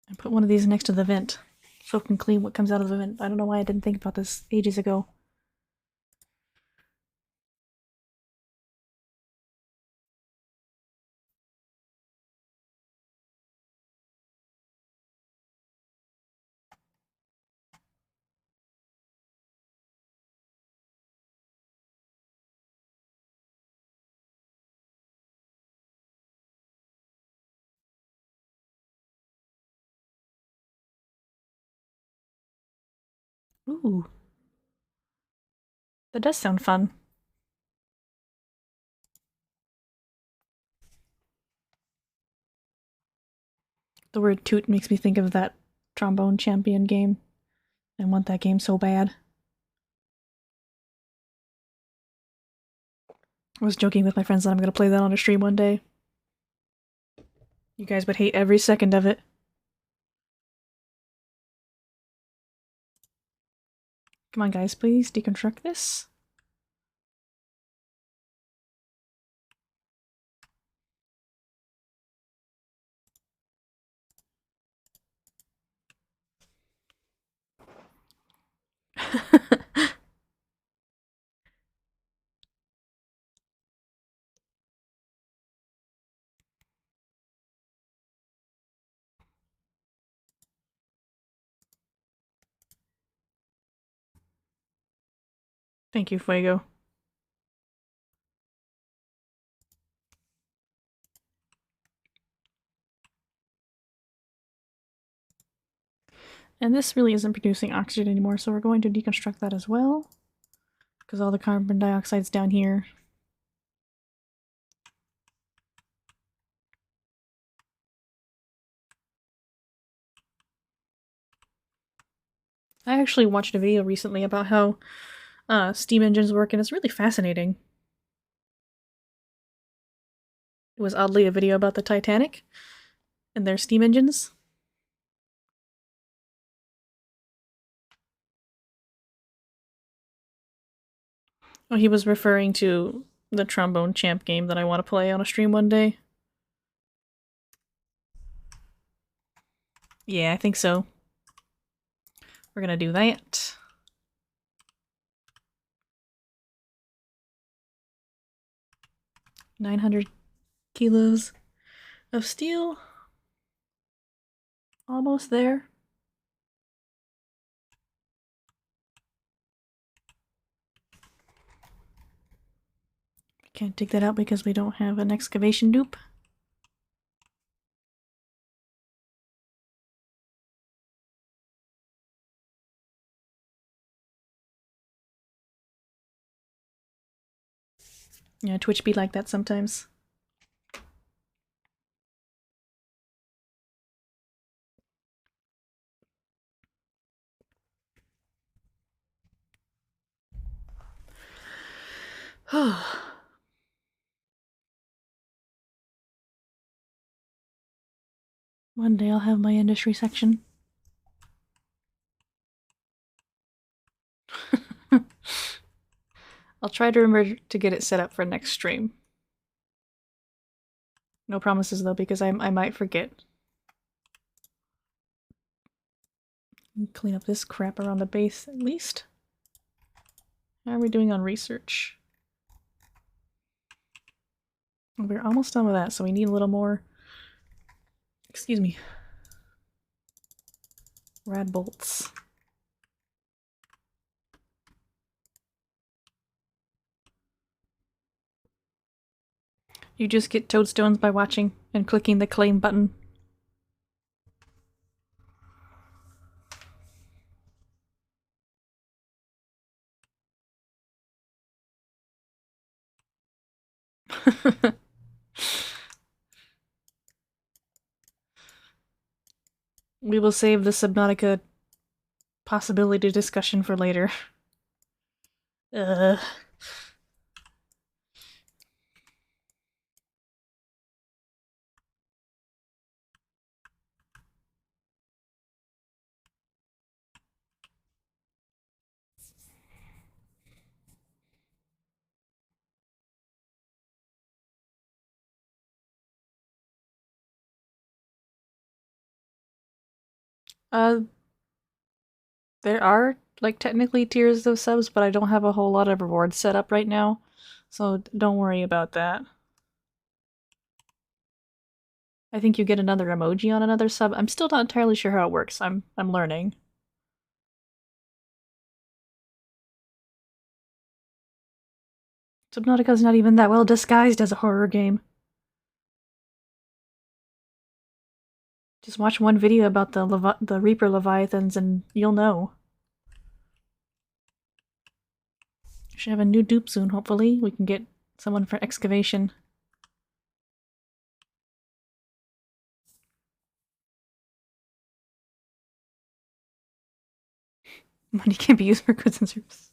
And put one of these next to the vent. So it can clean what comes out of the vent. I don't know why I didn't think about this ages ago. Ooh. That does sound fun. The word toot makes me think of that Trombone Champion game. I want that game so bad. I was joking with my friends that I'm gonna play that on a stream one day. You guys would hate every second of it. Come on, guys, please deconstruct this. Thank you, Fuego. And this really isn't producing oxygen anymore, so we're going to deconstruct that as well. Because all the carbon dioxide's down here. I actually watched a video recently about how steam engines work, and it's really fascinating. It was oddly a video about the Titanic and their steam engines. Oh, he was referring to the Trombone Champ game that I want to play on a stream one day. Yeah, I think so. We're gonna do that. $900 kilos of steel. Almost there. Can't dig that out because we don't have an excavation dupe. Yeah, Twitch be like that sometimes. One day I'll have my industry section. I'll try to remember to get it set up for next stream. No promises though, because I might forget. Clean up this crap around the base at least. How are we doing on research? We're almost done with that, so we need a little more. Excuse me. Rad bolts. You just get toadstones by watching and clicking the claim button. We will save the Subnautica possibility discussion for later. Ugh. There are, like, technically tiers of subs, but I don't have a whole lot of rewards set up right now, so don't worry about that. I think you get another emoji on another sub. I'm still not entirely sure how it works. I'm learning. Subnautica's not even that well disguised as a horror game. Just watch one video about the Reaper Leviathans and you'll know. Should have a new dupe soon, hopefully. We can get someone for excavation. Money can be used for goods and services.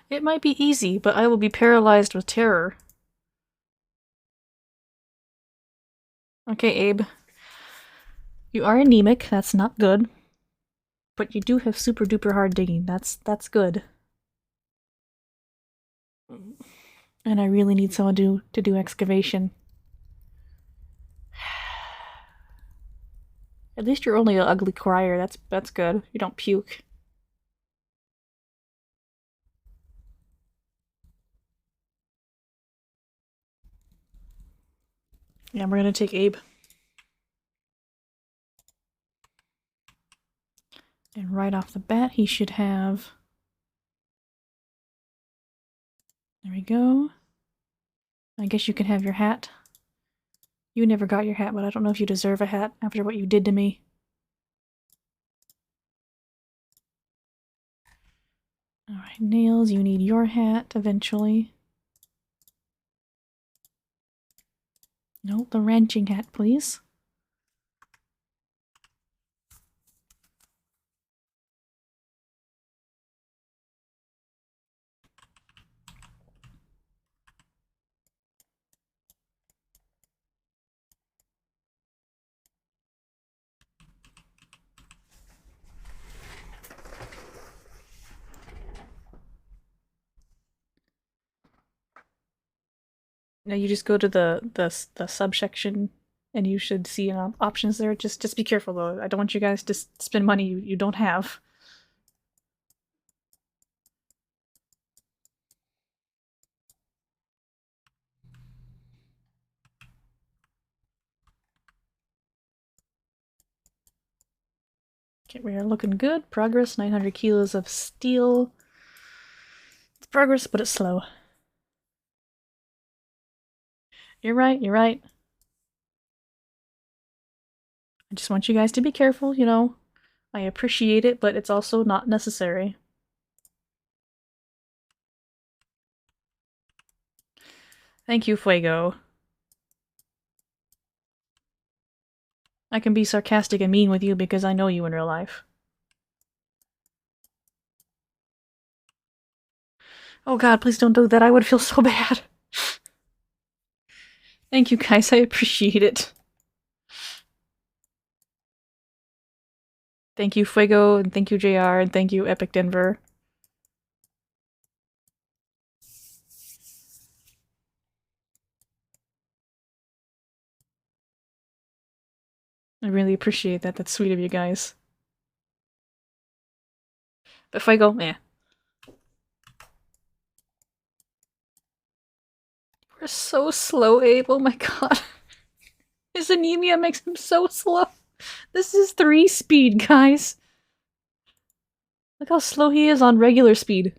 It might be easy, but I will be paralyzed with terror. Okay, Abe. You are anemic, that's not good. But you do have super duper hard digging, that's good. And I really need someone to do excavation. At least you're only an ugly crier, that's good. You don't puke. Yeah, we're gonna take Abe. And right off the bat, he should have... There we go. I guess you can have your hat. You never got your hat, but I don't know if you deserve a hat after what you did to me. Alright, Nails, you need your hat eventually. No, the ranching hat, please. Now you just go to the subsection and you should see options there. Just be careful though. I don't want you guys to spend money you don't have. Okay, we are looking good. Progress, 900 kilos of steel. It's progress, but it's slow. You're right, you're right. I just want you guys to be careful, you know. I appreciate it, but it's also not necessary. Thank you, Fuego. I can be sarcastic and mean with you because I know you in real life. Oh god, please don't do that. I would feel so bad. Thank you guys, I appreciate it. Thank you, Fuego, and thank you, JR, and thank you, Epic Denver. I really appreciate that. That's sweet of you guys. But Fuego, yeah. We're so slow, Abe. Oh my god. His anemia makes him so slow. This is 3 speed, guys. Look how slow he is on regular speed.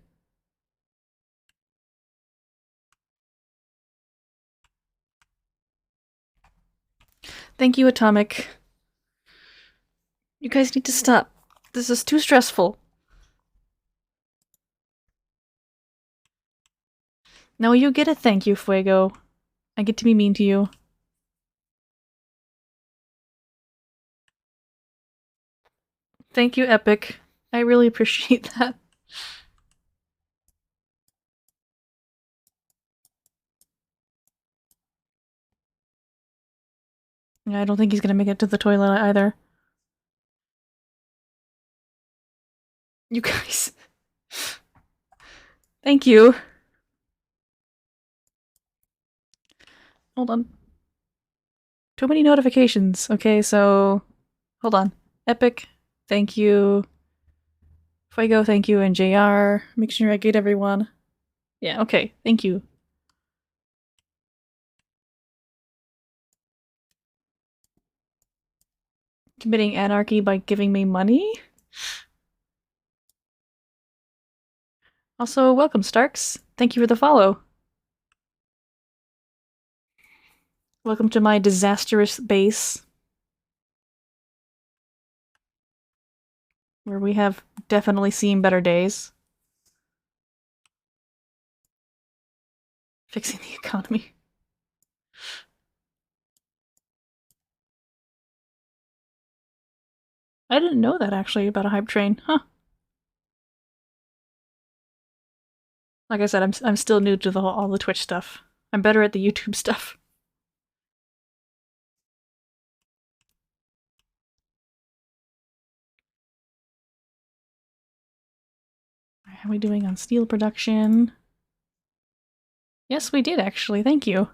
Thank you, Atomic. You guys need to stop. This is too stressful. No, you get a thank you, Fuego. I get to be mean to you. Thank you, Epic. I really appreciate that. I don't think he's gonna make it to the toilet either. You guys. Thank you. Hold on. Too many notifications. Okay, so... Hold on. Epic, thank you. Fuego, thank you, and JR. Make sure I get everyone. Yeah, okay, thank you. Committing anarchy by giving me money? Also, welcome, Starks. Thank you for the follow. Welcome to my disastrous base. Where we have definitely seen better days. Fixing the economy. I didn't know that, actually, about a hype train. Huh. Like I said, I'm still new to all the Twitch stuff. I'm better at the YouTube stuff. How are we doing on steel production? Yes, we did, actually. Thank you.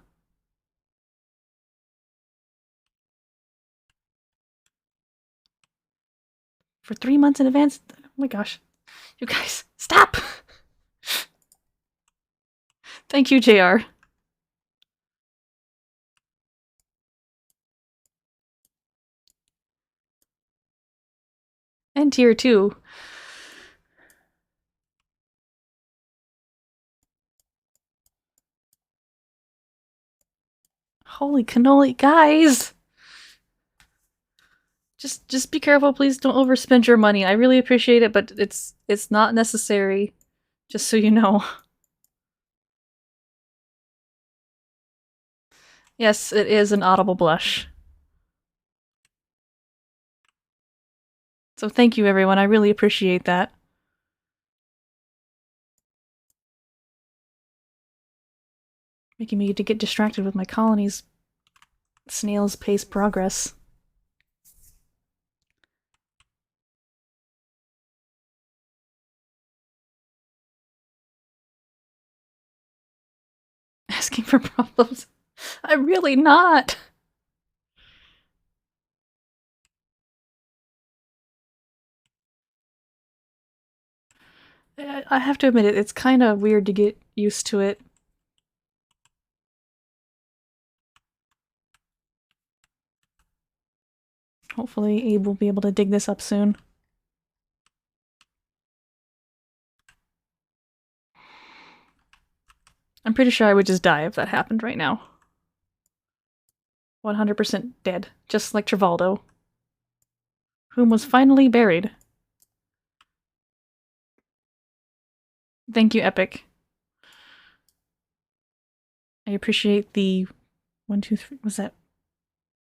For 3 months in advance? Oh my gosh. You guys, stop! Thank you, JR. And tier 2. Holy cannoli, guys! Just be careful, please don't overspend your money. I really appreciate it, but it's not necessary. Just so you know. Yes, it is an audible blush. So thank you everyone, I really appreciate that. Making me to get distracted with my colony's snail's pace progress. Asking for problems. I'm really not! I have to admit it's kind of weird to get used to it. Hopefully Abe will be able to dig this up soon. I'm pretty sure I would just die if that happened right now. 100% dead, just like Travaldo, whom was finally buried. Thank you, Epic. I appreciate the 1, 2, 3, was that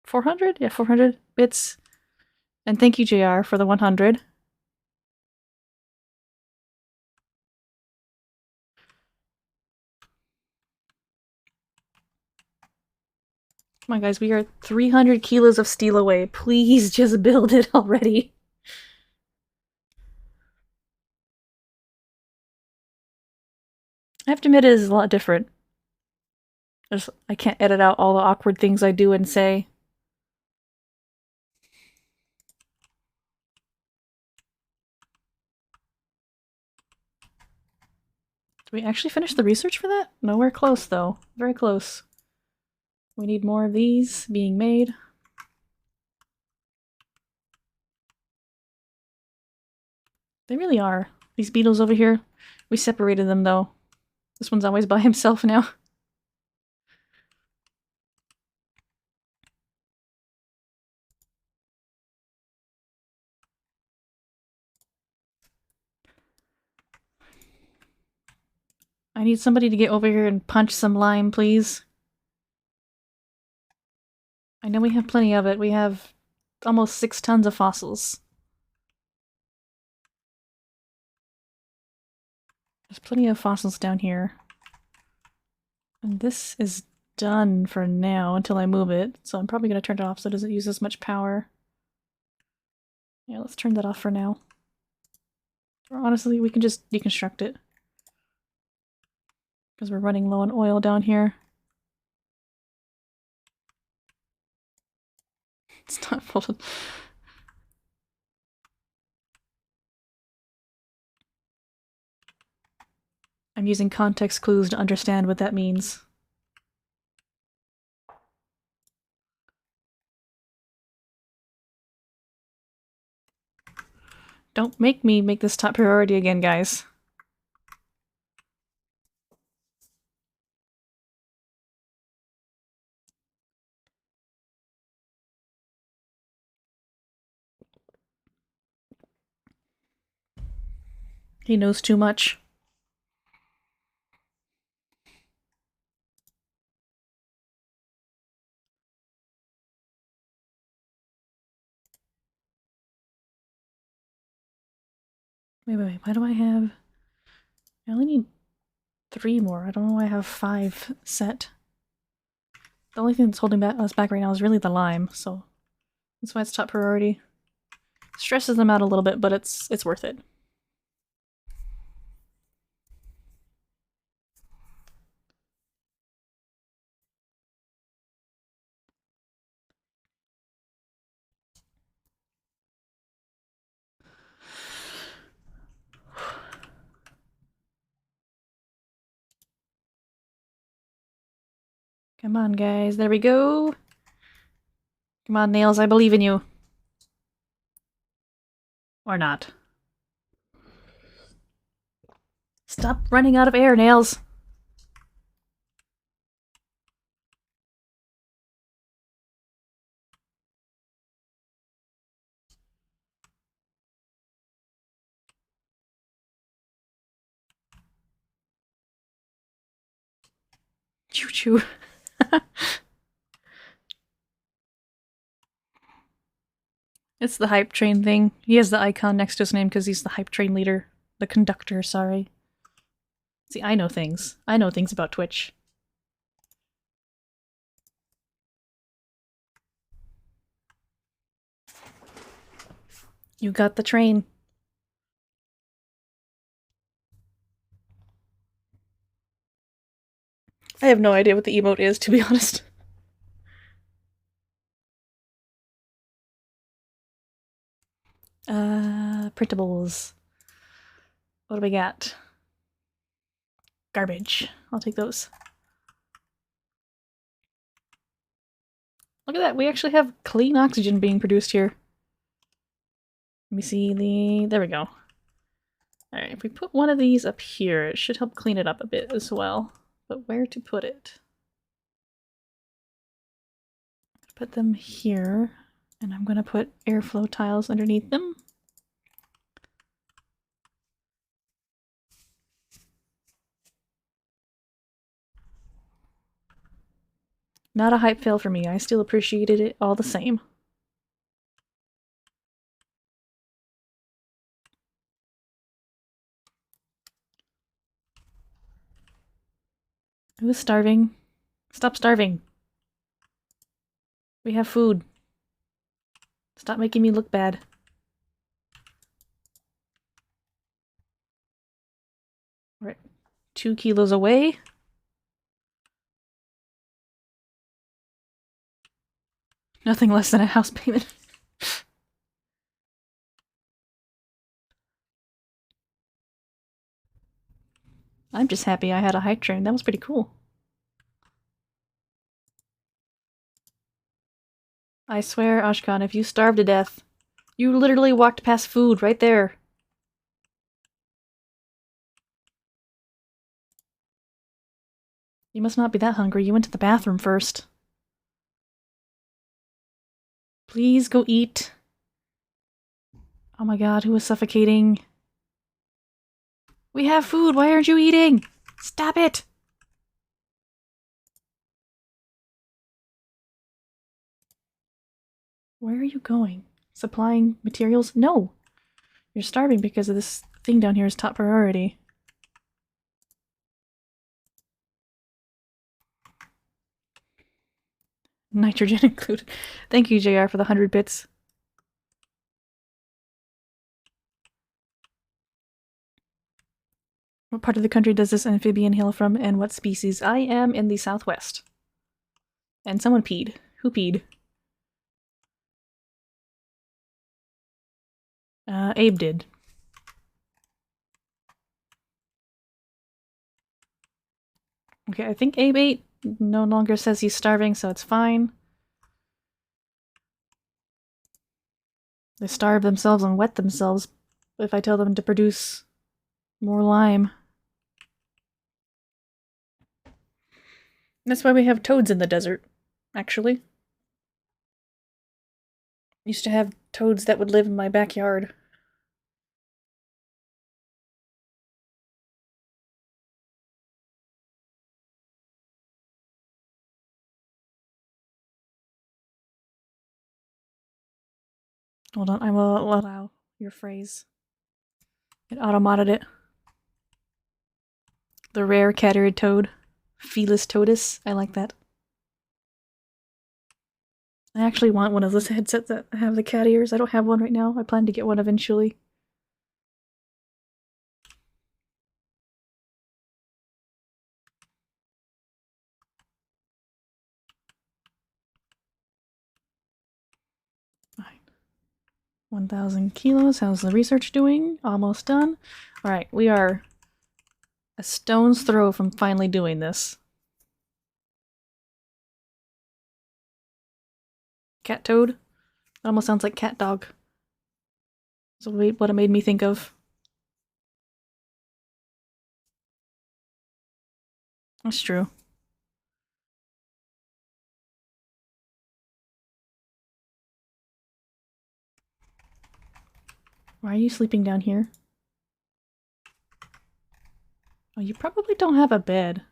400? Yeah, 400 bits. And thank you, JR, for the 100. Come on, guys, we are 300 kilos of steel away. Please just build it already. I have to admit it is a lot different. I can't edit out all the awkward things I do and say. Did we actually finish the research for that? Nowhere close, though. Very close. We need more of these being made. They really are. These beetles over here. We separated them, though. This one's always by himself now. I need somebody to get over here and punch some lime, please. I know we have plenty of it. We have almost 6 tons of fossils. There's plenty of fossils down here. And this is done for now until I move it, so I'm probably going to turn it off so it doesn't use as much power. Yeah, let's turn that off for now. Or honestly, we can just deconstruct it. Because we're running low on oil down here. It's not full. I'm using context clues to understand what that means. Don't make me make this top priority again, guys. He knows too much. Wait, why do I have... I only need 3 more. I don't know why I have 5 set. The only thing that's holding us back right now is really the lime, so that's why it's top priority. Stresses them out a little bit, but it's worth it. Come on, guys. There we go. Come on, Nails. I believe in you. Or not. Stop running out of air, Nails! Choo-choo. It's the hype train thing. He has the icon next to his name because he's the hype train leader. The conductor, sorry. See, I know things. I know things about Twitch. You got the train. I have no idea what the emote is, to be honest. Printables. What do we got? Garbage. I'll take those. Look at that, we actually have clean oxygen being produced here. Let me see the... there we go. Alright, if we put one of these up here, it should help clean it up a bit as well. But where to put it? Put them here, and I'm gonna put airflow tiles underneath them. Not a hype fail for me, I still appreciated it all the same. Who's starving? Stop starving. We have food. Stop making me look bad. We're at 2 kilos away. Nothing less than a house payment. I'm just happy I had a hype train. That was pretty cool. I swear, Ashkan, if you starve to death, you literally walked past food right there. You must not be that hungry. You went to the bathroom first. Please go eat. Oh my god, who is suffocating? We have food! Why aren't you eating? Stop it! Where are you going? Supplying materials? No! You're starving because of this thing down here is top priority. Nitrogen included. Thank you, JR, for the 100 bits. What part of the country does this amphibian hail from, and what species? I am in the southwest. And someone peed. Who peed? Abe did. Okay, I think Abe ate. No longer says he's starving, so it's fine. They starve themselves and wet themselves if I tell them to produce more lime. That's why we have toads in the desert, actually. Used to have toads that would live in my backyard. Hold on, I will allow your phrase. It automated it. The rare cat-eared toad. Felis totus. I like that. I actually want one of those headsets that have the cat ears. I don't have one right now. I plan to get one eventually. Fine. 1,000 kilos. How's the research doing? Almost done. Alright, we are a stone's throw from finally doing this. Cat toad? It almost sounds like cat dog. So wait, what it made me think of. That's true. Why are you sleeping down here? Oh, you probably don't have a bed.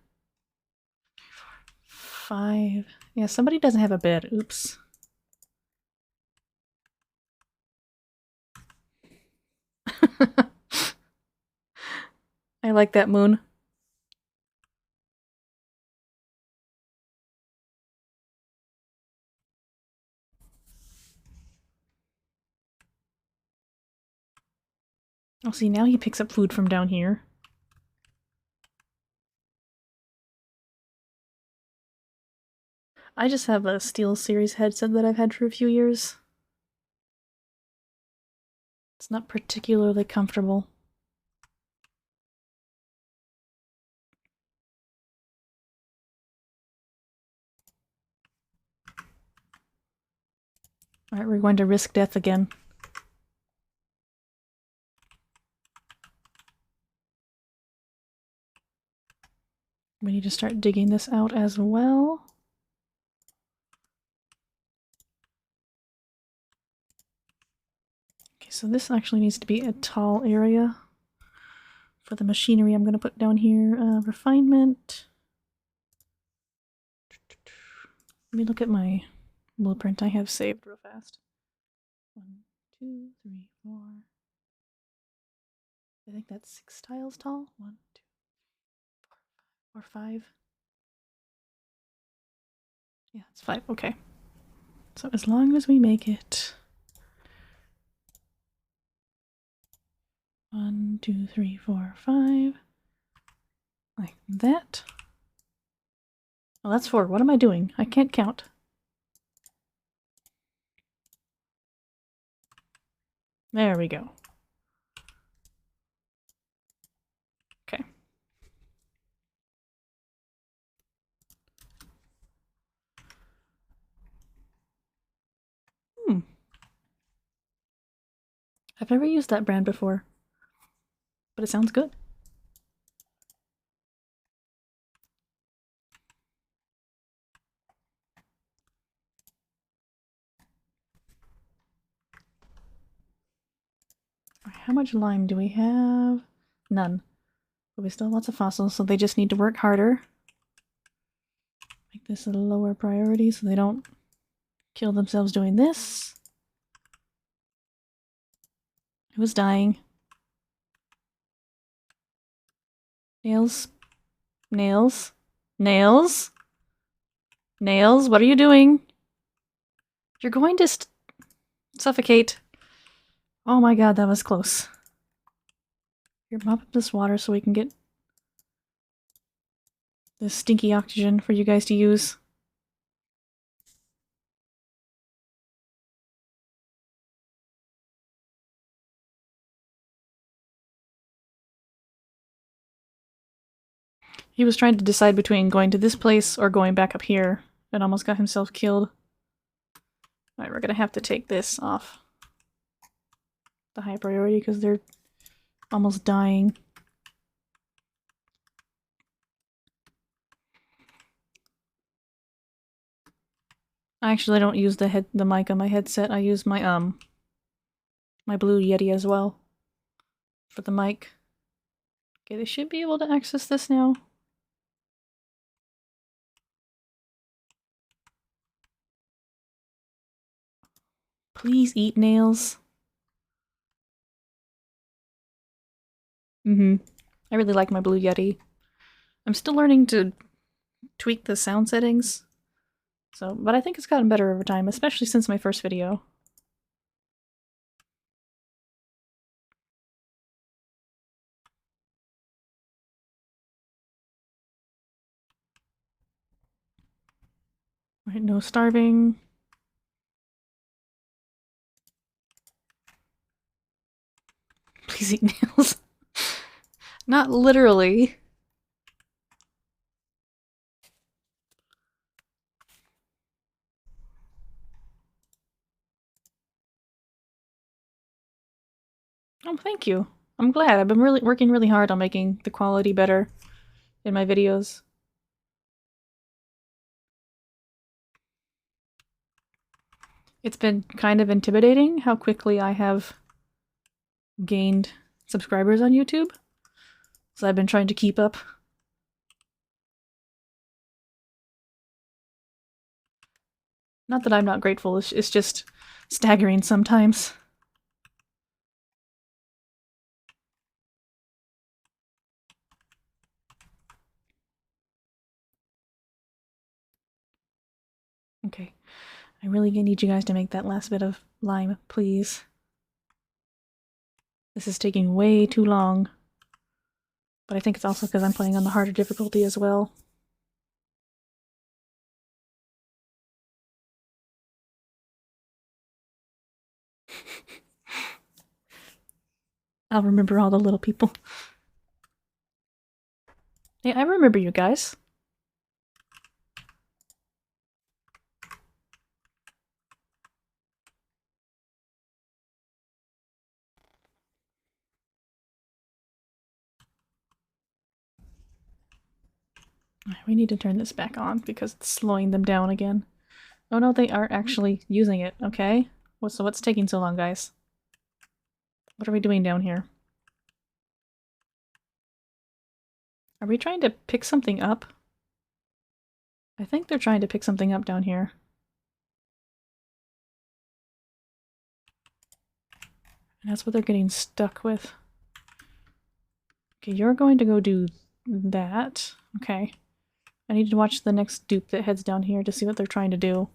5. Yeah, somebody doesn't have a bed. Oops. I like that moon. Oh, see, now he picks up food from down here. I just have a SteelSeries headset that I've had for a few years. It's not particularly comfortable. Alright, we're going to risk death again. We need to start digging this out as well. Okay, so this actually needs to be a tall area for the machinery I'm going to put down here. Refinement. Let me look at my blueprint I have saved real fast. 1, 2, 3, 4. I think that's 6 tiles tall. 1, 2, 4, 5. Yeah, it's 5. Okay. So as long as we make it 1, 2, 3, 4, 5, like that. Oh, that's 4. What am I doing? I can't count. There we go. Okay. I've never used that brand before, but it sounds good. How much lime do we have? None. But we still have lots of fossils, so they just need to work harder. Make this a lower priority so they don't kill themselves doing this. Who's dying? Nails? Nails? Nails? Nails? What are you doing? You're going to suffocate. Oh my god, that was close. Here, mop up this water so we can get this stinky oxygen for you guys to use. He was trying to decide between going to this place or going back up here and almost got himself killed. Alright, we're gonna have to take this off the high priority because they're almost dying. I actually don't use the mic on my headset. I use my my Blue Yeti as well for the mic. Okay, they should be able to access this now. Please eat nails. I really like my Blue Yeti. I'm still learning to tweak the sound settings. So, but I think it's gotten better over time, especially since my first video. Right, no starving. Please eat nails. Not literally. thank you. I'm glad. I've been really working really hard on making the quality better in my videos. It's been kind of intimidating how quickly I have gained subscribers on YouTube. So I've been trying to keep up. Not that I'm not grateful, it's just staggering sometimes. Okay. I really need you guys to make that last bit of lime, please. This is taking way too long. But I think it's also because I'm playing on the harder difficulty as well. I'll remember all the little people. Hey, I remember you guys. We need to turn this back on because it's slowing them down again. Oh no, they aren't actually using it, okay? So what's taking so long, guys? What are we doing down here? Are we trying to pick something up? I think they're trying to pick something up down here. And that's what they're getting stuck with. Okay, you're going to go do that. Okay. I need to watch the next dupe that heads down here to see what they're trying to do.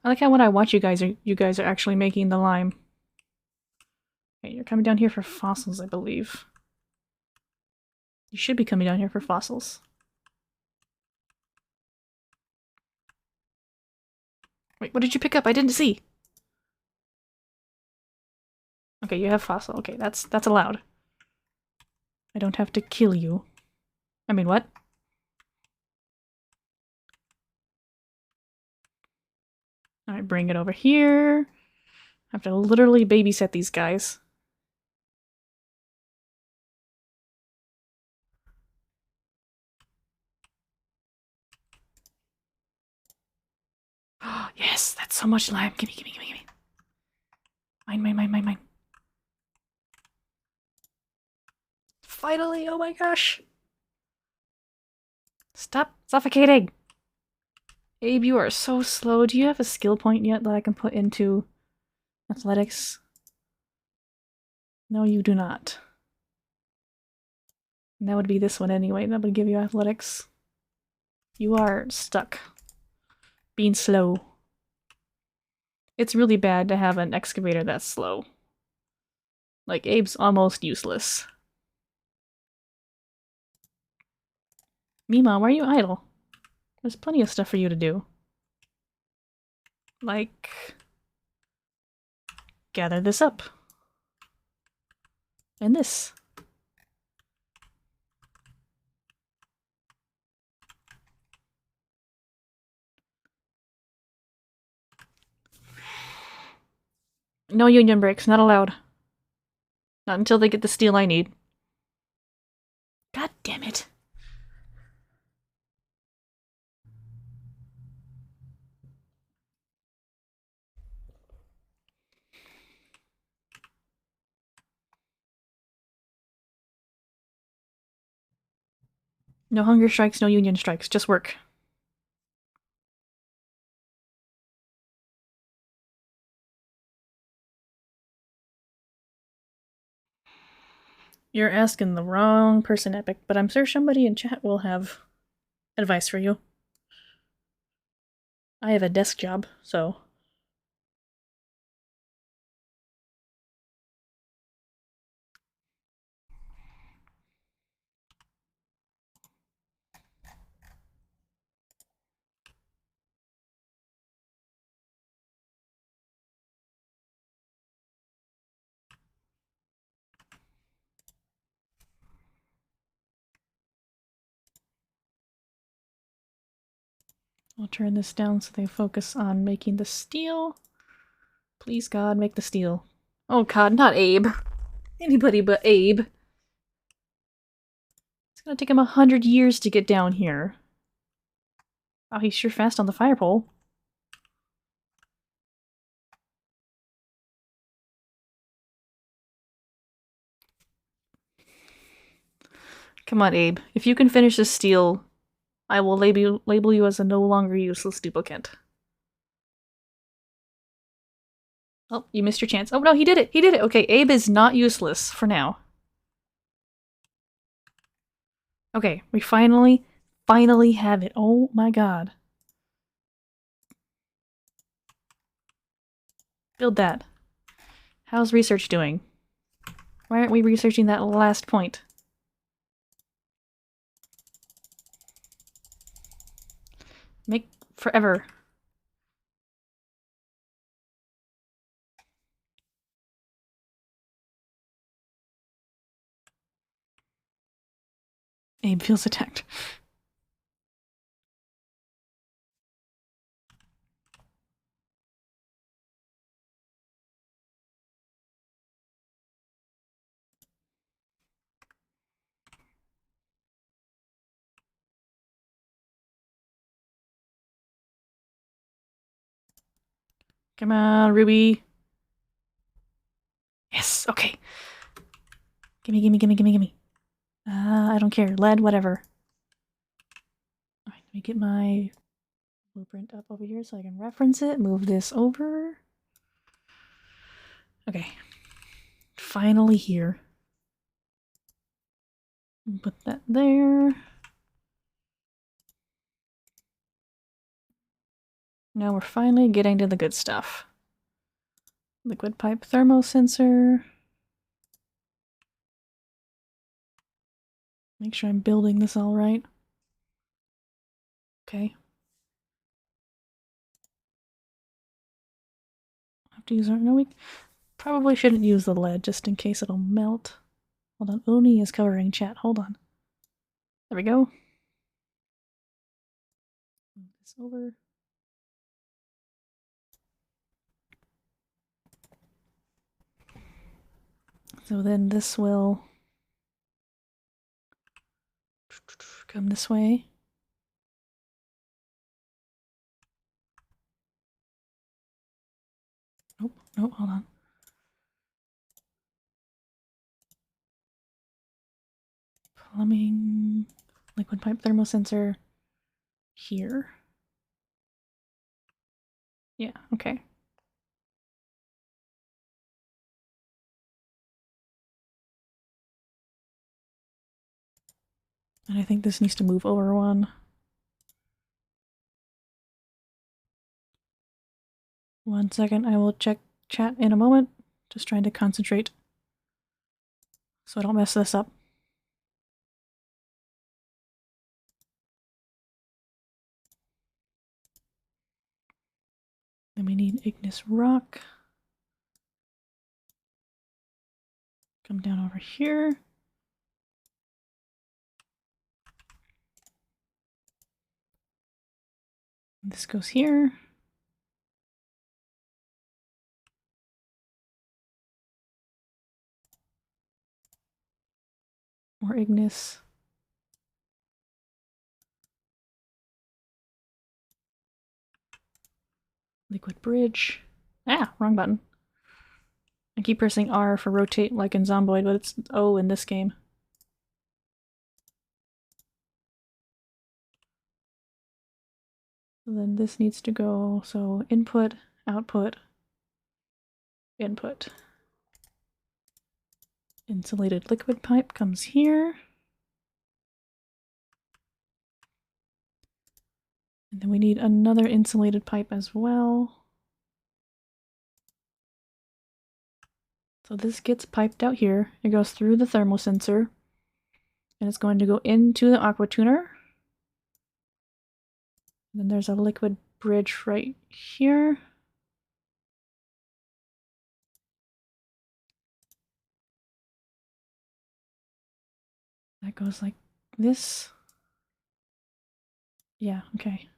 I like how when I watch you guys are actually making the lime. Okay, you're coming down here for fossils, I believe. You should be coming down here for fossils. Wait, what did you pick up? I didn't see. Okay, you have fossil. Okay, that's allowed. I don't have to kill you. I mean, what? Alright, bring it over here. I have to literally babysit these guys. Yes, that's so much lime. Gimme, gimme, gimme, gimme. Mine, mine, mine, mine, mine. Finally, oh my gosh. Stop suffocating. Abe, you are so slow. Do you have a skill point yet that I can put into athletics? No, you do not. And that would be this one anyway. That would give you athletics. You are stuck. Being slow. It's really bad to have an excavator that's slow. Like, Abe's almost useless. Mima, why are you idle? There's plenty of stuff for you to do. Like... gather this up. And this. No union breaks, not allowed. Not until they get the steel I need. God damn it. No hunger strikes, no union strikes, just work. You're asking the wrong person, Epic, but I'm sure somebody in chat will have advice for you. I have a desk job, so I'll turn this down so they focus on making the steel. Please, God, make the steel. Oh, God, not Abe. Anybody but Abe. It's gonna take him 100 years to get down here. Oh, he's sure fast on the fire pole. Come on, Abe. If you can finish this steel, I will label you as a no longer useless duplicate. Oh, you missed your chance. Oh, no, he did it! He did it! Okay, Abe is not useless for now. Okay, we finally have it. Oh my god. Build that. How's research doing? Why aren't we researching that last point? Make forever. Abe feels attacked. Come on, Ruby. Yes, okay. Gimme, gimme, gimme, gimme, gimme. I don't care. Lead, whatever. Alright, let me get my blueprint up over here so I can reference it. Move this over. Okay. Finally here. Put that there. Now we're finally getting to the good stuff. Liquid pipe thermosensor. Make sure I'm building this all right. Okay. Have to use our no, we probably shouldn't use the lead just in case it'll melt. Hold on, Oni is covering chat. Hold on. There we go. Move this over. So then this will come this way. Nope, nope, hold on. Plumbing, liquid pipe thermosensor here. Yeah, okay. And I think this needs to move over one. One second, I will check chat in a moment. Just trying to concentrate so I don't mess this up. Then we need igneous rock. Come down over here. This goes here. More igneous. Liquid bridge. Ah, wrong button. I keep pressing R for rotate like in Zomboid, but it's O in this game. So then this needs to go, so input, output, input. Insulated liquid pipe comes here. And then we need another insulated pipe as well. So this gets piped out here. It goes through the thermosensor. And it's going to go into the aqua tuner. Then there's a liquid bridge right here. That goes like this. Yeah, okay.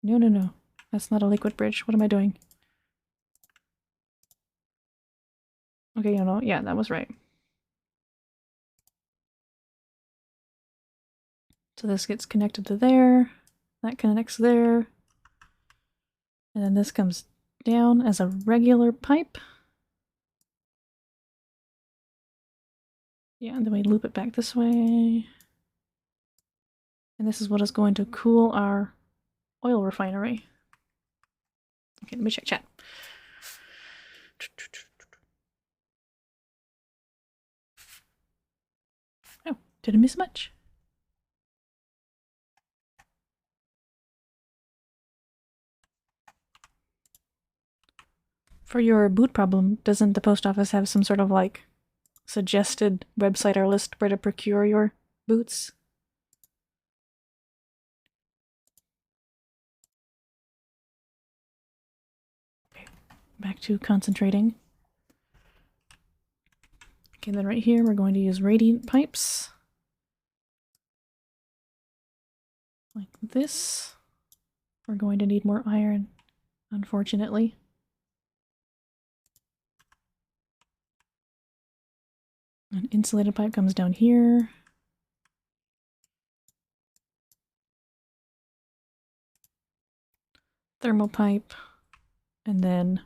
No, no, no. That's not a liquid bridge. What am I doing? Okay, you know, yeah, that was right. So this gets connected to there. That connects there. And then this comes down as a regular pipe. Yeah, and then we loop it back this way. And this is what is going to cool our oil refinery. Okay, let me check chat. Oh, didn't miss much. For your boot problem, doesn't the post office have some sort of like suggested website or list where to procure your boots? Okay, back to concentrating. Okay, then right here we're going to use radiant pipes. Like this. We're going to need more iron, unfortunately. An insulated pipe comes down here. Thermal pipe. And then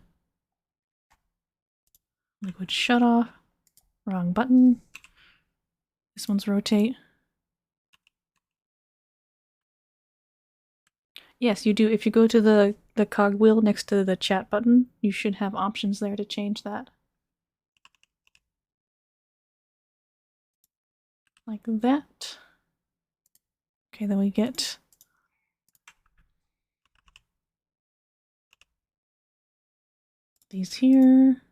liquid shutoff. Wrong button. This one's rotate. Yes, you do. If you go to the cogwheel next to the chat button, you should have options there to change that. Like that. Okay, then we get these here.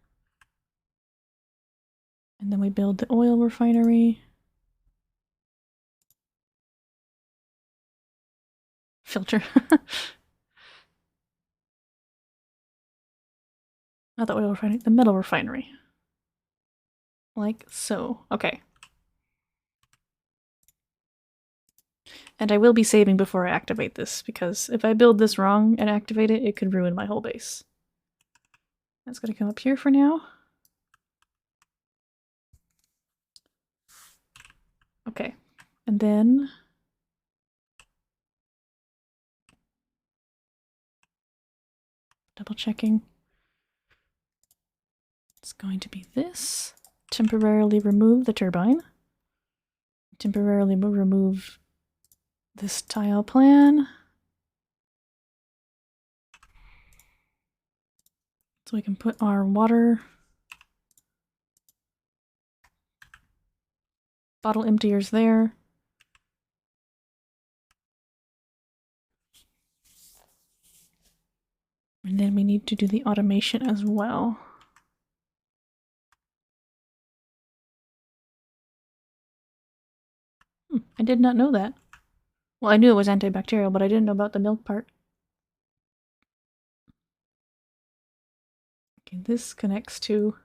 And then we build the oil refinery. Filter. Not the oil refinery, the metal refinery. Like so. Okay. And I will be saving before I activate this, because if I build this wrong and activate it, it could ruin my whole base. That's going to come up here for now. Okay. And then double checking. It's going to be this. Temporarily remove the turbine. Temporarily remove this tile plan. So we can put our water bottle emptiers there. And then we need to do the automation as well. I did not know that. Well, I knew it was antibacterial, but I didn't know about the milk part. Okay, this connects to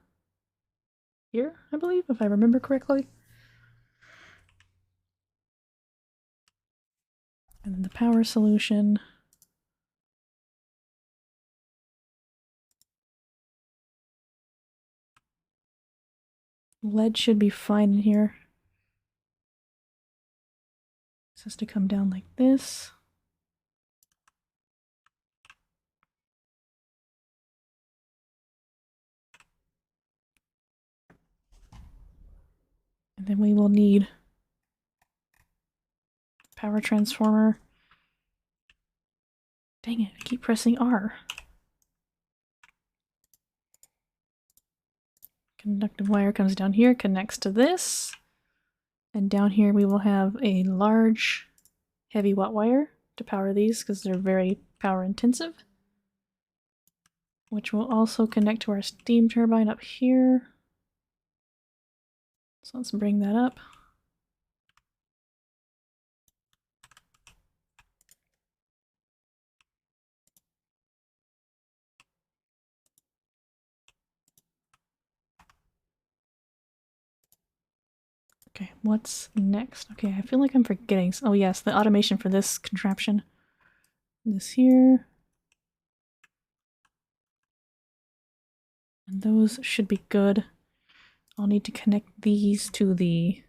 here, I believe, if I remember correctly. And then the power solution. Lead should be fine in here. This has to come down like this. And then we will need power transformer. Dang it, I keep pressing R. Conductive wire comes down here, connects to this. And down here we will have a large heavy watt wire to power these because they're very power intensive. Which will also connect to our steam turbine up here. So let's bring that up. Okay, what's next? Okay, I feel like I'm forgetting. Oh yes, the automation for this contraption. This here. And those should be good. I'll need to connect these to the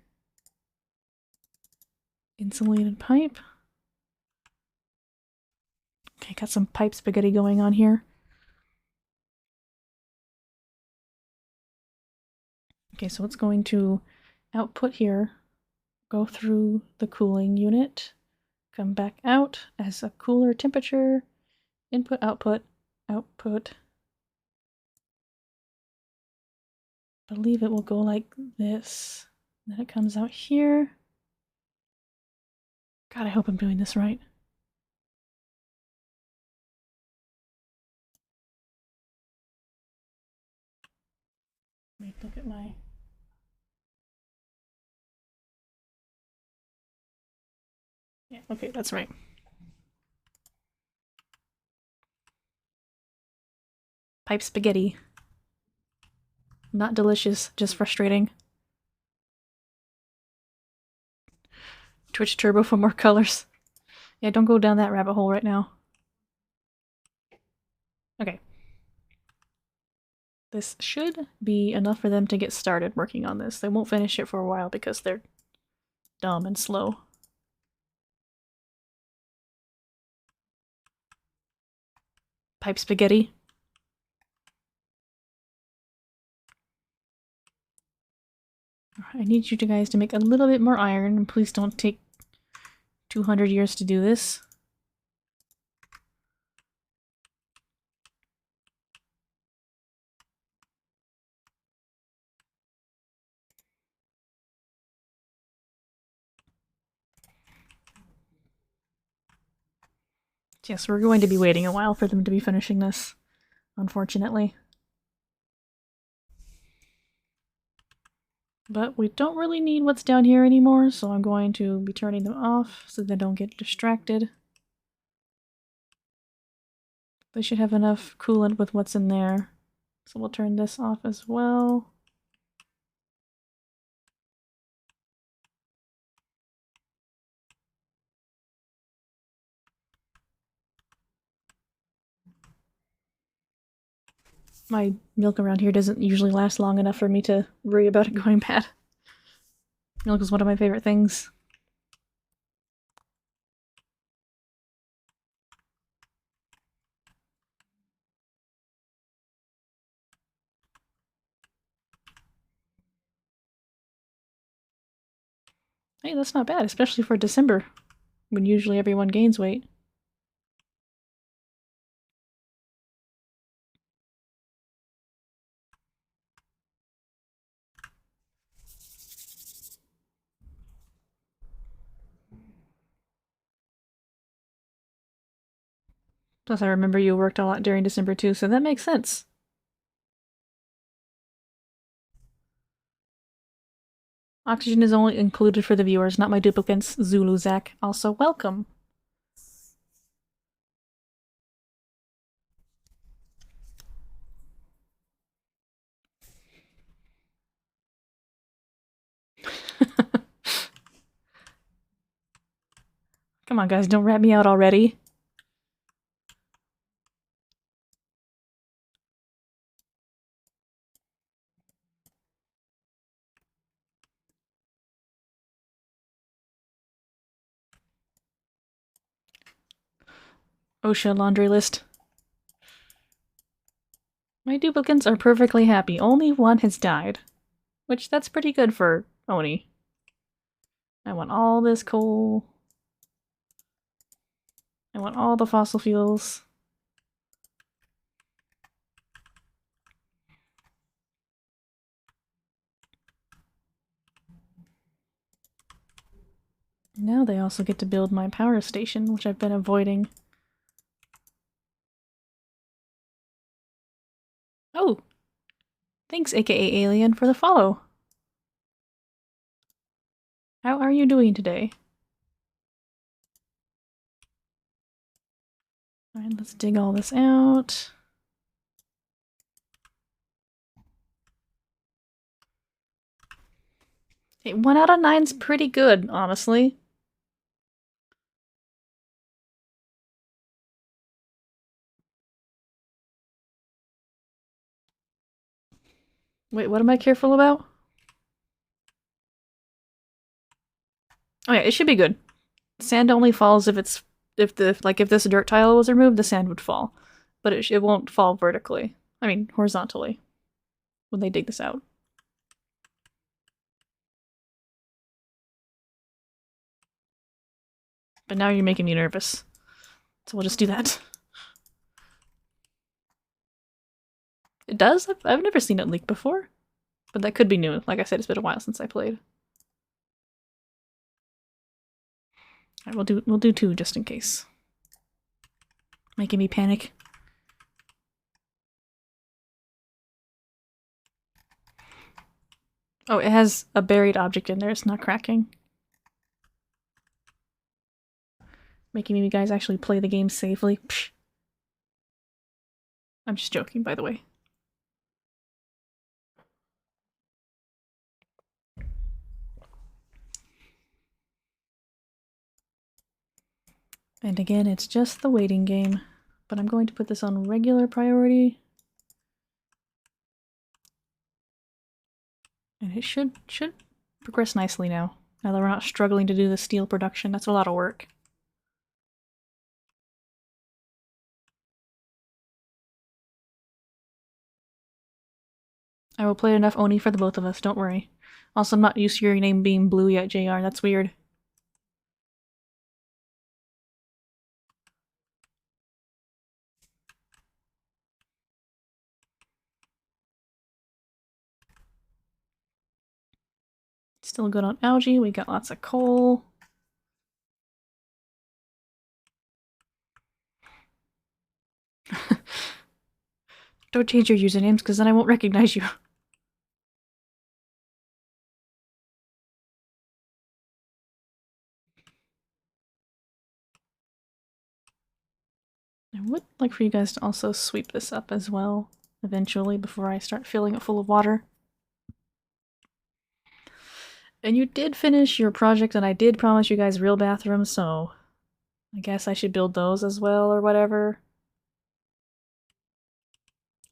insulated pipe. Okay, got some pipe spaghetti going on here. Okay, so it's going to output here, go through the cooling unit, come back out as a cooler temperature, input, output, output. I believe it will go like this. Then it comes out here. God, I hope I'm doing this right. Let me look at my... Yeah, okay, that's right. Pipe spaghetti. Not delicious, just frustrating. Twitch Turbo for more colors. Yeah, don't go down that rabbit hole right now. Okay. This should be enough for them to get started working on this. They won't finish it for a while because they're dumb and slow. Pipe spaghetti. I need you guys to make a little bit more iron, and please don't take 200 years to do this. Yes, we're going to be waiting a while for them to be finishing this, unfortunately. But we don't really need what's down here anymore, so I'm going to be turning them off so they don't get distracted. They should have enough coolant with what's in there. So we'll turn this off as well. My milk around here doesn't usually last long enough for me to worry about it going bad. Milk is one of my favorite things. Hey, that's not bad, especially for December, when usually everyone gains weight. Plus, I remember you worked a lot during December too, so that makes sense. Oxygen is only included for the viewers, not my duplicates. Zulu Zach. Also, welcome. Come on, guys, don't rat me out already. OSHA laundry list. My duplicates are perfectly happy. Only one has died. Which, that's pretty good for Oni. I want all this coal. I want all the fossil fuels. Now they also get to build my power station, which I've been avoiding. Oh! Thanks, aka Alien, for the follow. How are you doing today? Alright, let's dig all this out. Hey, 1 out of 9's pretty good, honestly. Wait, what am I careful about? Oh yeah, it should be good. Sand only falls if it's if this dirt tile was removed, the sand would fall, but it won't fall vertically. I mean horizontally when they dig this out. But now you're making me nervous, so we'll just do that. It does? I've never seen it leak before, but that could be new. Like I said, it's been a while since I played. All right, we'll do two just in case. Making me panic. Oh, it has a buried object in there. It's not cracking. Making you guys actually play the game safely. Psh. I'm just joking, by the way. And again, it's just the waiting game. But I'm going to put this on regular priority. And it should progress nicely now. Now that we're not struggling to do the steel production. That's a lot of work. I will play enough Oni for the both of us, don't worry. Also, I'm not used to your name being Blue yet, JR. That's weird. Still good on algae. We got lots of coal. Don't change your usernames, because then I won't recognize you. I would like for you guys to also sweep this up as well, eventually, before I start filling it full of water. And you did finish your project, and I did promise you guys real bathrooms, so I guess I should build those as well, or whatever.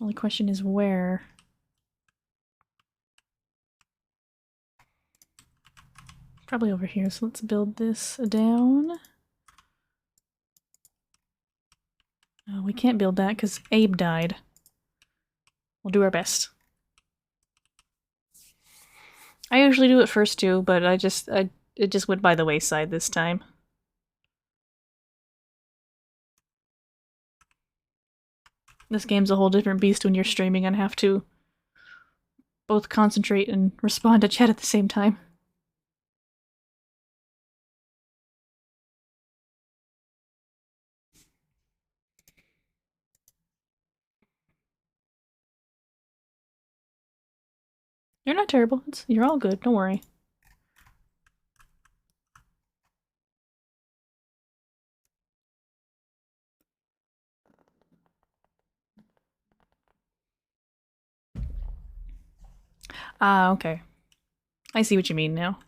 Only question is where. Probably over here, so let's build this down. Oh, we can't build that because Abe died. We'll do our best. I usually do it first too, but it just went by the wayside this time. This game's a whole different beast when you're streaming and have to both concentrate and respond to chat at the same time. You're not terrible. You're all good. Don't worry. Ah, okay. I see what you mean now.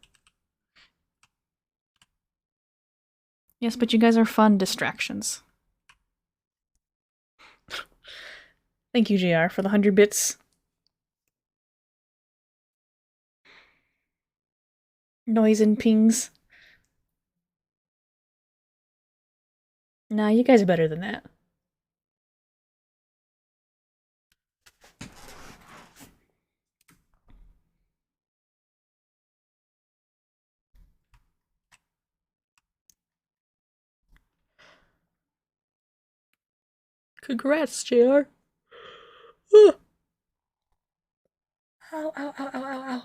Yes, but you guys are fun distractions. Thank you, JR, for the 100 bits. Noise and pings. Nah, you guys are better than that. Congrats, JR. Ow, ow, ow, ow, ow, ow.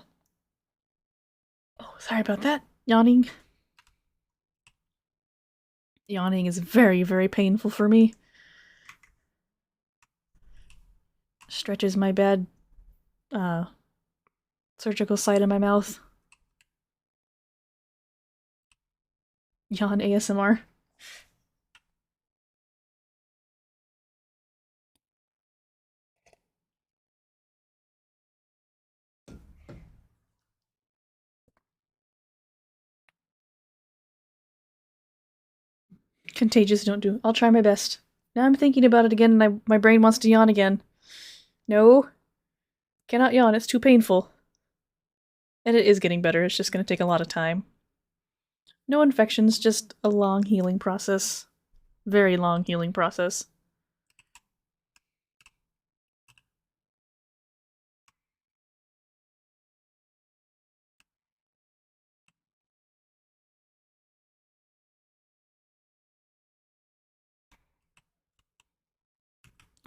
Oh, sorry about that. Yawning. Yawning is very, very painful for me. Stretches my bad, surgical site in my mouth. Yawn ASMR. Contagious, don't do. I'll try my best. Now I'm thinking about it again and my brain wants to yawn again. No. Cannot yawn, it's too painful. And it is getting better, it's just gonna take a lot of time. No infections, just a long healing process. Very long healing process.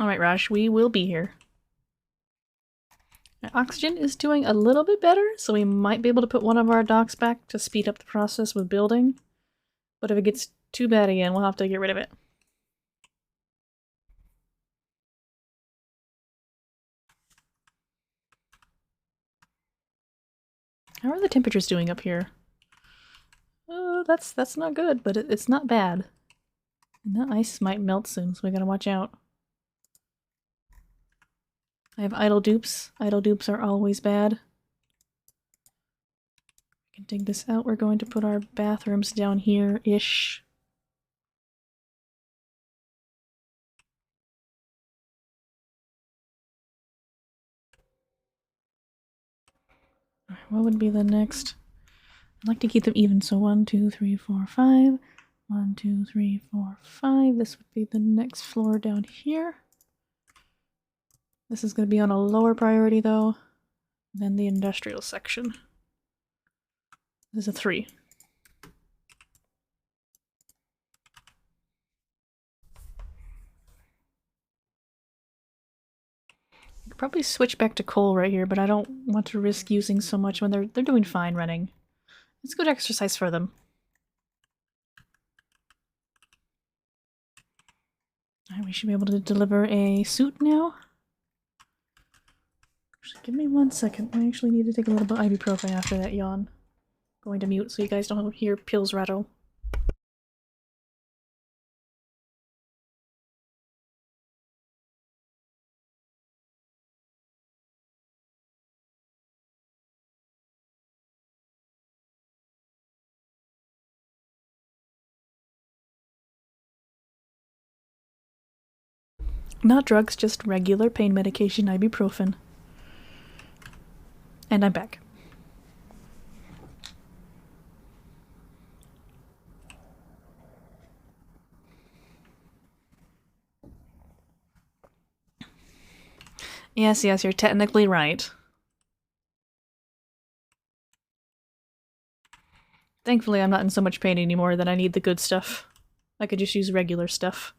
Alright, Raj, we will be here. Now, oxygen is doing a little bit better, so we might be able to put one of our docks back to speed up the process with building. But if it gets too bad again, we'll have to get rid of it. How are the temperatures doing up here? Oh, that's not good, but it's not bad. And the ice might melt soon, so we gotta watch out. I have idle dupes. Idle dupes are always bad. We can dig this out. We're going to put our bathrooms down here-ish. What would be the next? I'd like to keep them even, so 1, 2, 3, 4, 5. 1, 2, 3, 4, 5. This would be the next floor down here. This is going to be on a lower priority, though, than the industrial section. This is a 3. I could probably switch back to coal right here, but I don't want to risk using so much when they're doing fine running. It's good exercise for them. Alright, we should be able to deliver a suit now. Actually, give me 1 second. I actually need to take a little bit of ibuprofen after that yawn. Going to mute so you guys don't hear pills rattle. Not drugs, just regular pain medication, ibuprofen. And I'm back. Yes, you're technically right. Thankfully, I'm not in so much pain anymore that I need the good stuff. I could just use regular stuff.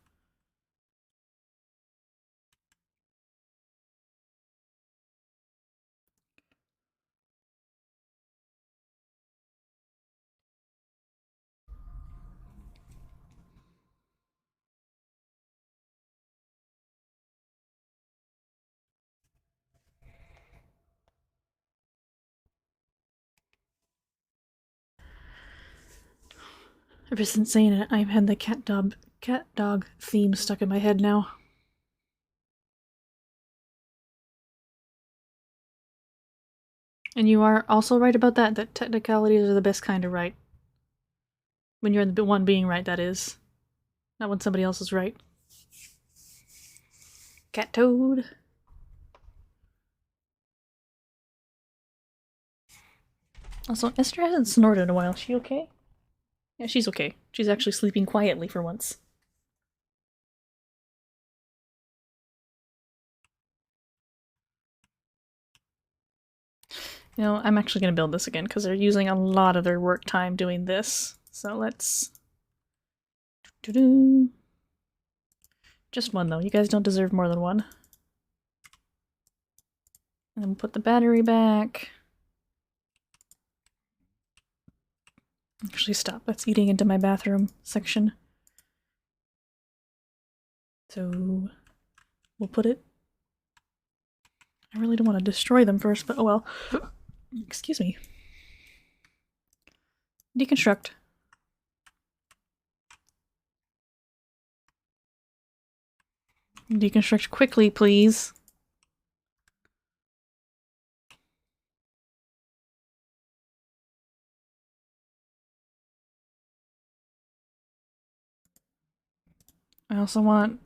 Ever since saying it, I've had the cat dog theme stuck in my head now. And you are also right about that technicalities are the best kind of right. When you're the one being right, that is. Not when somebody else is right. Cat Toad. Also, Esther hasn't snorted in a while. Is she okay? Yeah, she's okay. She's actually sleeping quietly for once. You know, I'm actually going to build this again because they're using a lot of their work time doing this. So let's... Just one, though. You guys don't deserve more than one. And then put the battery back. Actually, stop. That's eating into my bathroom section. So we'll put it... I really don't want to destroy them first, but oh well. Excuse me. Deconstruct. Deconstruct quickly, please. I also want,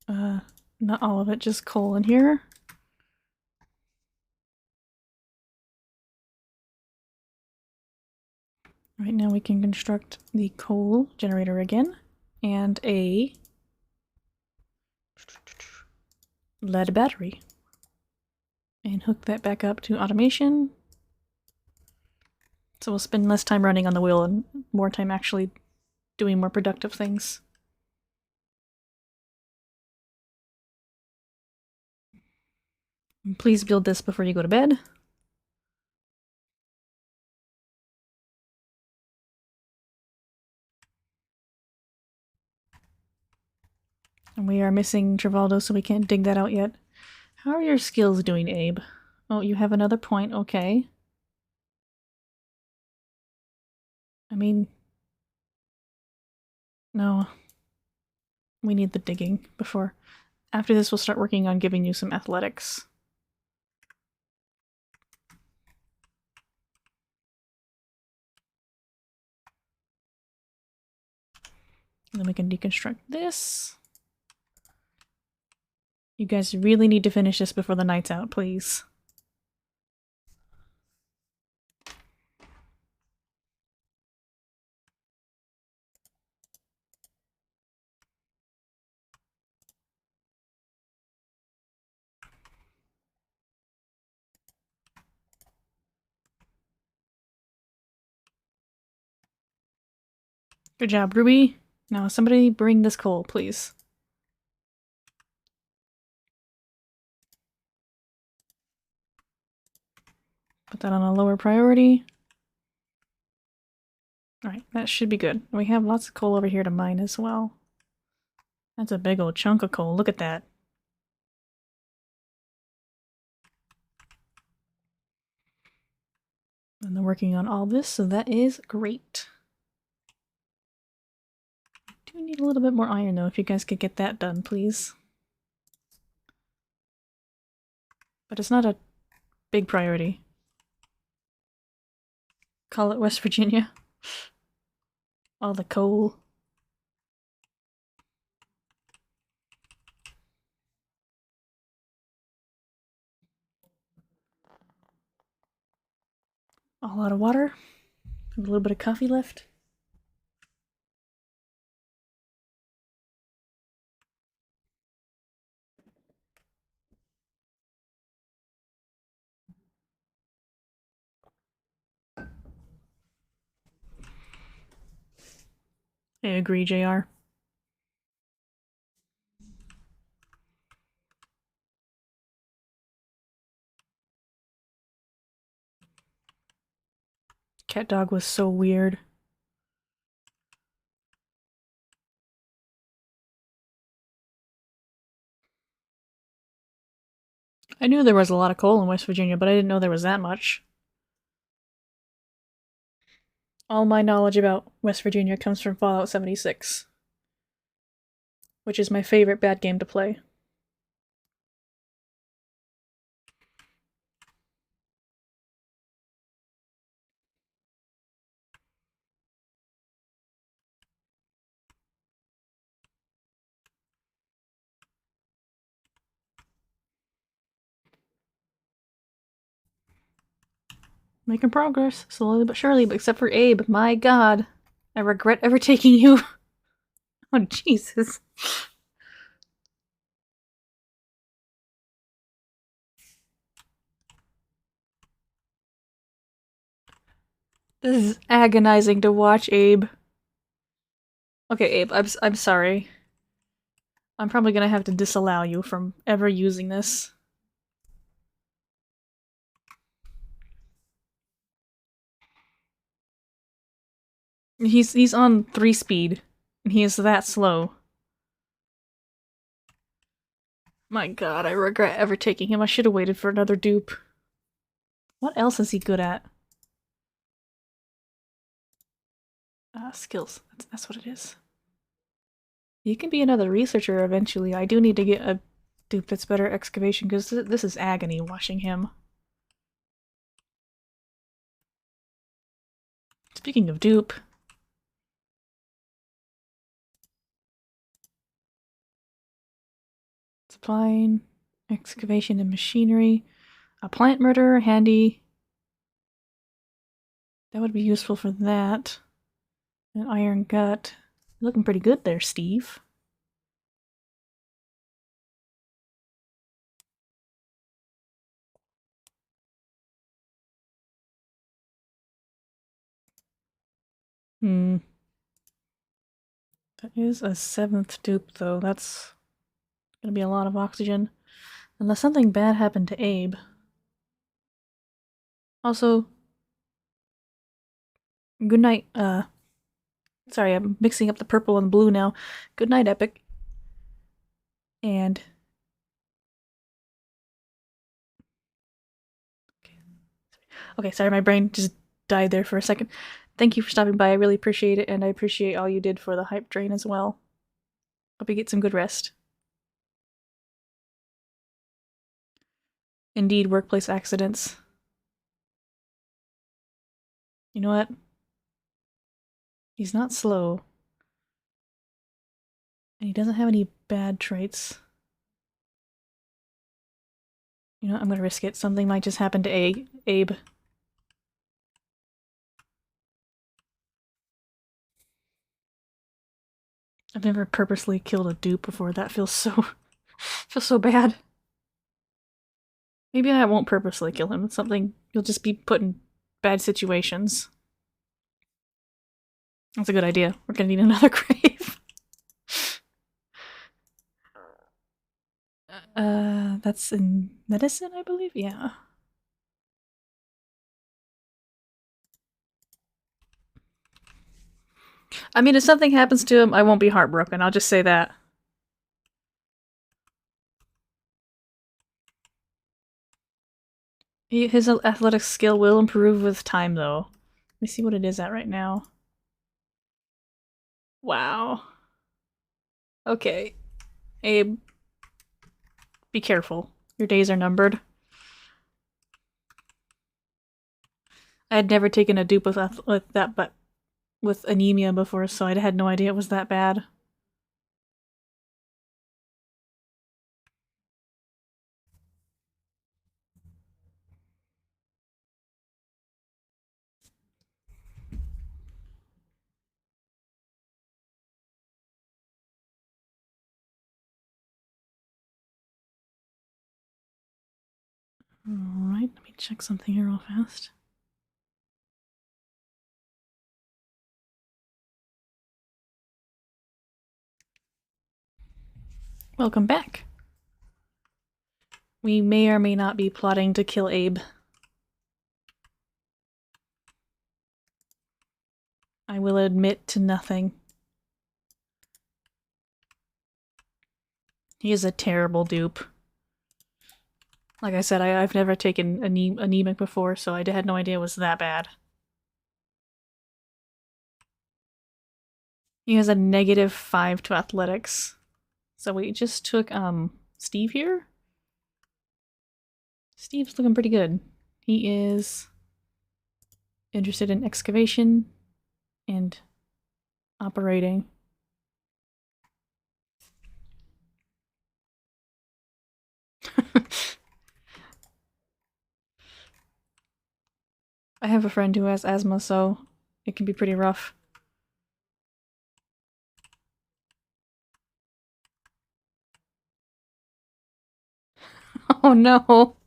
not all of it, just coal in here. Right now we can construct the coal generator again and a lead battery. And hook that back up to automation. So we'll spend less time running on the wheel and more time actually doing more productive things. And please build this before you go to bed. And we are missing Travaldo, so we can't dig that out yet. How are your skills doing, Abe? Oh, you have another point, okay. I mean... No. We need the digging before... After this, we'll start working on giving you some athletics. And then we can deconstruct this. You guys really need to finish this before the night's out, please. Good job, Ruby. Now somebody bring this coal, please. Put that on a lower priority. Alright, that should be good. We have lots of coal over here to mine as well. That's a big old chunk of coal. Look at that. And they're working on all this, so that is great. Do need a little bit more iron though, if you guys could get that done, please. But it's not a big priority. Call it West Virginia. All the coal. All out of water. A little bit of coffee left. I agree, JR. Cat dog was so weird. I knew there was a lot of coal in West Virginia, but I didn't know there was that much. All my knowledge about West Virginia comes from Fallout 76, which is my favorite bad game to play. Making progress, slowly but surely, but except for Abe. My god. I regret ever taking you. Oh, Jesus. This is agonizing to watch, Abe. Okay, Abe, I'm sorry. I'm probably gonna have to disallow you from ever using this. He's on 3 speed, and he is that slow. My god, I regret ever taking him. I should have waited for another dupe. What else is he good at? Skills. That's what it is. You can be another researcher eventually. I do need to get a dupe that's better excavation, because this is agony watching him. Speaking of dupe... Supplying, excavation and machinery. A plant murderer, handy. That would be useful for that. An iron gut. You're looking pretty good there, Steve. That is a 7th dupe, though. That's gonna be a lot of oxygen. Unless something bad happened to Abe. Also, good night, sorry, I'm mixing up the purple and blue now. Good night, Epic. And... Okay, sorry, my brain just died there for a second. Thank you for stopping by, I really appreciate it, and I appreciate all you did for the hype train as well. Hope you get some good rest. Indeed, workplace accidents. You know what? He's not slow. And he doesn't have any bad traits. You know what? I'm gonna risk it. Something might just happen to Abe. I've never purposely killed a dupe before. That feels so bad. Maybe I won't purposely kill him. It's something you'll just be put in bad situations. That's a good idea. We're gonna need another grave. That's in medicine, I believe? Yeah. I mean, if something happens to him, I won't be heartbroken. I'll just say that. His athletic skill will improve with time, though. Let me see what it is at right now. Wow. Okay. Abe, be careful. Your days are numbered. I had never taken a dupe with that, but with anemia before, so I had no idea it was that bad. Alright, let me check something here real fast. Welcome back. We may or may not be plotting to kill Abe. I will admit to nothing. He is a terrible dupe. Like I said, I've never taken anemic before, so I had no idea it was that bad. He has a -5 to athletics. So we just took, Steve here? Steve's looking pretty good. He is interested in excavation and operating. I have a friend who has asthma, so it can be pretty rough. Oh no!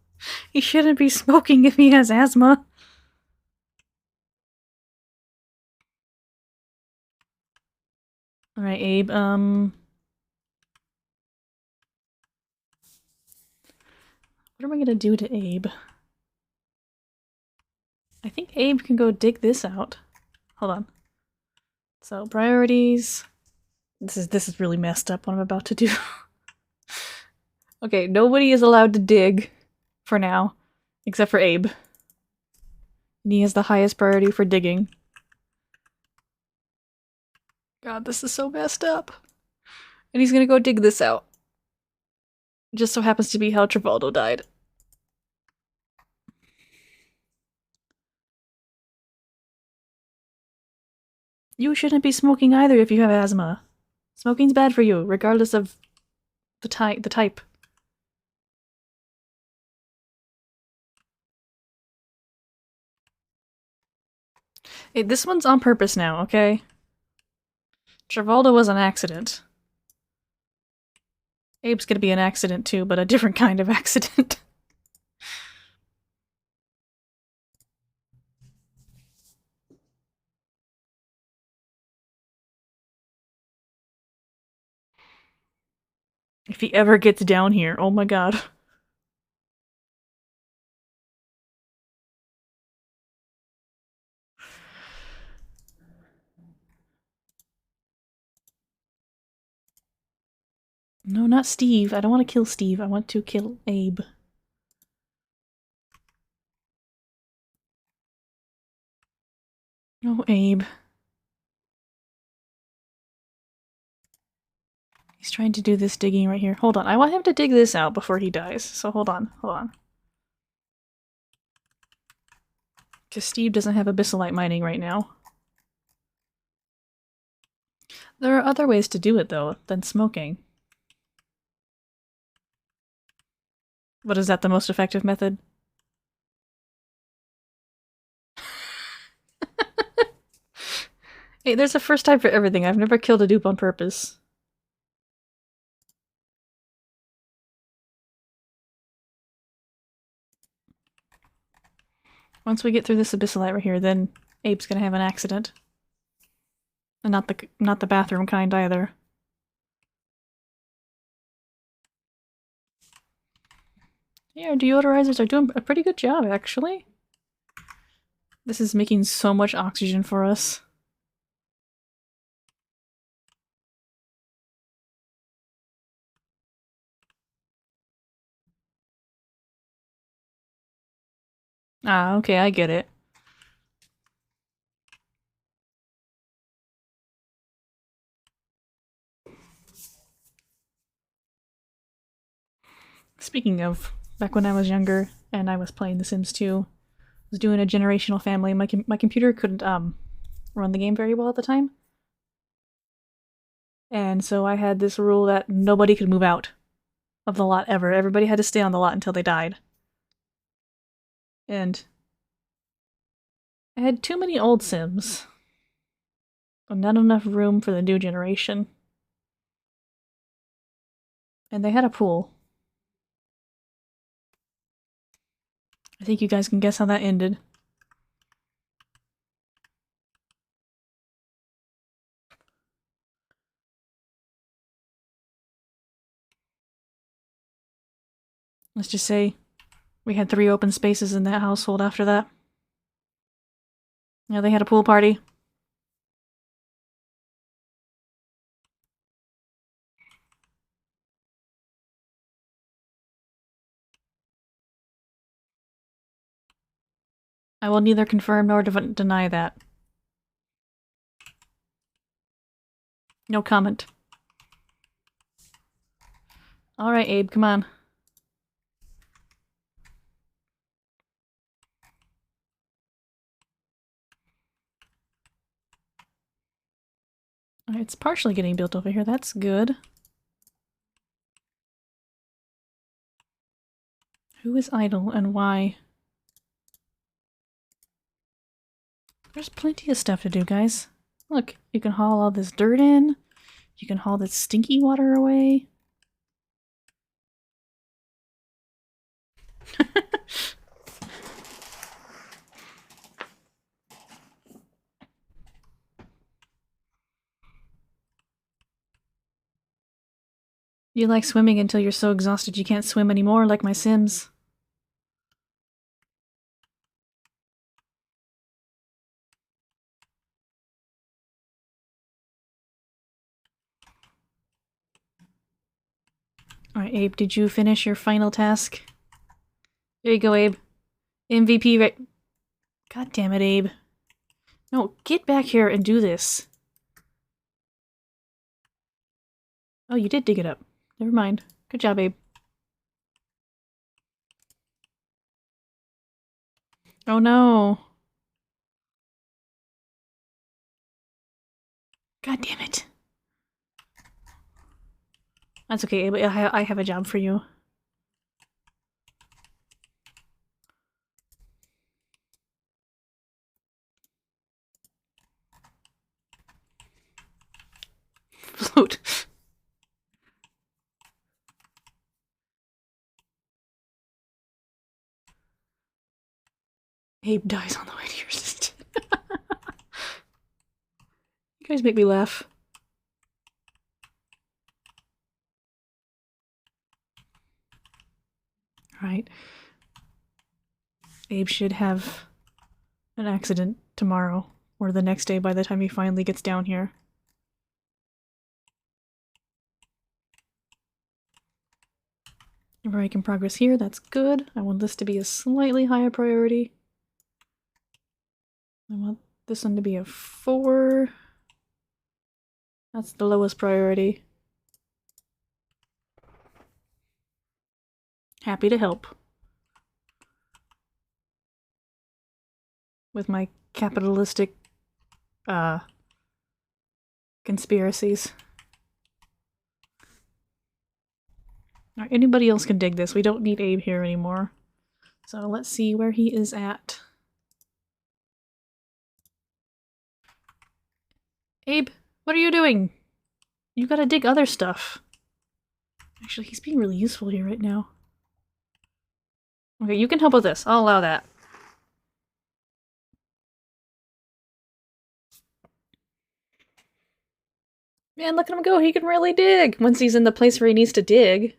He shouldn't be smoking if he has asthma. Alright, Abe, what am I gonna do to Abe? I think Abe can go dig this out. Hold on. So, priorities. This is really messed up what I'm about to do. Okay, nobody is allowed to dig for now, except for Abe. And he has the highest priority for digging. God, this is so messed up. And he's gonna go dig this out. Just so happens to be how Travaldo died. You shouldn't be smoking either if you have asthma. Smoking's bad for you, regardless of the type. Hey, this one's on purpose now, okay? Travolta was an accident. Abe's gonna be an accident too, but a different kind of accident. If he ever gets down here, oh my god. No, not Steve. I don't want to kill Steve. I want to kill Abe. No, Abe. He's trying to do this digging right here. Hold on. I want him to dig this out before he dies. So hold on. Hold on. Because Steve doesn't have abyssalite mining right now. There are other ways to do it, though, than smoking. What is that, the most effective method? Hey, there's a first time for everything. I've never killed a dupe on purpose. Once we get through this abyssalite right here, then Abe's gonna have an accident. And not the bathroom kind either. Yeah, our deodorizers are doing a pretty good job, actually. This is making so much oxygen for us. Ah, okay, I get it. Speaking of, back when I was younger and I was playing The Sims 2, I was doing a generational family. My computer couldn't run the game very well at the time. And so I had this rule that nobody could move out of the lot ever. Everybody had to stay on the lot until they died. And I had too many old Sims. Not enough room for the new generation. And they had a pool. I think you guys can guess how that ended. Let's just say we had 3 open spaces in that household after that. Yeah, they had a pool party. I will neither confirm nor deny that. No comment. Alright, Abe, come on. It's partially getting built over here, that's good. Who is idle and why? There's plenty of stuff to do, guys. Look, you can haul all this dirt in. You can haul this stinky water away. You like swimming until you're so exhausted you can't swim anymore, like my Sims. Alright, Abe, did you finish your final task? There you go, Abe. MVP right- God damn it, Abe. No, get back here and do this. Oh, you did dig it up. Never mind. Good job, Abe. Oh no. God damn it. That's okay, Abe. I have a job for you. out. Abe dies on the way to your sister. You guys make me laugh. Right. Abe should have an accident tomorrow, or the next day by the time he finally gets down here. We're making progress here, that's good. I want this to be a slightly higher priority. I want this one to be a 4. That's the lowest priority. Happy to help. With my capitalistic, conspiracies. Alright, anybody else can dig this. We don't need Abe here anymore. So let's see where he is at. Abe, what are you doing? You gotta dig other stuff. Actually, he's being really useful here right now. Okay, you can help with this. I'll allow that. Man, look at him go. He can really dig once he's in the place where he needs to dig.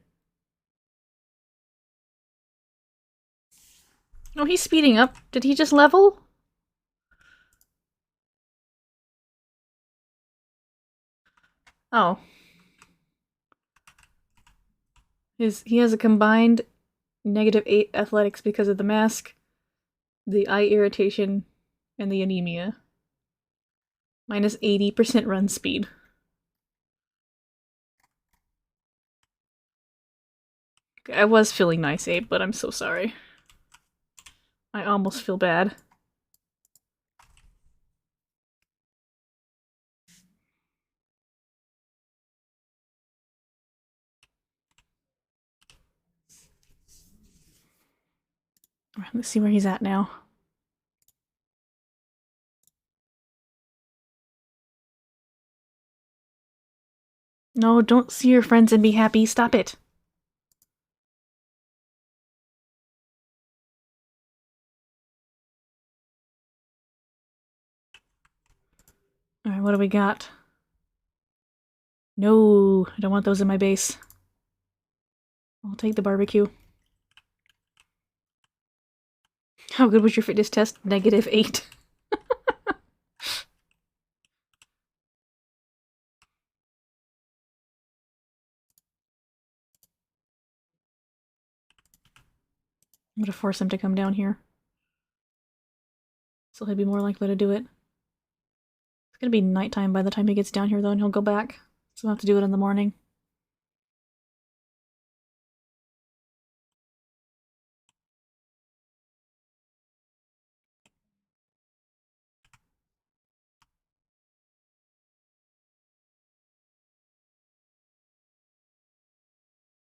Oh, he's speeding up. Did he just level? Oh. He has a combined -8 athletics because of the mask, the eye irritation, and the anemia. Minus 80% run speed. I was feeling nice, Abe, but I'm so sorry. I almost feel bad. Alright, let's see where he's at now. No, don't see your friends and be happy. Stop it. Alright, what do we got? No, I don't want those in my base. I'll take the barbecue. How good was your fitness test? -8. I'm gonna force him to come down here. So he'll be more likely to do it. It's gonna be nighttime by the time he gets down here though, and he'll go back. So I'll have to do it in the morning.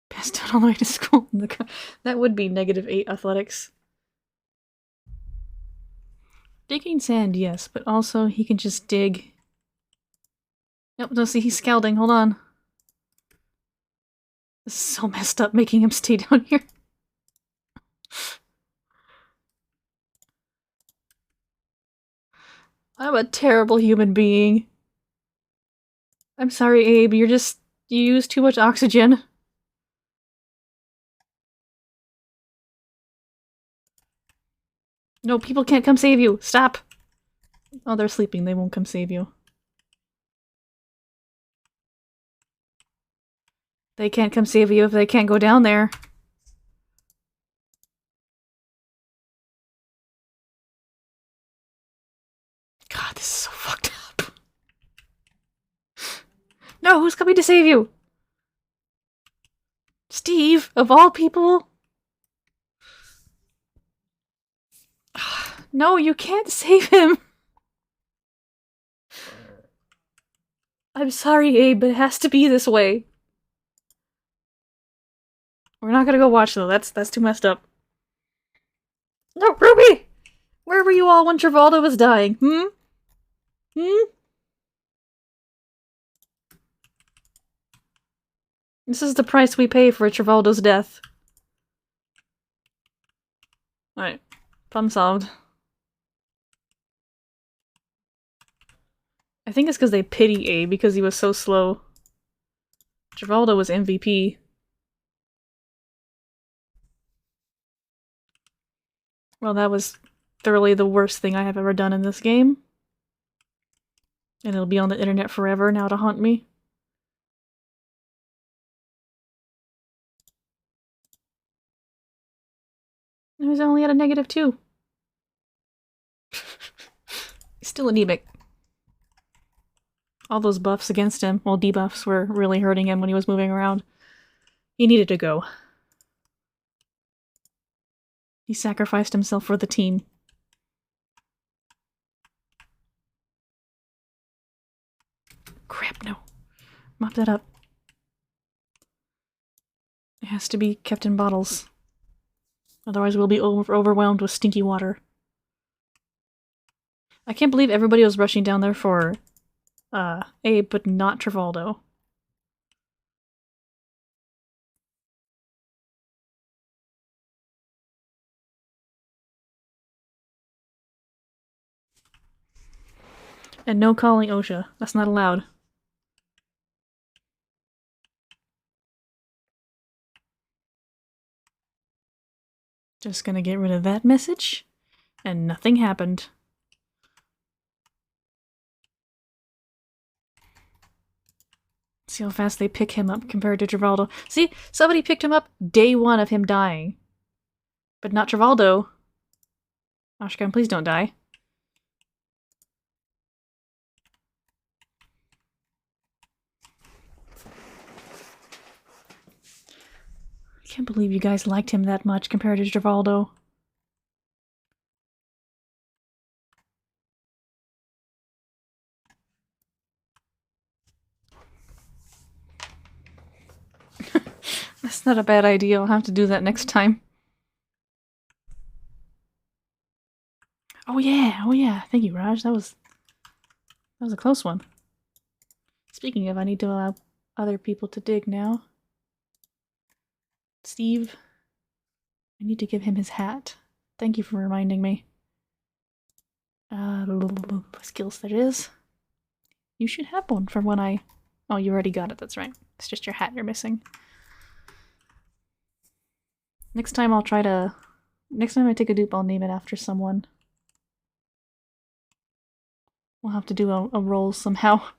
Passed out all the way to school. That would be -8 athletics. Digging sand, yes, but also he can just dig. Yep, no, see, he's scalding. Hold on. This is so messed up, making him stay down here. I'm a terrible human being. I'm sorry, Abe, you use too much oxygen. No, people can't come save you. Stop. Oh, they're sleeping. They won't come save you. They can't come save you if they can't go down there. God, this is so fucked up. No, who's coming to save you? Steve, of all people? No, you can't save him. I'm sorry, Abe, but it has to be this way. We're not gonna go watch though. That's too messed up. No, Ruby! Where were you all when Travolta was dying? Hmm? This is the price we pay for Travolta's death. Alright. Problem solved. I think it's because they pity Abe because he was so slow. Travolta was MVP. Well, that was thoroughly the worst thing I have ever done in this game. And it'll be on the internet forever now to haunt me. He was only at a -2. He's still anemic. All those buffs against him, well, debuffs, were really hurting him when he was moving around. He needed to go. He sacrificed himself for the team. Crap, no. Mop that up. It has to be kept in bottles. Otherwise we'll be overwhelmed with stinky water. I can't believe everybody was rushing down there for Abe, but not Travolta. And no calling OSHA. That's not allowed. Just gonna get rid of that message, and nothing happened. See how fast they pick him up compared to Travolta. See? Somebody picked him up day 1 of him dying. But not Travolta. Ashkan, please don't die. I can't believe you guys liked him that much compared to Travolta. That's not a bad idea. I'll have to do that next time. Oh yeah, oh yeah. Thank you, Raj. That was a close one. Speaking of, I need to allow other people to dig now. Steve, I need to give him his hat. Thank you for reminding me. Skills, there it is. You should have one from when I... Oh, you already got it, that's right. It's just your hat you're missing. Next time I'll try to... Next time I take a dupe, I'll name it after someone. We'll have to do a roll somehow.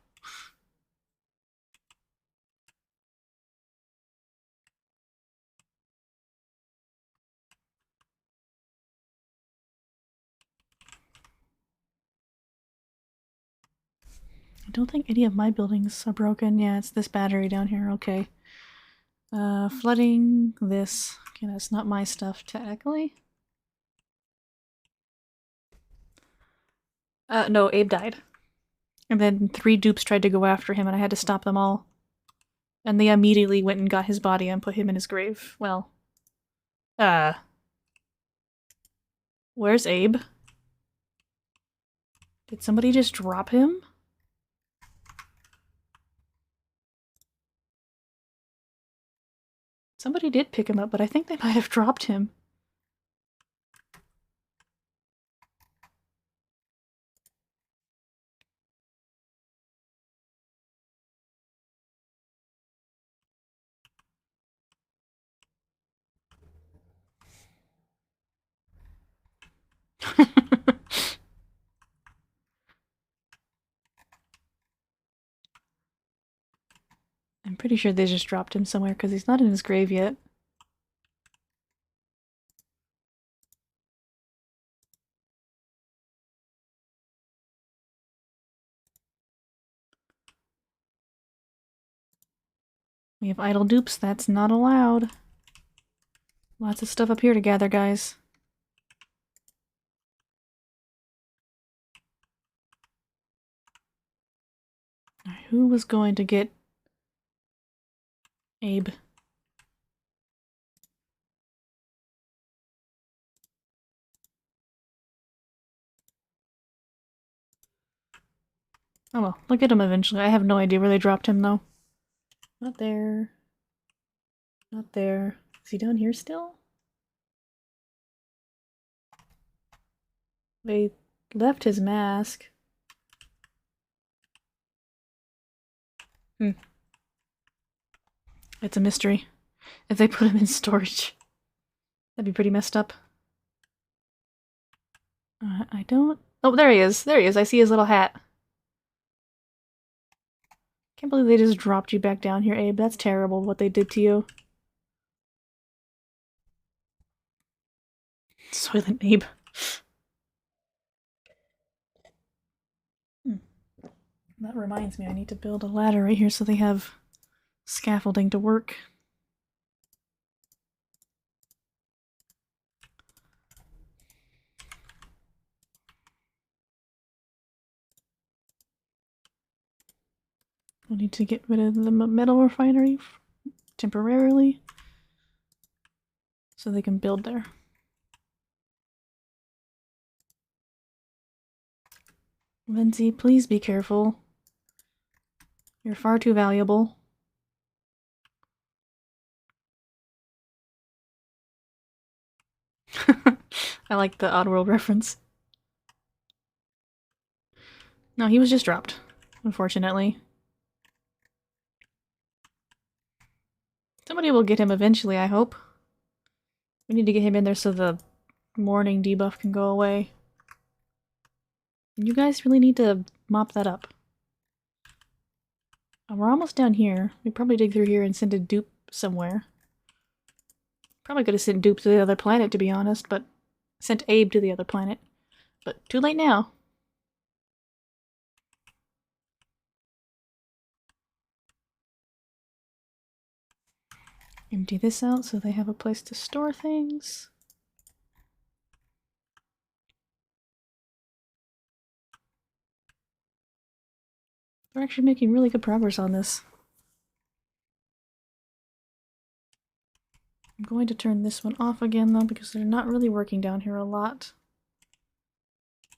I don't think any of my buildings are broken. Yeah, it's this battery down here. Okay. Flooding this. Okay, that's not my stuff, technically. No, Abe died. And then 3 dupes tried to go after him, and I had to stop them all. And they immediately went and got his body and put him in his grave. Well. Where's Abe? Did somebody just drop him? Somebody did pick him up, but I think they might have dropped him. I'm pretty sure they just dropped him somewhere because he's not in his grave yet. We have idle dupes, that's not allowed. Lots of stuff up here to gather, guys. Who was going to get Abe? Oh well, look at him eventually. I have no idea where they dropped him, though. Not there. Not there. Is he down here still? They left his mask. It's a mystery. If they put him in storage, that'd be pretty messed up. I don't... Oh, there he is. There he is. I see his little hat. Can't believe they just dropped you back down here, Abe. That's terrible what they did to you. Soylent Abe. That reminds me, I need to build a ladder right here so they have scaffolding to work. We'll need to get rid of the metal refinery temporarily so they can build there. Lindsay, please be careful. You're far too valuable. I like the Oddworld reference. No, he was just dropped, unfortunately. Somebody will get him eventually, I hope. We need to get him in there so the morning debuff can go away. And you guys really need to mop that up. We're almost down here. We probably dig through here and send a dupe somewhere. Probably could have sent dupe to the other planet, to be honest, but sent Abe to the other planet. But too late now. Empty this out so they have a place to store things. We're actually making really good progress on this. I'm going to turn this one off again though because they're not really working down here a lot.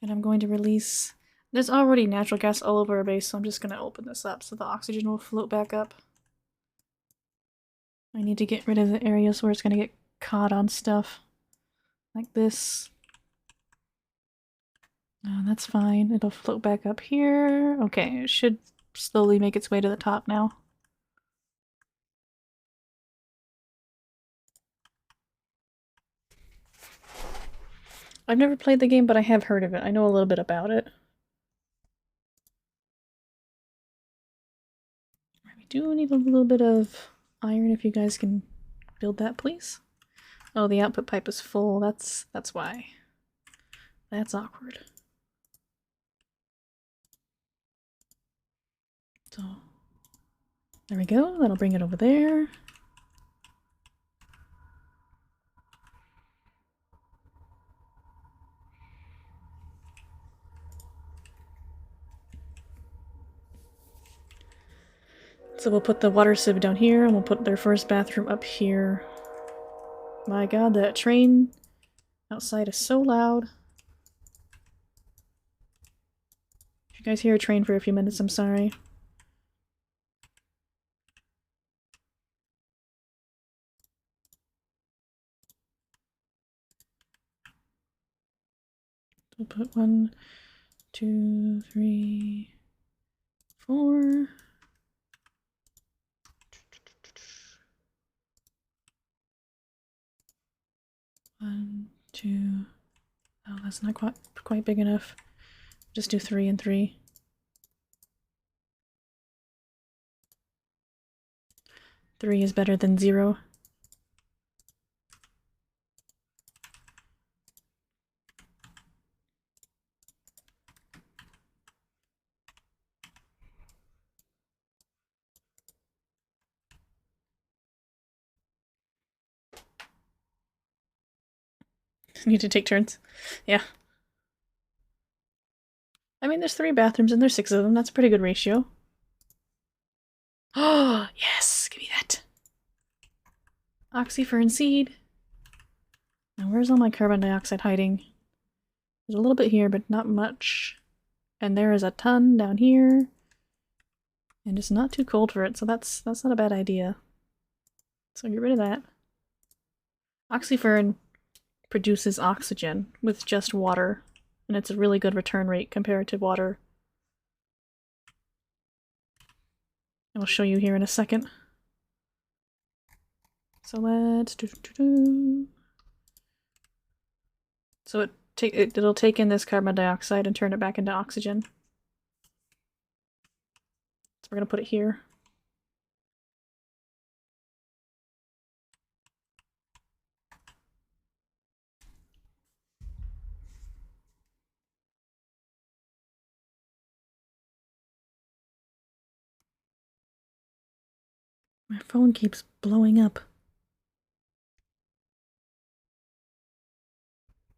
And I'm going to release... There's already natural gas all over our base, so I'm just going to open this up so the oxygen will float back up. I need to get rid of the areas where it's going to get caught on stuff. Like this. That's fine. It'll float back up here. Okay, it should slowly make its way to the top now. I've never played the game, but I have heard of it. I know a little bit about it. We do need a little bit of iron if you guys can build that, please. Oh, the output pipe is full. That's why. That's awkward. So, there we go. That'll bring it over there. So we'll put the water sieve down here, and we'll put their first bathroom up here. My god, that train outside is so loud. If you guys hear a train for a few minutes, I'm sorry. We'll put 1, 2, 3, 4. One, two. Oh, that's not quite big enough. Just do 3 and 3. Three is better than 0. Need to take turns. Yeah. I mean, there's 3 bathrooms and there's 6 of them. That's a pretty good ratio. Oh, yes! Give me that! Oxyfern seed. Now, where's all my carbon dioxide hiding? There's a little bit here, but not much. And there is a ton down here. And it's not too cold for it, so that's not a bad idea. So get rid of that. Oxyfern produces oxygen with just water, and it's a really good return rate compared to water. I'll show you here in a second. So let's So it'll take in this carbon dioxide and turn it back into oxygen. So we're gonna put it here. My phone keeps blowing up.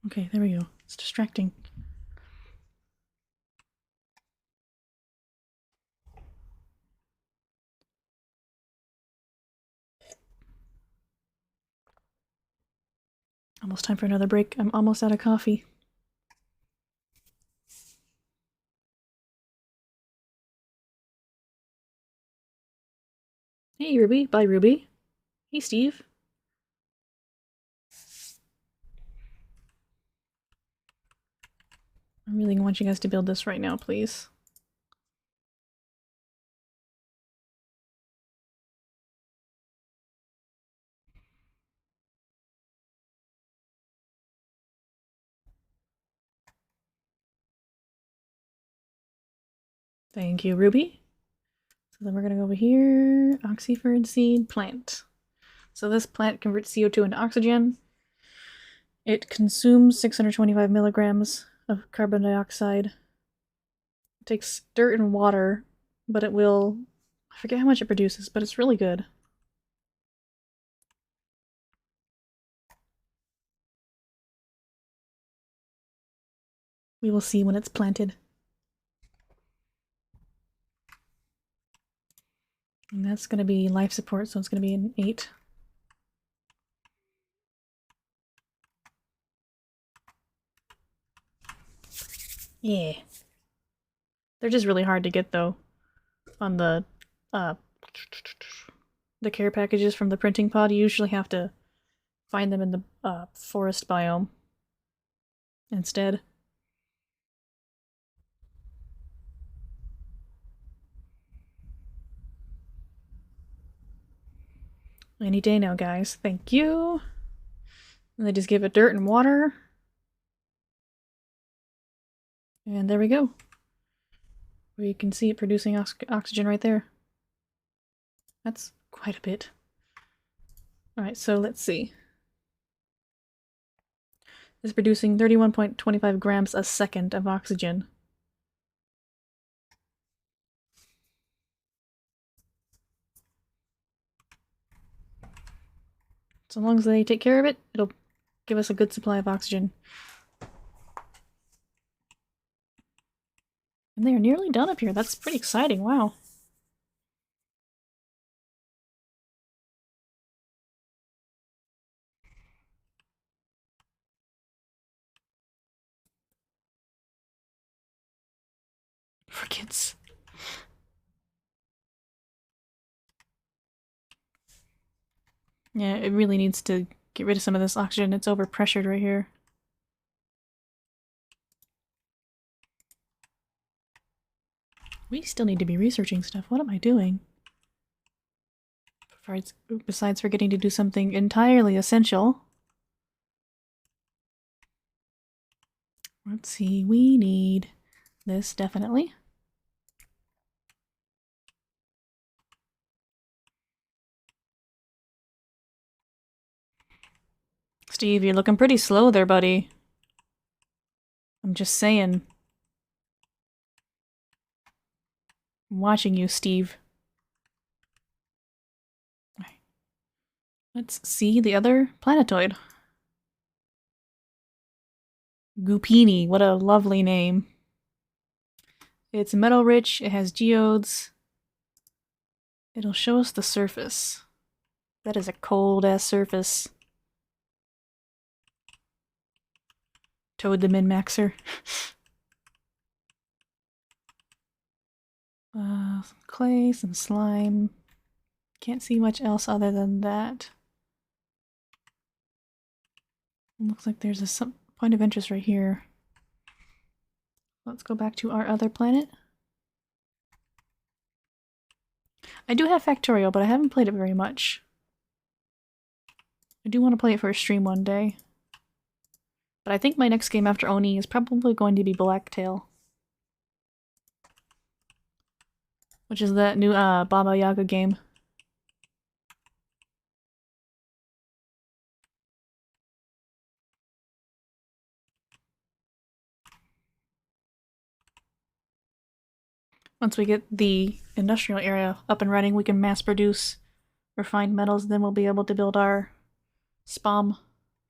Okay, there we go. It's distracting. Almost time for another break. I'm almost out of coffee. Hey, Ruby. Bye, Ruby. Hey, Steve. I really want you guys to build this right now, please. Thank you, Ruby. So then we're gonna go over here, oxyfern seed plant. So this plant converts CO2 into oxygen. It consumes 625 milligrams of carbon dioxide. It takes dirt and water, but it will... I forget how much it produces, but it's really good. We will see when it's planted. And that's going to be life support, so it's going to be an 8. Yeah. They're just really hard to get, though, on the care packages from the printing pod. You usually have to find them in the forest biome instead. Any day now, guys. Thank you. And they just give it dirt and water. And there we go. We can see it producing oxygen right there. That's quite a bit. Alright, so let's see. It's producing 31.25 grams a second of oxygen. So long as they take care of it, it'll give us a good supply of oxygen. And they are nearly done up here. That's pretty exciting. Wow. For kids. Yeah, it really needs to get rid of some of this oxygen. It's overpressured right here. We still need to be researching stuff. What am I doing? Besides forgetting to do something entirely essential. Let's see, we need this definitely. Steve, you're looking pretty slow there, buddy. I'm just saying. I'm watching you, Steve. Let's see the other planetoid. Goopini, what a lovely name. It's metal rich, it has geodes. It'll show us the surface. That is a cold ass surface. Toad the min-maxer. Some clay, some slime. Can't see much else other than that. Looks like there's a point of interest right here. Let's go back to our other planet. I do have Factorio, but I haven't played it very much. I do want to play it for a stream one day. But I think my next game after Oni is probably going to be Blacktail. Which is that new Baba Yaga game. Once we get the industrial area up and running, we can mass produce refined metals, then we'll be able to build our SPOM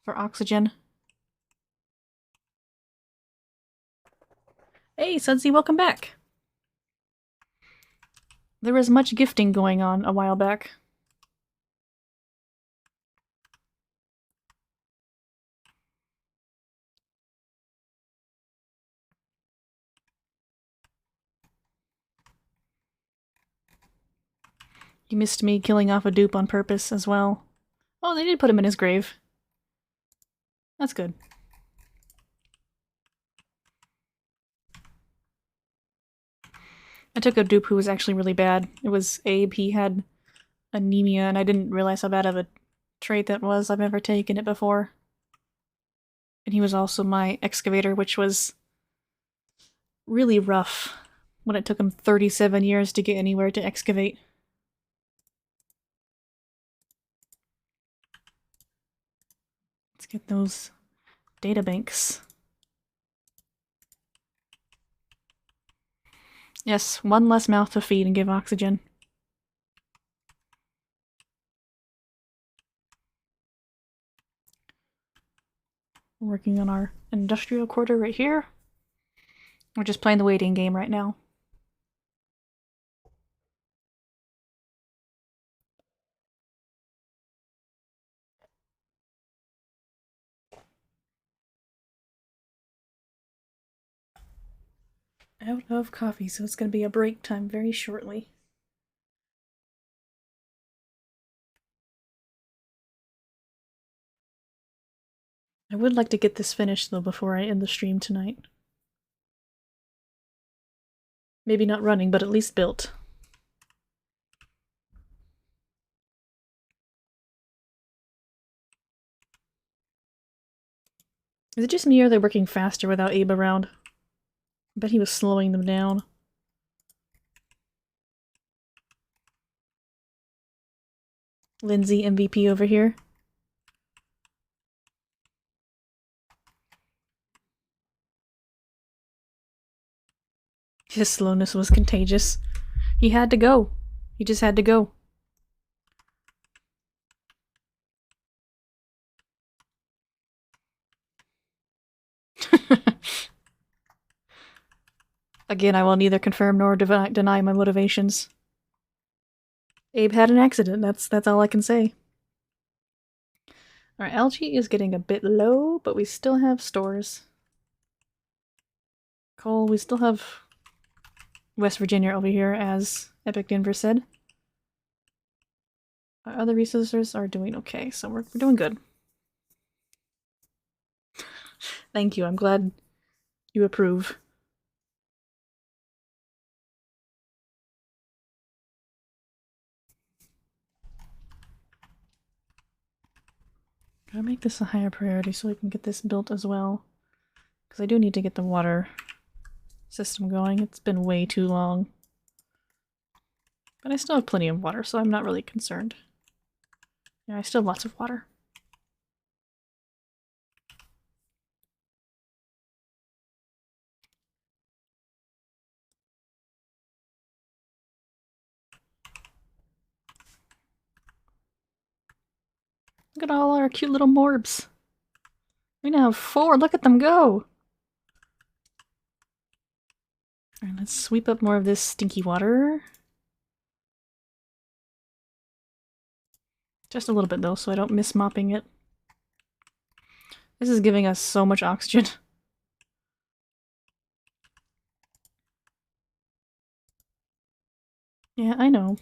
for oxygen. Hey, Sudsy, welcome back! There was much gifting going on a while back. You missed me killing off a dupe on purpose as well. Oh, they did put him in his grave. That's good. I took a dupe who was actually really bad. It was Abe. He had anemia, and I didn't realize how bad of a trait that was. I've never taken it before. And he was also my excavator, which was really rough when it took him 37 years to get anywhere to excavate. Let's get those databanks. Yes, one less mouth to feed and give oxygen. Working on our industrial quarter right here. We're just playing the waiting game right now. Out of coffee, so it's going to be a break time very shortly. I would like to get this finished, though, before I end the stream tonight. Maybe not running, but at least built. Is it just me or are they working faster without Abe around? I bet he was slowing them down. Lindsay MVP over here. His slowness was contagious. He had to go. He just had to go. Again, I will neither confirm nor deny my motivations. Abe had an accident, that's all I can say. Our algae is getting a bit low, but we still have stores. Coal, we still have West Virginia over here, as Epic Denver said. Our other resources are doing okay, so we're doing good. Thank you, I'm glad you approve. Gotta make this a higher priority so we can get this built as well. Because I do need to get the water system going. It's been way too long. But I still have plenty of water, so I'm not really concerned. Yeah, I still have lots of water. Look at all our cute little morbs. We now have 4. Look at them go! Alright, let's sweep up more of this stinky water. Just a little bit though, so I don't miss mopping it. This is giving us so much oxygen. Yeah, I know.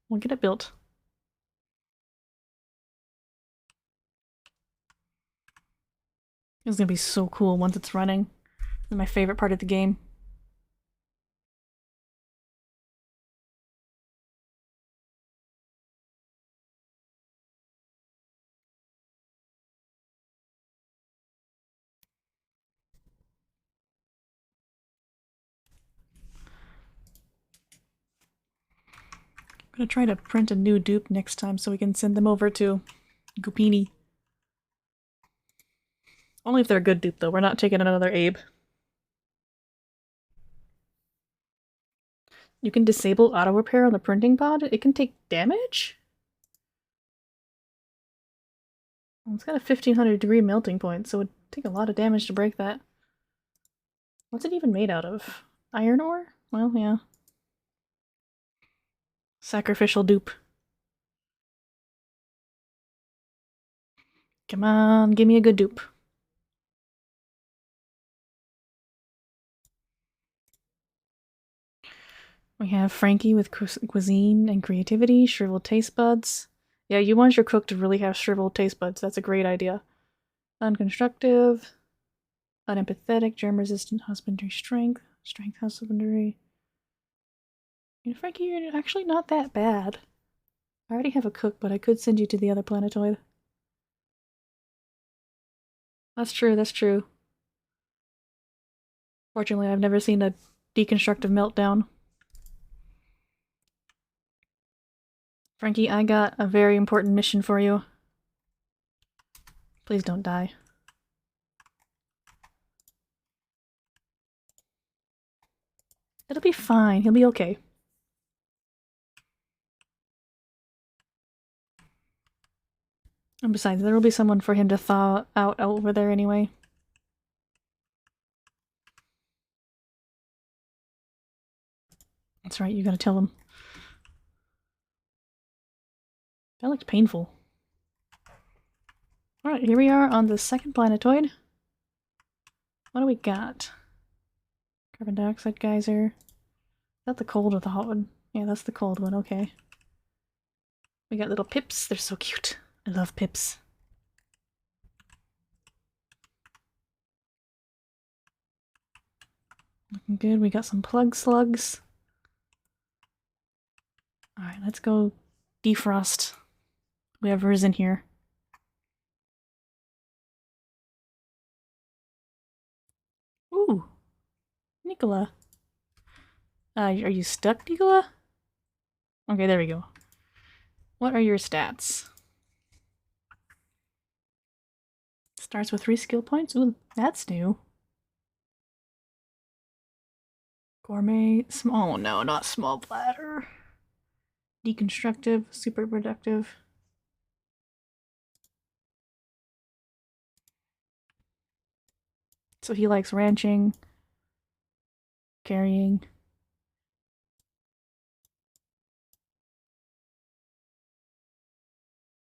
We'll get it built. It's gonna be so cool once it's running. It's my favorite part of the game. I'm gonna try to print a new dupe next time so we can send them over to Gupini. Only if they're a good dupe, though. We're not taking another Abe. You can disable auto repair on the printing pod. It can take damage? Well, it's got a 1500 degree melting point, so it would take a lot of damage to break that. What's it even made out of? Iron ore? Well, yeah. Sacrificial dupe. Come on, give me a good dupe. We have Frankie with cuisine and creativity, shriveled taste buds. Yeah, you want your cook to really have shriveled taste buds. That's a great idea. Unconstructive, unempathetic, germ-resistant, husbandry strength, strength husbandry. You know, Frankie, you're actually not that bad. I already have a cook, but I could send you to the other planetoid. That's true, that's true. Fortunately, I've never seen a deconstructive meltdown. Frankie, I got a very important mission for you. Please don't die. It'll be fine. He'll be okay. And besides, there will be someone for him to thaw out over there anyway. That's right, you gotta tell him. That looked painful. Alright, here we are on the second planetoid. What do we got? Carbon dioxide geyser. Is that the cold or the hot one? Yeah, that's the cold one, okay. We got little pips. They're so cute. I love pips. Looking good. We got some plug slugs. Alright, let's go defrost whoever is in here. Ooh. Nicola. Are you stuck, Nicola? Okay, there we go. What are your stats? Starts with 3 skill points? Ooh, that's new. Gourmet, small, no, not small bladder. Deconstructive, super productive. So he likes ranching, carrying.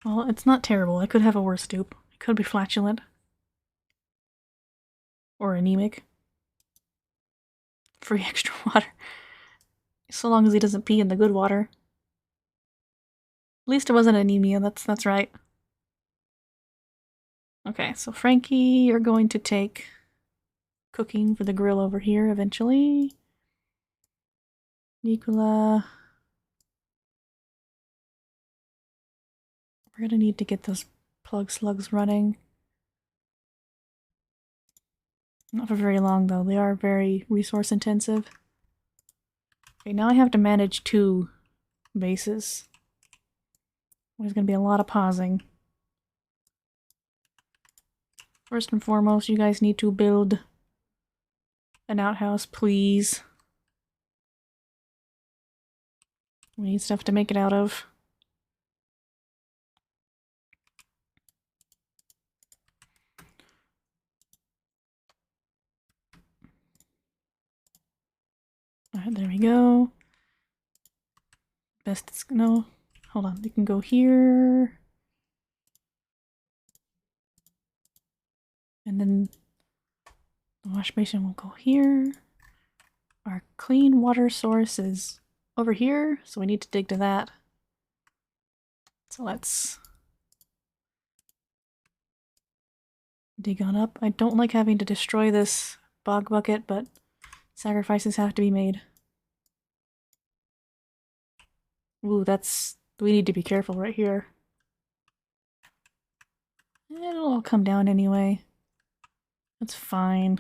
Well, it's not terrible. I could have a worse dupe. It could be flatulent. Or anemic. Free extra water. So long as he doesn't pee in the good water. At least it wasn't anemia, that's right. Okay, so Frankie, you're going to take cooking for the grill over here eventually. Nicola. We're gonna need to get those plug slugs running. Not for very long though, they are very resource intensive. Okay, now I have to manage 2 bases. There's gonna be a lot of pausing. First and foremost, you guys need to build an outhouse, please. We need stuff to make it out of. Alright, there we go. Best it's no. Hold on, you can go here. And then the wash basin will go here. Our clean water source is over here, so we need to dig to that. So let's dig on up. I don't like having to destroy this bog bucket, but sacrifices have to be made. Ooh, we need to be careful right here. It'll all come down anyway. That's fine.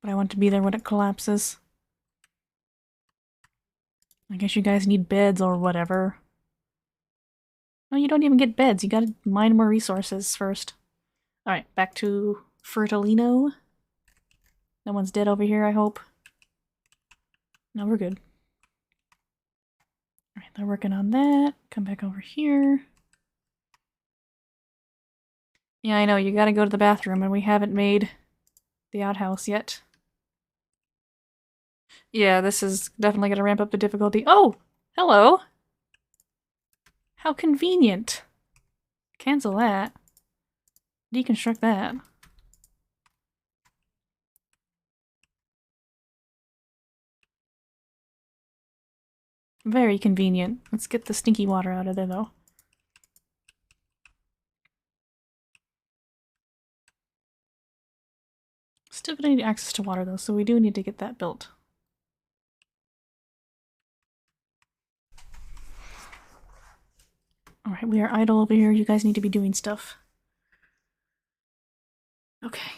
But I want to be there when it collapses. I guess you guys need beds or whatever. No, you don't even get beds. You gotta mine more resources first. Alright, back to Fertilino. No one's dead over here, I hope. No, we're good. Alright, they're working on that. Come back over here. Yeah, I know, you gotta go to the bathroom, and we haven't made the outhouse yet. Yeah, this is definitely gonna ramp up the difficulty. Oh! Hello! How convenient! Cancel that. Deconstruct that. Very convenient. Let's get the stinky water out of there, though. Still gonna need access to water, though, so we do need to get that built. Alright, we are idle over here. You guys need to be doing stuff. Okay.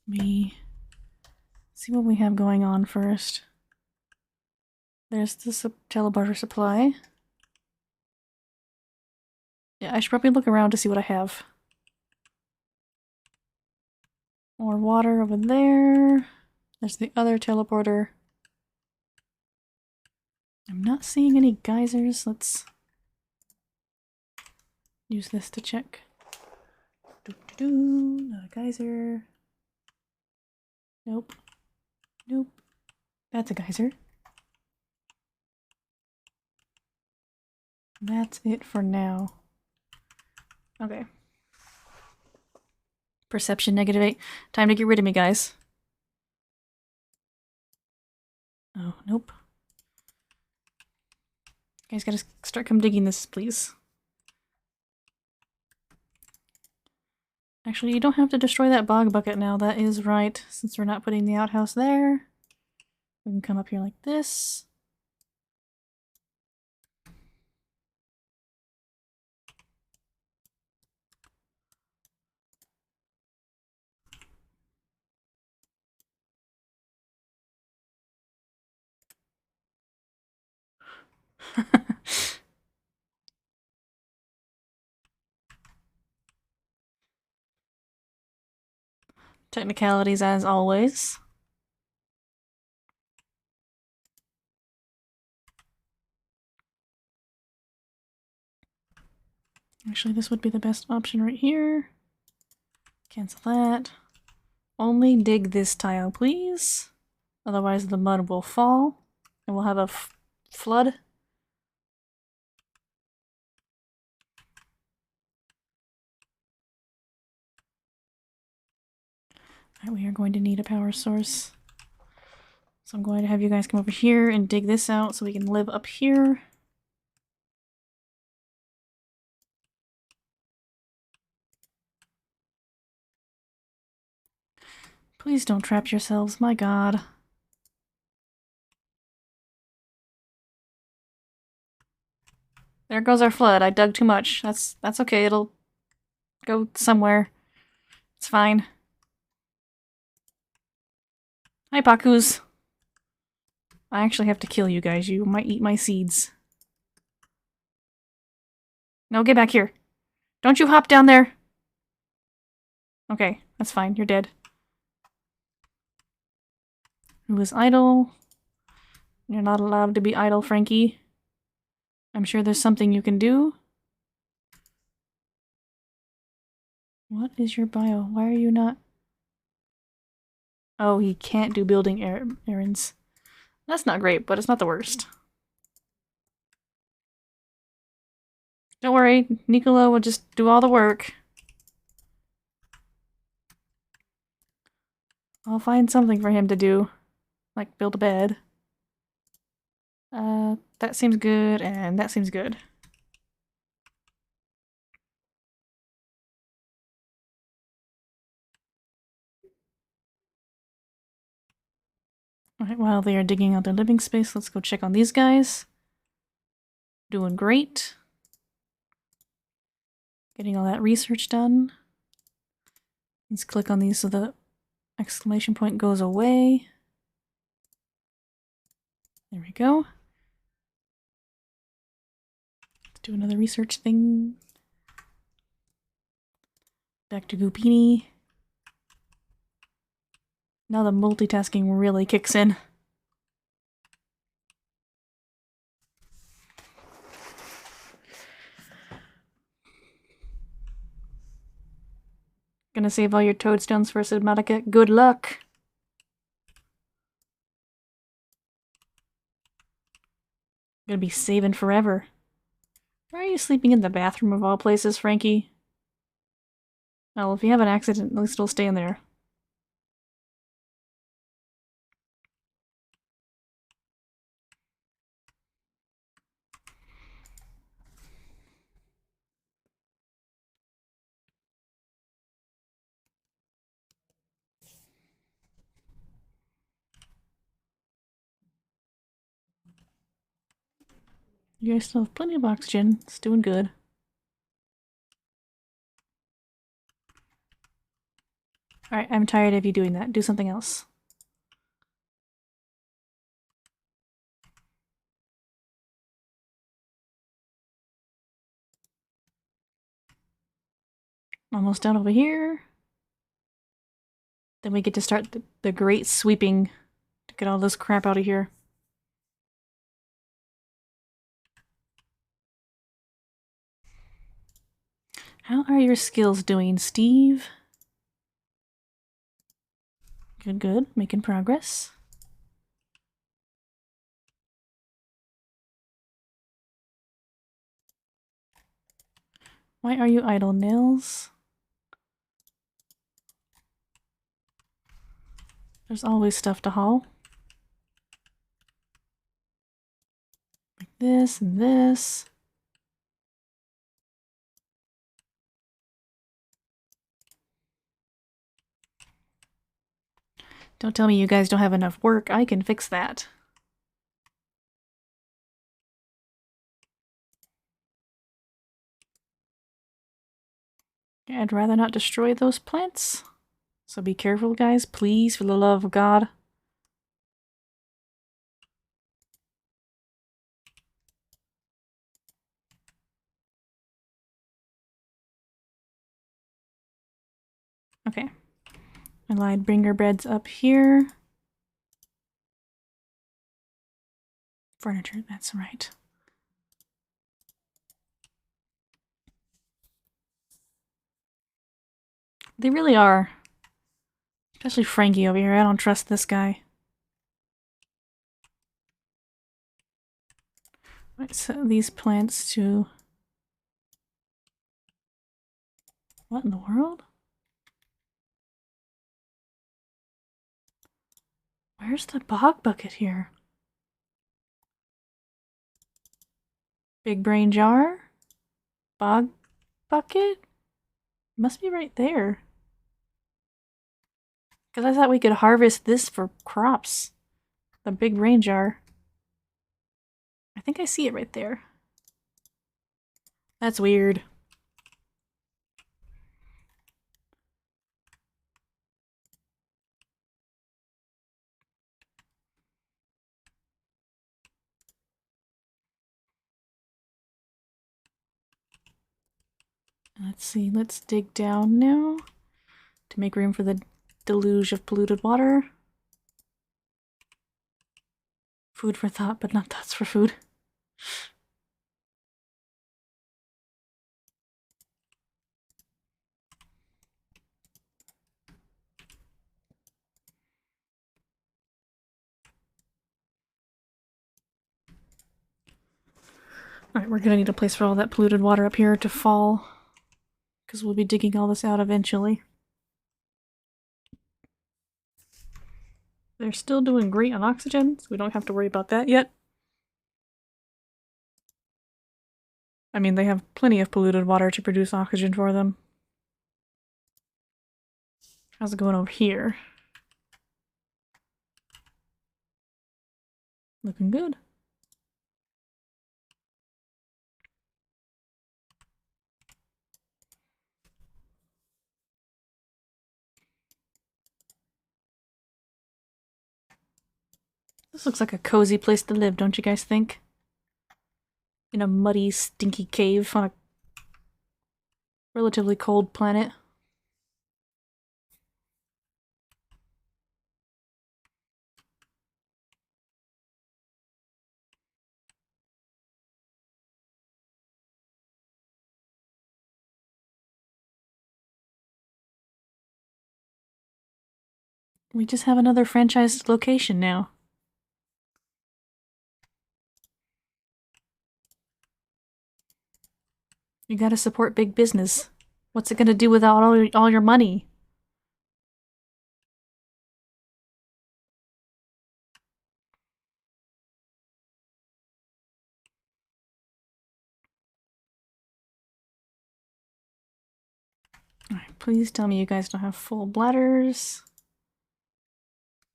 Let me see what we have going on first. There's the telebarter supply. Yeah, I should probably look around to see what I have. More water over there. There's the other teleporter. I'm not seeing any geysers. Let's use this to check. Not a geyser. Nope. Nope. That's a geyser. That's it for now. Okay. Perception -8. Time to get rid of me, guys. Oh, nope. You guys gotta start come digging this, please. Actually, you don't have to destroy that bog bucket now. That is right, since we're not putting the outhouse there. We can come up here like this. Technicalities as always. Actually, this would be the best option right here. Cancel that. Only dig this tile, please. Otherwise the mud will fall and we'll have a flood. Alright, we are going to need a power source. So I'm going to have you guys come over here and dig this out so we can live up here. Please don't trap yourselves, my god. There goes our flood. I dug too much. That's okay. It'll go somewhere. It's fine. Hi, Pakus. I actually have to kill you guys. You might eat my seeds. No, get back here. Don't you hop down there. Okay, that's fine. You're dead. Who is idle? You're not allowed to be idle, Frankie. I'm sure there's something you can do. What is your bio? Why are you not... Oh, he can't do building errands. That's not great, but it's not the worst. Don't worry, Nicola will just do all the work. I'll find something for him to do. Like build a bed. That seems good, and that seems good. Alright, while they are digging out their living space, let's go check on these guys. Doing great. Getting all that research done. Let's click on these so the exclamation point goes away. There we go. Let's do another research thing. Back to Goopini. Now the multitasking really kicks in. Gonna save all your toadstones for Subnautica? Good luck! Gonna be saving forever. Why are you sleeping in the bathroom of all places, Frankie? Well, if you have an accident, at least it'll stay in there. You guys still have plenty of oxygen. It's doing good. Alright, I'm tired of you doing that. Do something else. Almost done over here. Then we get to start the great sweeping to get all this crap out of here. How are your skills doing, Steve? Good, good. Making progress. Why are you idle, Nils? There's always stuff to haul. Like this and this. Don't tell me you guys don't have enough work. I can fix that. I'd rather not destroy those plants. So be careful, guys, please, for the love of God. Okay. I lied. Bringer beds up here. Furniture, that's right. They really are. Especially Frankie over here. I don't trust this guy. Right, set these plants to... What in the world? Where's the bog bucket here? Big brain jar? Bog bucket? Must be right there. Because I thought we could harvest this for crops. The big brain jar. I think I see it right there. That's weird. Let's see, let's dig down now to make room for the deluge of polluted water. Food for thought, but not thoughts for food. Alright, we're gonna need a place for all that polluted water up here to fall. Because we'll be digging all this out eventually. They're still doing great on oxygen, so we don't have to worry about that yet. I mean, they have plenty of polluted water to produce oxygen for them. How's it going over here? Looking good. This looks like a cozy place to live, don't you guys think? In a muddy, stinky cave on a relatively cold planet. We just have another franchised location now. You gotta support big business. What's it gonna do without all your money? Alright, please tell me you guys don't have full bladders.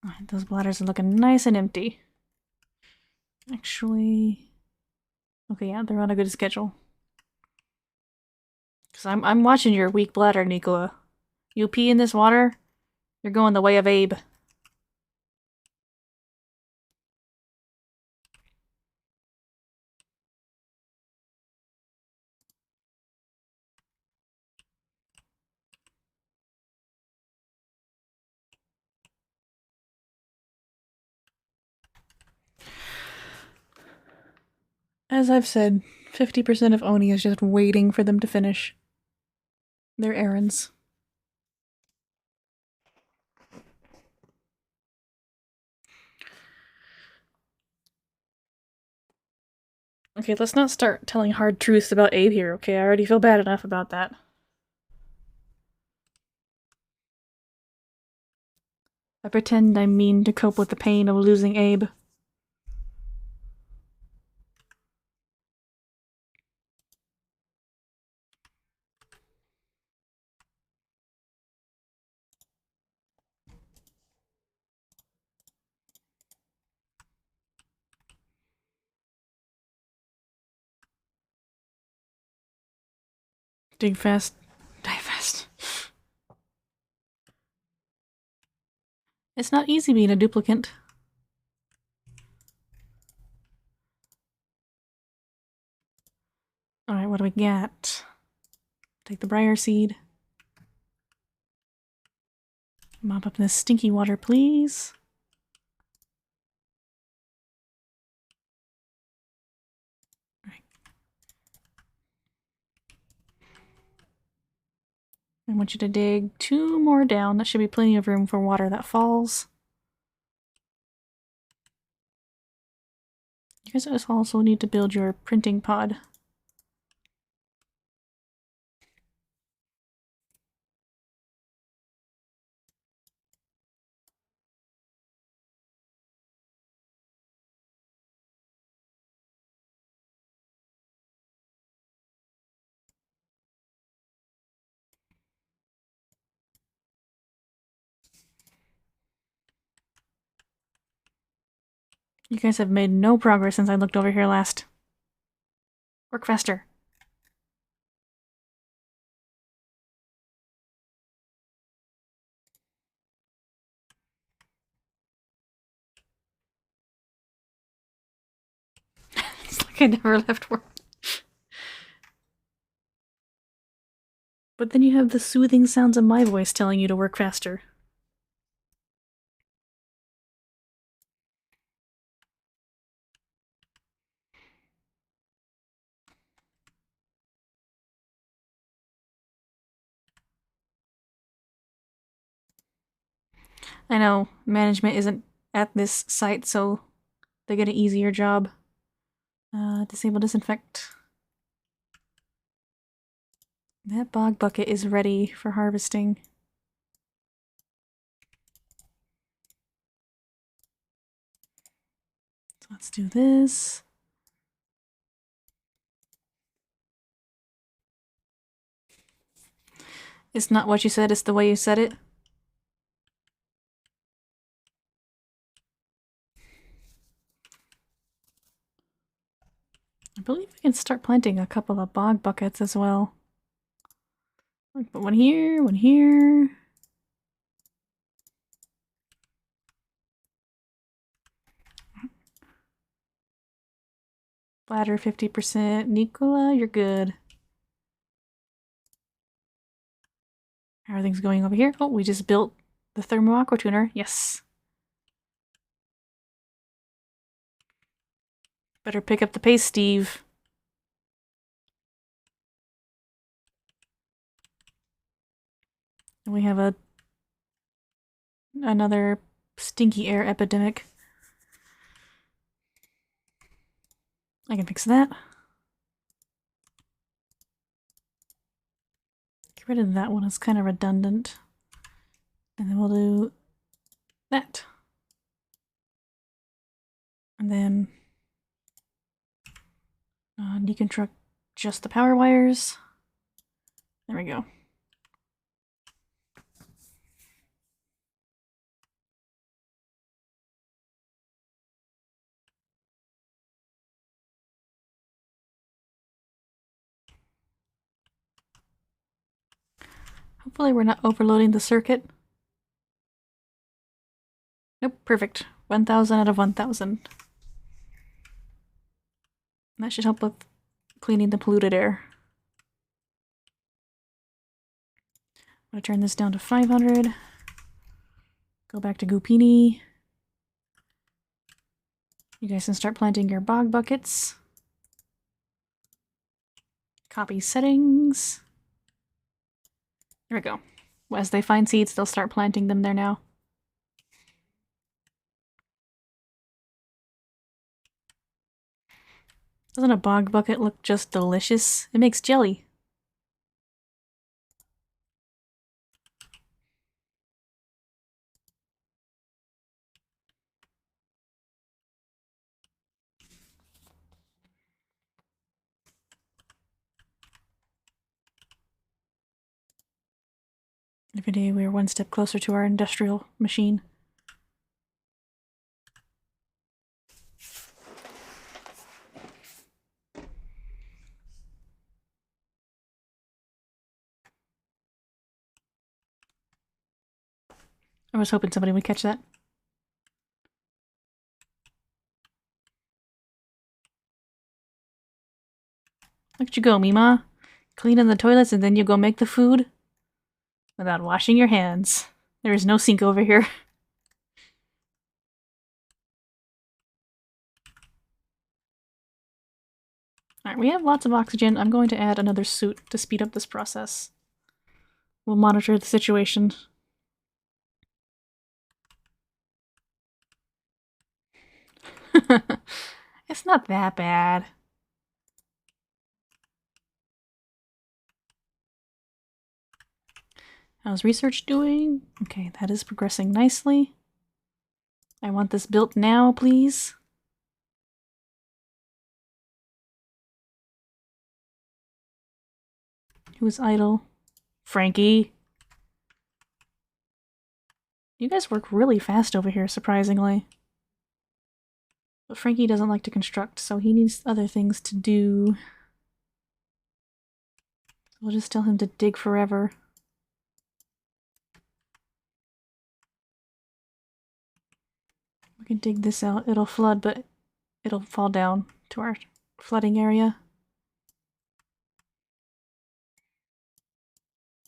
Alright, those bladders are looking nice and empty. Actually... Okay, yeah, they're on a good schedule. Because I'm watching your weak bladder, Nicola. You pee in this water, you're going the way of Abe. As I've said, 50% of Oni is just waiting for them to finish their errands. Okay, let's not start telling hard truths about Abe here, okay? I already feel bad enough about that. I pretend I'm mean to cope with the pain of losing Abe. Dig fast, die fast. It's not easy being a duplicant. Alright, what do we got? Take the briar seed. Mop up this stinky water, please. Alright. I want you to dig 2 more down. That should be plenty of room for water that falls. You guys also need to build your printing pod. You guys have made no progress since I looked over here last. Work faster. It's like I never left work. But then you have the soothing sounds of my voice telling you to work faster. I know management isn't at this site, so they get an easier job. Disable disinfect. That bog bucket is ready for harvesting. So let's do this. It's not what you said, it's the way you said it. believe we can start planting a couple of bog buckets as well. Put one here, one here. Bladder 50%. Nicola, you're good. How are things going over here? Oh, we just built the thermo aqua tuner. Yes. Better pick up the pace, Steve. And we have another stinky air epidemic. I can fix that. Get rid of that one, it's kind of redundant. And then we'll do that. And then deconstruct just the power wires. There we go. Hopefully we're not overloading the circuit. Nope, perfect. 1000 out of 1000. That should help with cleaning the polluted air. I'm gonna turn this down to 500. Go back to Goopini. You guys can start planting your bog buckets. Copy settings. There we go. As they find seeds, they'll start planting them there now. Doesn't a bog bucket look just delicious? It makes jelly. Every day we are one step closer to our industrial machine. I was hoping somebody would catch that. Look at you go, Mima. Cleaning the toilets and then you go make the food without washing your hands. There is no sink over here. Alright, we have lots of oxygen. I'm going to add another suit to speed up this process. We'll monitor the situation. It's not that bad. How's research doing? Okay, that is progressing nicely. I want this built now, please. Who is idle? Frankie. You guys work really fast over here, surprisingly. But Frankie doesn't like to construct, so he needs other things to do. We'll just tell him to dig forever. We can dig this out. It'll flood, but it'll fall down to our flooding area.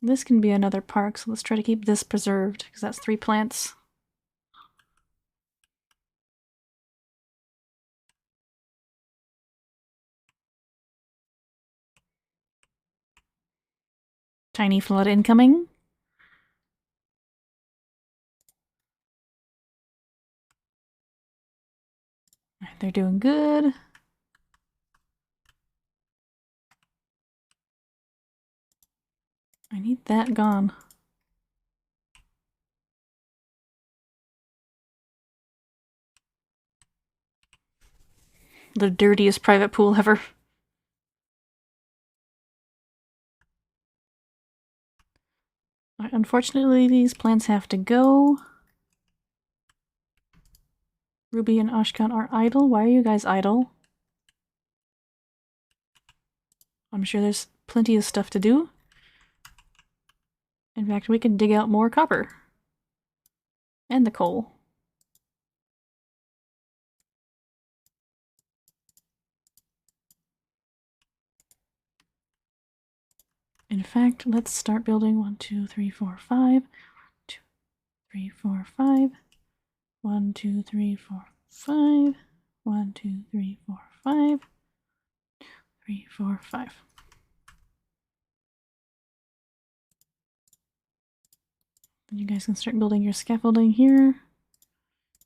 This can be another park, so let's try to keep this preserved, because that's 3 plants. Tiny flood incoming. They're doing good. I need that gone. The dirtiest private pool ever. Unfortunately, these plants have to go. Ruby and Ashkan are idle. Why are you guys idle? I'm sure there's plenty of stuff to do. In fact, we can dig out more copper. And the coal. In fact, let's start building 1, 2, 3, 4, 5. 2, 3, 4, 5. 1, 2, 3, 4, 5. 1, 2, 3, 4, 5. 3, 4, 5. Then you guys can start building your scaffolding here.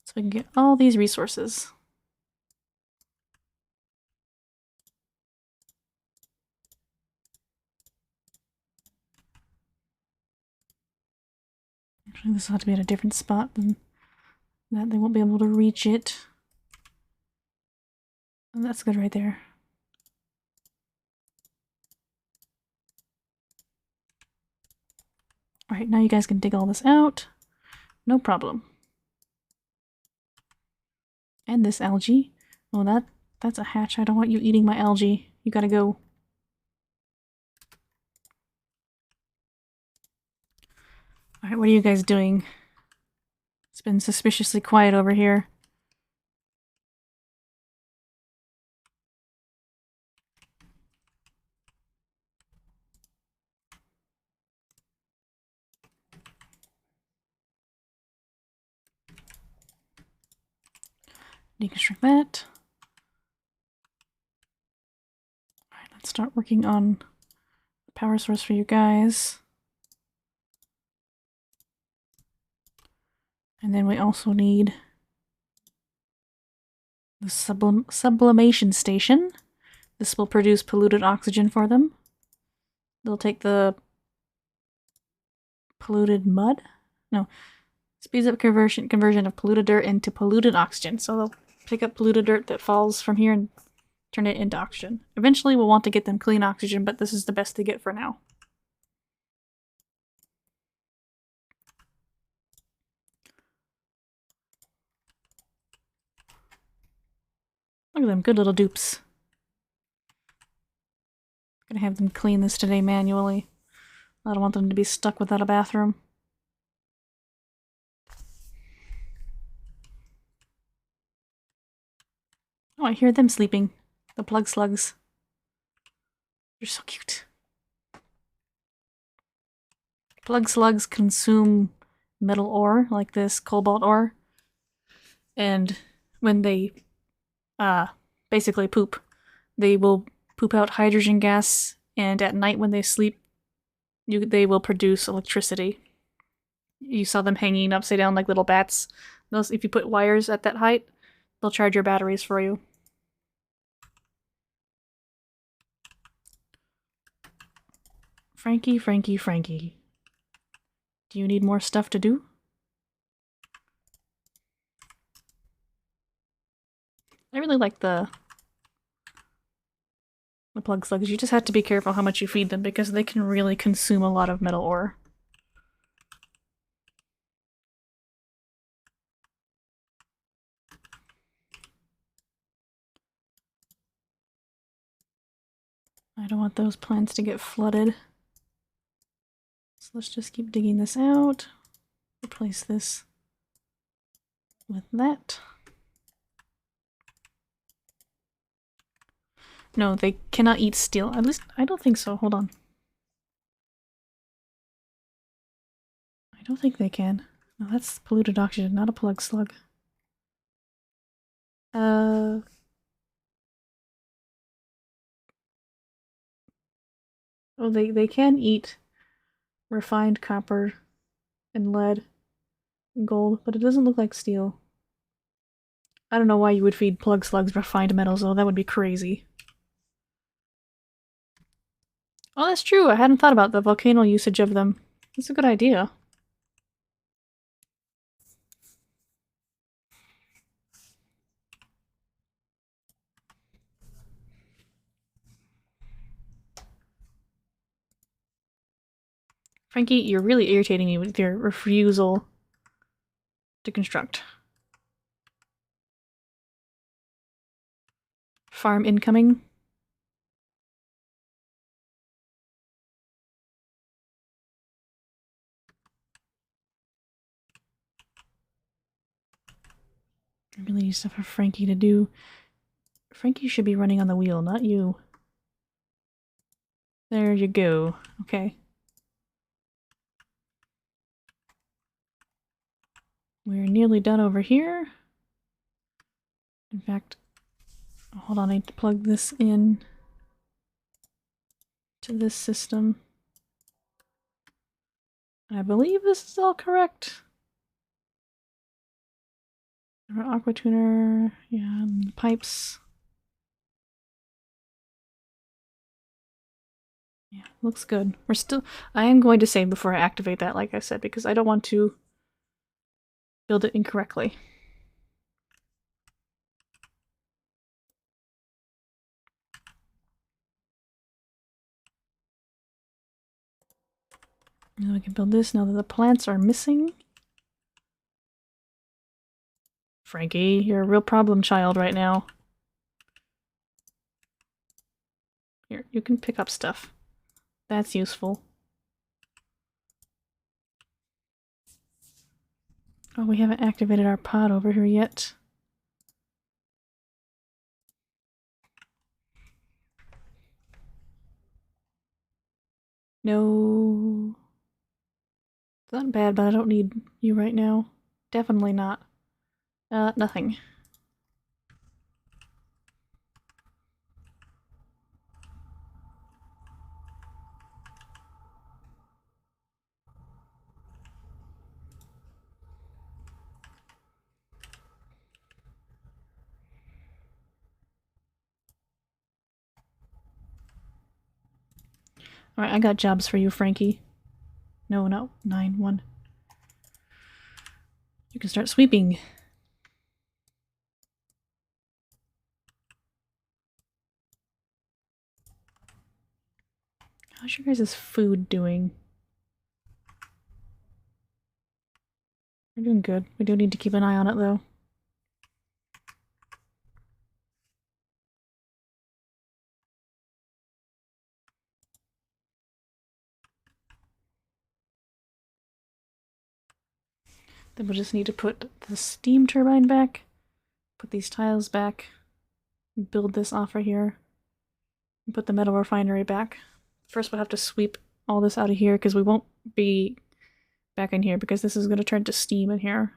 So we can get all these resources. Actually, this will have to be at a different spot than that. They won't be able to reach it. And that's good right there. Alright, now you guys can dig all this out. No problem. And this algae. Oh, that's a hatch. I don't want you eating my algae. You gotta go. Alright, what are you guys doing? It's been suspiciously quiet over here. Deconstruct that. Alright, let's start working on the power source for you guys. And then we also need the sublimation station. This will produce polluted oxygen for them. They'll take the polluted mud? No. Speeds up conversion of polluted dirt into polluted oxygen. So they'll pick up polluted dirt that falls from here and turn it into oxygen. Eventually we'll want to get them clean oxygen, but this is the best they get for now. Look at them, good little dupes. Gonna have them clean this today manually. I don't want them to be stuck without a bathroom. Oh, I hear them sleeping. The plug slugs. They're so cute. Plug slugs consume metal ore, like this cobalt ore. And when they basically poop, they will poop out hydrogen gas, and at night when they sleep, they will produce electricity. You saw them hanging upside down like little bats. Those, if you put wires at that height, they'll charge your batteries for you. Frankie, Frankie, Frankie. Do you need more stuff to do? I really like the plug slugs. You just have to be careful how much you feed them because they can really consume a lot of metal ore. I don't want those plants to get flooded. So let's just keep digging this out. Replace this with that. No, they cannot eat steel. At least, I don't think so. Hold on. I don't think they can. No, that's polluted oxygen, not a plug slug. Oh, they can eat refined copper and lead and gold, but it doesn't look like steel. I don't know why you would feed plug slugs refined metals, though. That would be crazy. Oh, that's true. I hadn't thought about the volcano usage of them. That's a good idea. Frankie, you're really irritating me with your refusal to construct. Farm incoming. I really need stuff for Frankie to do. Frankie should be running on the wheel, not you. There you go. Okay. We're nearly done over here. In fact, hold on, I need to plug this in to this system. And I believe this is all correct. Aqua tuner, yeah, and the pipes. Yeah, looks good. We're still. I am going to save before I activate that, like I said, because I don't want to build it incorrectly. Now we can build this now that the plants are missing. Frankie, you're a real problem child right now. Here, you can pick up stuff. That's useful. Oh, we haven't activated our pod over here yet. No. It's not bad, but I don't need you right now. Definitely not. Nothing. Alright, I got jobs for you, Frankie. No, 9-1. You can start sweeping. How's your guys' food doing? We're doing good. We do need to keep an eye on it, though. Then we'll just need to put the steam turbine back, put these tiles back, build this off right here, and put the metal refinery back. First we'll have to sweep all this out of here because we won't be back in here because this is going to turn to steam in here.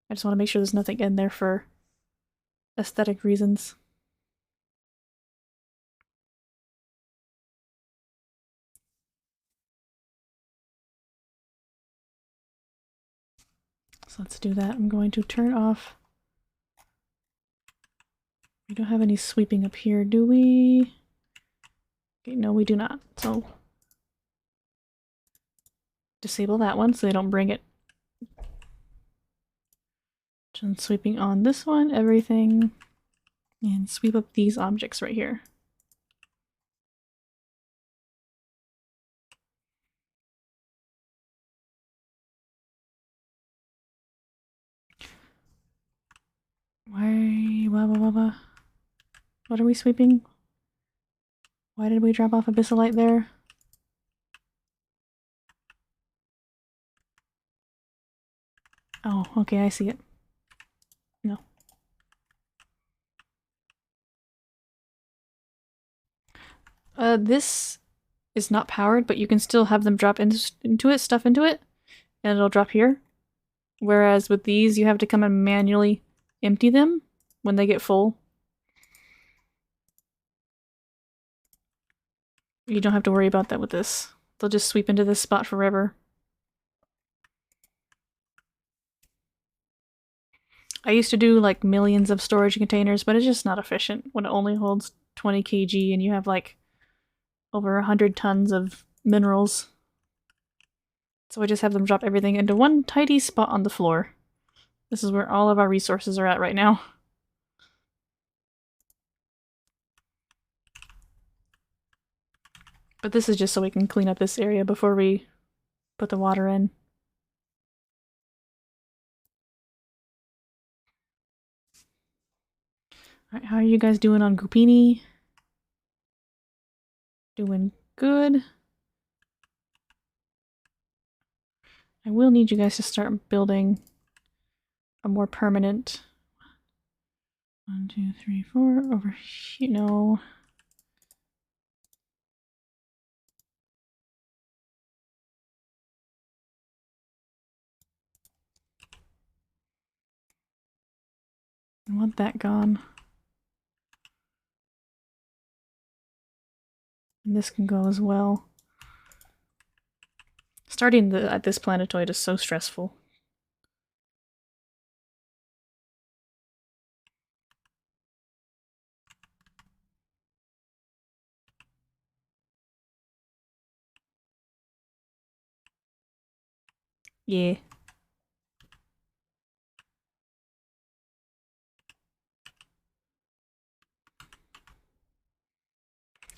I just want to make sure there's nothing in there for aesthetic reasons. So let's do that. I'm going to turn off. We don't have any sweeping up here, do we? Okay, no, we do not. So disable that one so they don't bring it. And sweeping on this one, everything, and sweep up these objects right here. What are we sweeping? Why did we drop off Abyssalite there? Oh, okay, I see it. No. This is not powered, but you can still have them drop into it, stuff into it, and it'll drop here. Whereas with these, you have to come and manually empty them when they get full. You don't have to worry about that with this. They'll just sweep into this spot forever. I used to do like millions of storage containers, but it's just not efficient when it only holds 20 kg and you have like over 100 tons of minerals. So I just have them drop everything into one tidy spot on the floor. This is where all of our resources are at right now. But this is just so we can clean up this area before we put the water in. Alright, how are you guys doing on Gupini? Doing good. I will need you guys to start building a more permanent... 1, 2, 3, 4 over here. No. I want that gone. And this can go as well. Starting at this planetoid is so stressful. Yeah.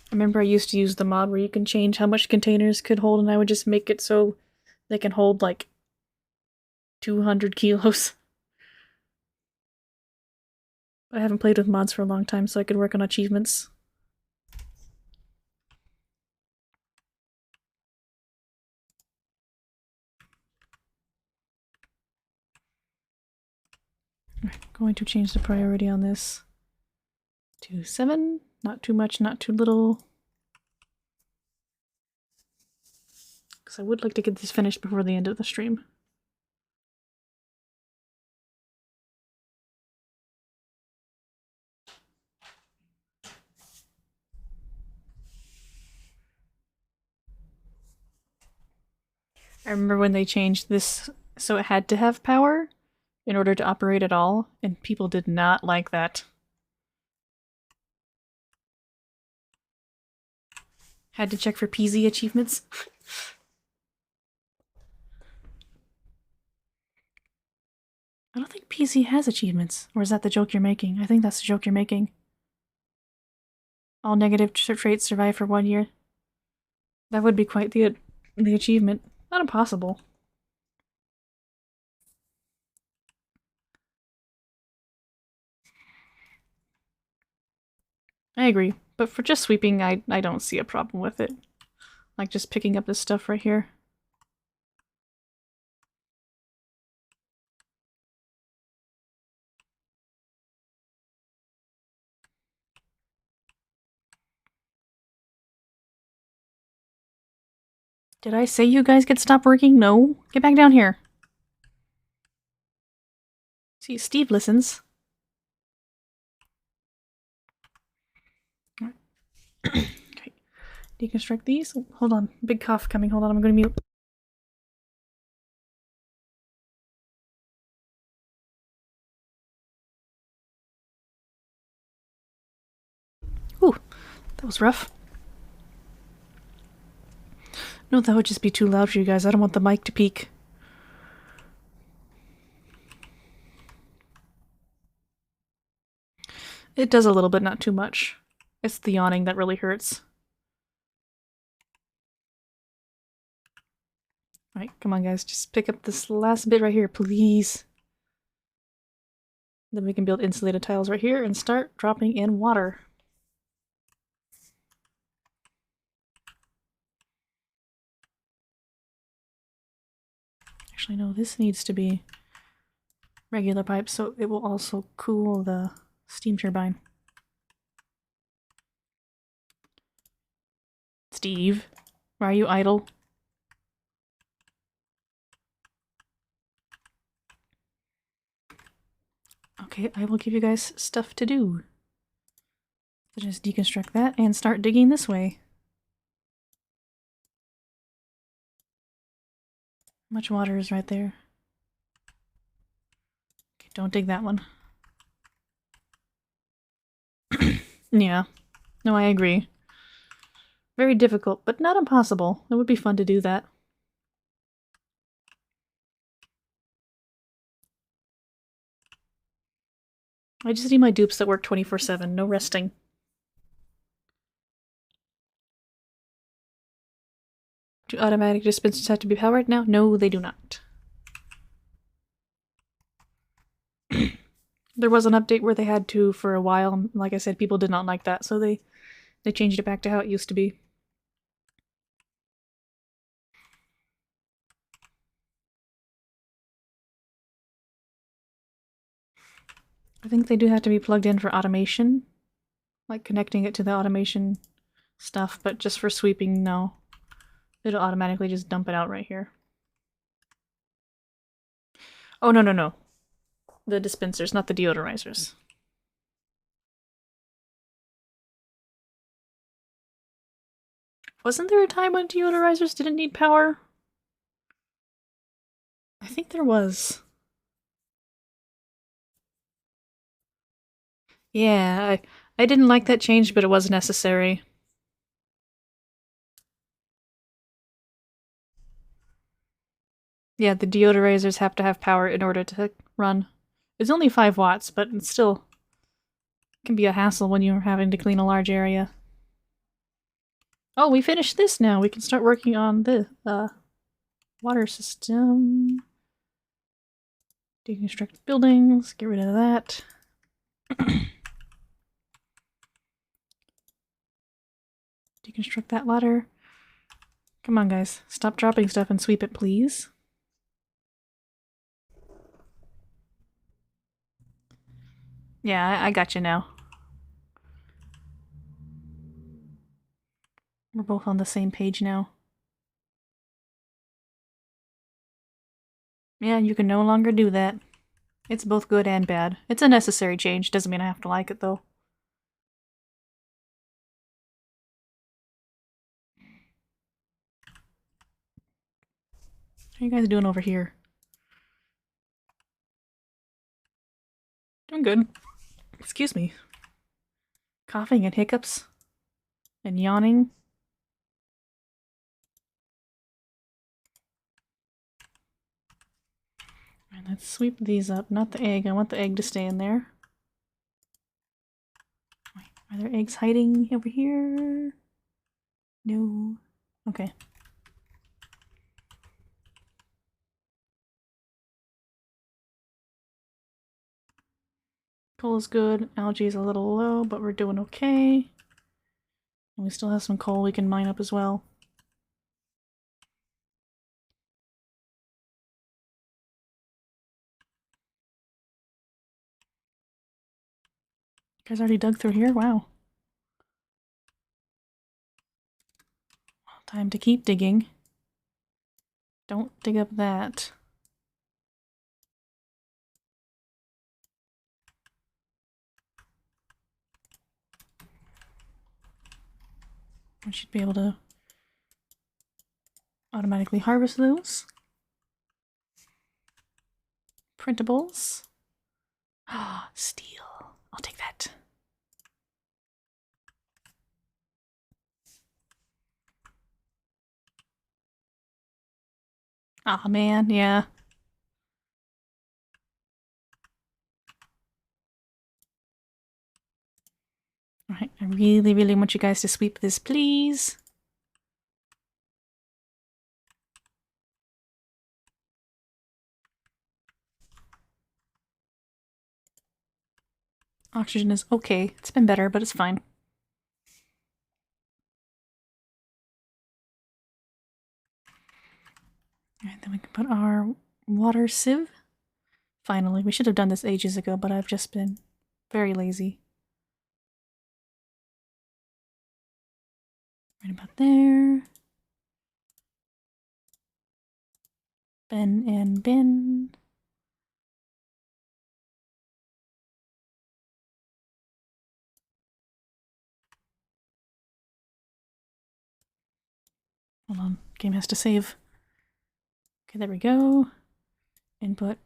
I remember I used to use the mod where you can change how much containers could hold, and I would just make it so they can hold like 200 kilos. I haven't played with mods for a long time, so I could work on achievements. I'm going to change the priority on this to 7. Not too much, not too little. Because I would like to get this finished before the end of the stream. I remember when they changed this so it had to have power in order to operate at all, and people did not like that. Had to check for PZ achievements. I don't think PZ has achievements. Or is that the joke you're making? I think that's the joke you're making. All negative traits survive for 1 year. That would be quite the achievement. Not impossible. I agree, but for just sweeping, I don't see a problem with it. Like just picking up this stuff right here. Did I say you guys could stop working? No. Get back down here. See, Steve listens. Okay. Deconstruct these. Hold on. Big cough coming. Hold on, I'm going to mute. Ooh, that was rough. No, that would just be too loud for you guys. I don't want the mic to peak. It does a little bit, not too much. It's the yawning that really hurts. Alright, come on guys, just pick up this last bit right here, please. Then we can build insulated tiles right here and start dropping in water. Actually, no, this needs to be regular pipe, so it will also cool the steam turbine. Steve, why are you idle? Okay, I will give you guys stuff to do. So just deconstruct that and start digging this way. How much water is right there? Okay, don't dig that one. Yeah. No, I agree. Very difficult, but not impossible. It would be fun to do that. I just need my dupes that work 24/7, no resting. Do automatic dispensers have to be powered now? No, they do not. There was an update where they had to for a while. Like I said, people did not like that, so they changed it back to how it used to be. I think they do have to be plugged in for automation, like connecting it to the automation stuff, but just for sweeping, no. It'll automatically just dump it out right here. Oh, no, no, no. The dispensers, not the deodorizers. Wasn't there a time when deodorizers didn't need power? I think there was. Yeah, I didn't like that change, but it was necessary. Yeah, the deodorizers have to have power in order to run. It's only 5 watts, but it still can be a hassle when you're having to clean a large area. Oh, we finished this now. We can start working on the water system. Deconstruct buildings, get rid of that. Deconstruct that ladder. Come on, guys. Stop dropping stuff and sweep it, please. Yeah, I got you now. We're both on the same page now. Yeah, you can no longer do that. It's both good and bad. It's a necessary change. Doesn't mean I have to like it, though. How are you guys doing over here? Doing good. Excuse me. Coughing and hiccups. And yawning. Alright, let's sweep these up. Not the egg. I want the egg to stay in there. Wait, are there eggs hiding over here? No. Okay. Coal is good. Algae is a little low, but we're doing okay. And we still have some coal we can mine up as well. You guys already dug through here? Wow. Well, time to keep digging. Don't dig up that. We should be able to automatically harvest those. Printables. Ah, steel. I'll take that. Aw, oh, man, yeah. Alright, I really, really want you guys to sweep this, please. Oxygen is okay. It's been better, but it's fine. Alright, then we can put our water sieve. Finally, we should have done this ages ago, but I've just been very lazy. Right about there. Bin and bin. Hold on, game has to save. Okay, there we go. Input.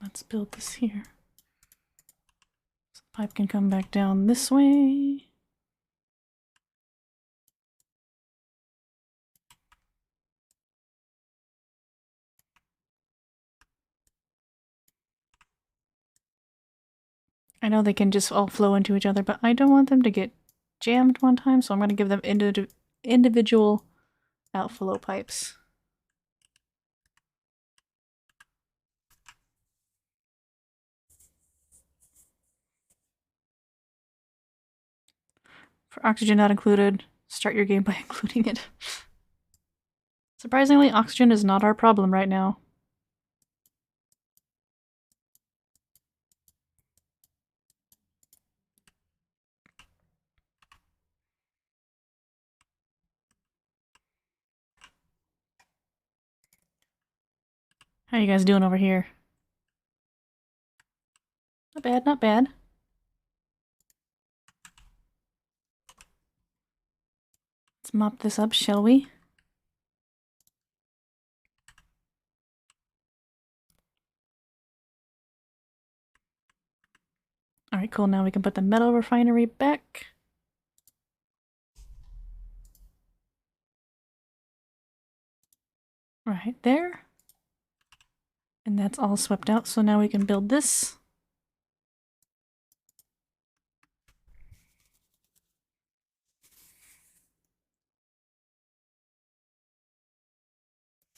Let's build this here. So the pipe can come back down this way. I know they can just all flow into each other, but I don't want them to get jammed one time, so I'm going to give them individual outflow pipes. For oxygen not included, start your game by including it. Surprisingly, oxygen is not our problem right now. How you guys doing over here? Not bad, not bad. Let's mop this up, shall we? Alright, cool. Now we can put the metal refinery back. Right there. And that's all swept out, so now we can build this.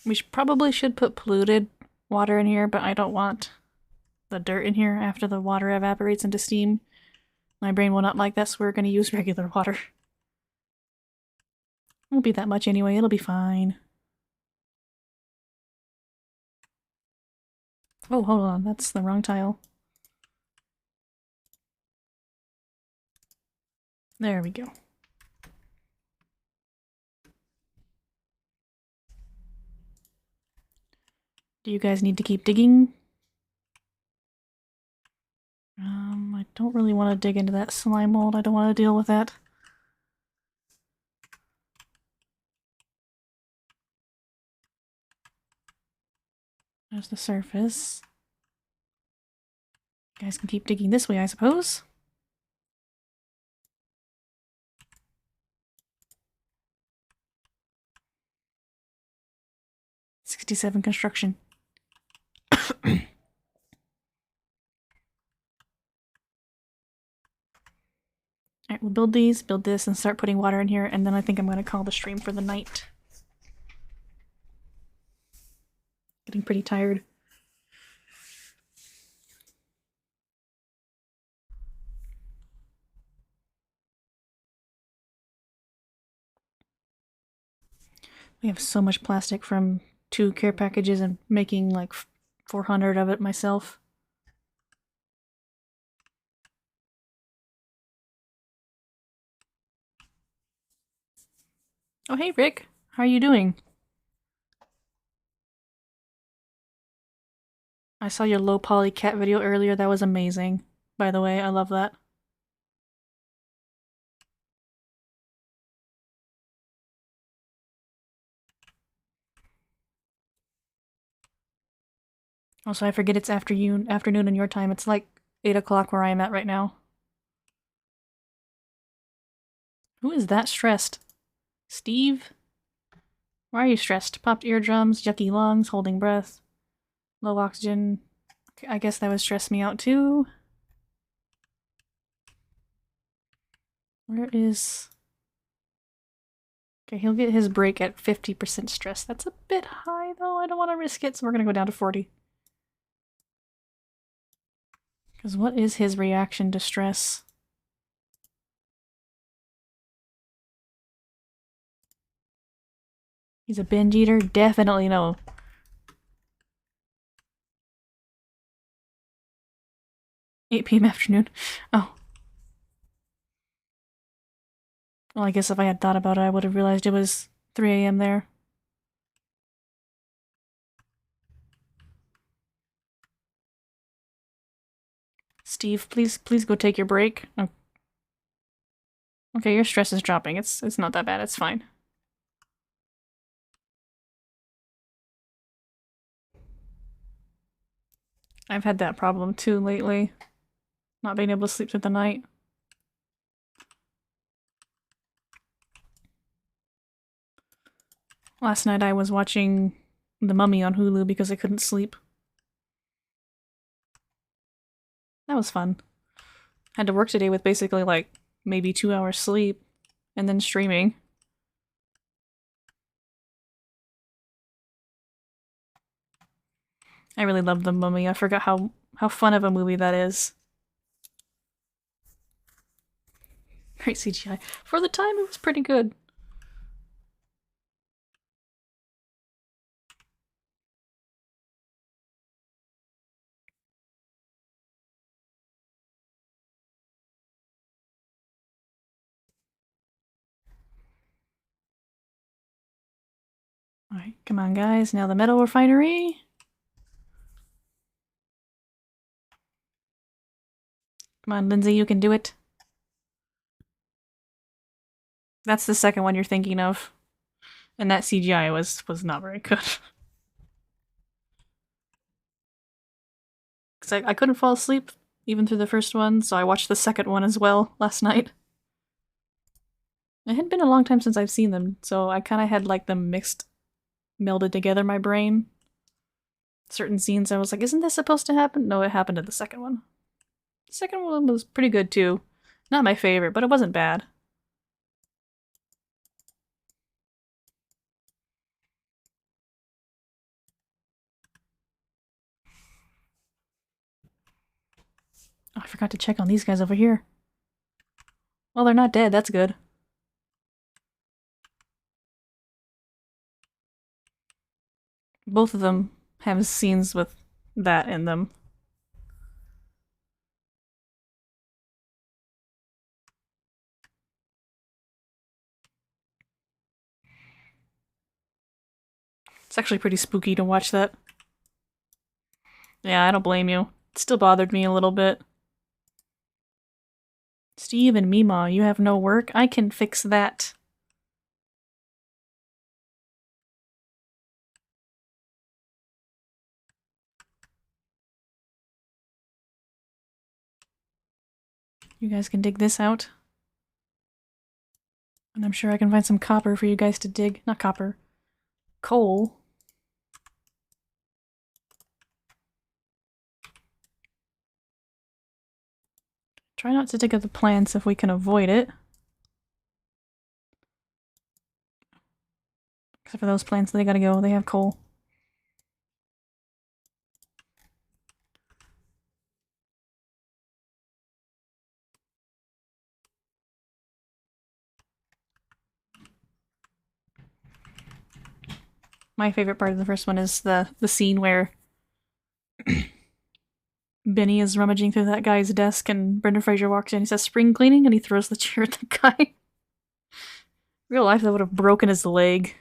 We probably should put polluted water in here, but I don't want the dirt in here after the water evaporates into steam. My brain will not like that, so we're going to use regular water. Won't be that much anyway, it'll be fine. Oh, hold on, that's the wrong tile. There we go. Do you guys need to keep digging? I don't really want to dig into that slime mold. I don't want to deal with that. There's the surface. You guys can keep digging this way, I suppose. '67 construction. Alright, we'll build these, build this, and start putting water in here, and then I think I'm going to call the stream for the night. Getting pretty tired. We have so much plastic from 2 care packages and making like 400 of it myself. Oh hey Rick, how are you doing? I saw your low poly cat video earlier, that was amazing. By the way, I love that. Also, I forget it's afternoon in your time. It's like 8 o'clock where I am at right now. Who is that stressed? Steve? Why are you stressed? Popped eardrums, yucky lungs, holding breath, low oxygen. Okay, I guess that would stress me out too. Where is... Okay, he'll get his break at 50% stress. That's a bit high though. I don't want to risk it, so we're gonna go down to 40. Because what is his reaction to stress? He's a binge eater? Definitely no. $8 p.m. afternoon. Oh. Well, I guess if I had thought about it, I would have realized it was 3 a.m. there. Steve, please go take your break. Oh. Okay, your stress is dropping. It's not that bad. It's fine. I've had that problem too lately. Not being able to sleep through the night. Last night I was watching The Mummy on Hulu because I couldn't sleep. That was fun. Had to work today with basically like maybe 2 hours sleep and then streaming. I really love The Mummy. I forgot how fun of a movie that is. Great CGI. For the time, it was pretty good. Alright, come on guys, now the metal refinery. Come on, Lindsay, you can do it. That's the second one you're thinking of. And that CGI was not very good. Because I couldn't fall asleep even through the first one, so I watched the second one as well last night. It had been a long time since I've seen them, so I kind of had like them mixed, melded together in my brain. Certain scenes I was like, isn't this supposed to happen? No, it happened in the second one. The second one was pretty good too. Not my favorite, but it wasn't bad. Oh, I forgot to check on these guys over here. Well, they're not dead, that's good. Both of them have scenes with that in them. It's actually pretty spooky to watch that. Yeah, I don't blame you. It still bothered me a little bit. Steve and Mima, you have no work? I can fix that. You guys can dig this out. And I'm sure I can find some copper for you guys to dig. Not copper. Coal. Try not to dig up the plants if we can avoid it. Except for those plants, they gotta go. They have coal. My favorite part of the first one is the scene where Benny is rummaging through that guy's desk and Brendan Fraser walks in. He says, "Spring cleaning," and he throws the chair at the guy. Real life, that would have broken his leg.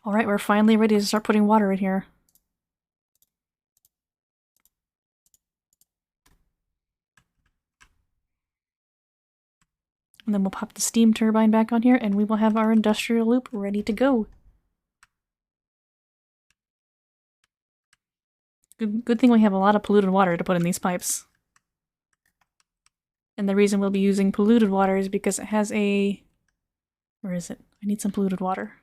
Alright, we're finally ready to start putting water in here. And then we'll pop the steam turbine back on here and we will have our industrial loop ready to go. Good thing we have a lot of polluted water to put in these pipes. And the reason we'll be using polluted water is because it has a... Where is it? I need some polluted water.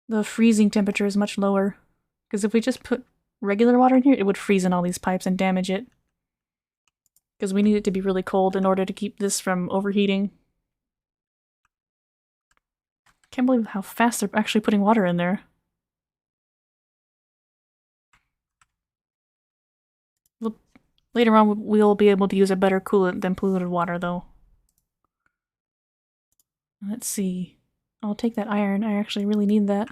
The freezing temperature is much lower. Because if we just put regular water in here, it would freeze in all these pipes and damage it. Because we need it to be really cold in order to keep this from overheating. Can't believe how fast they're actually putting water in there. Later on, we'll be able to use a better coolant than polluted water, though. Let's see. I'll take that iron. I actually really need that.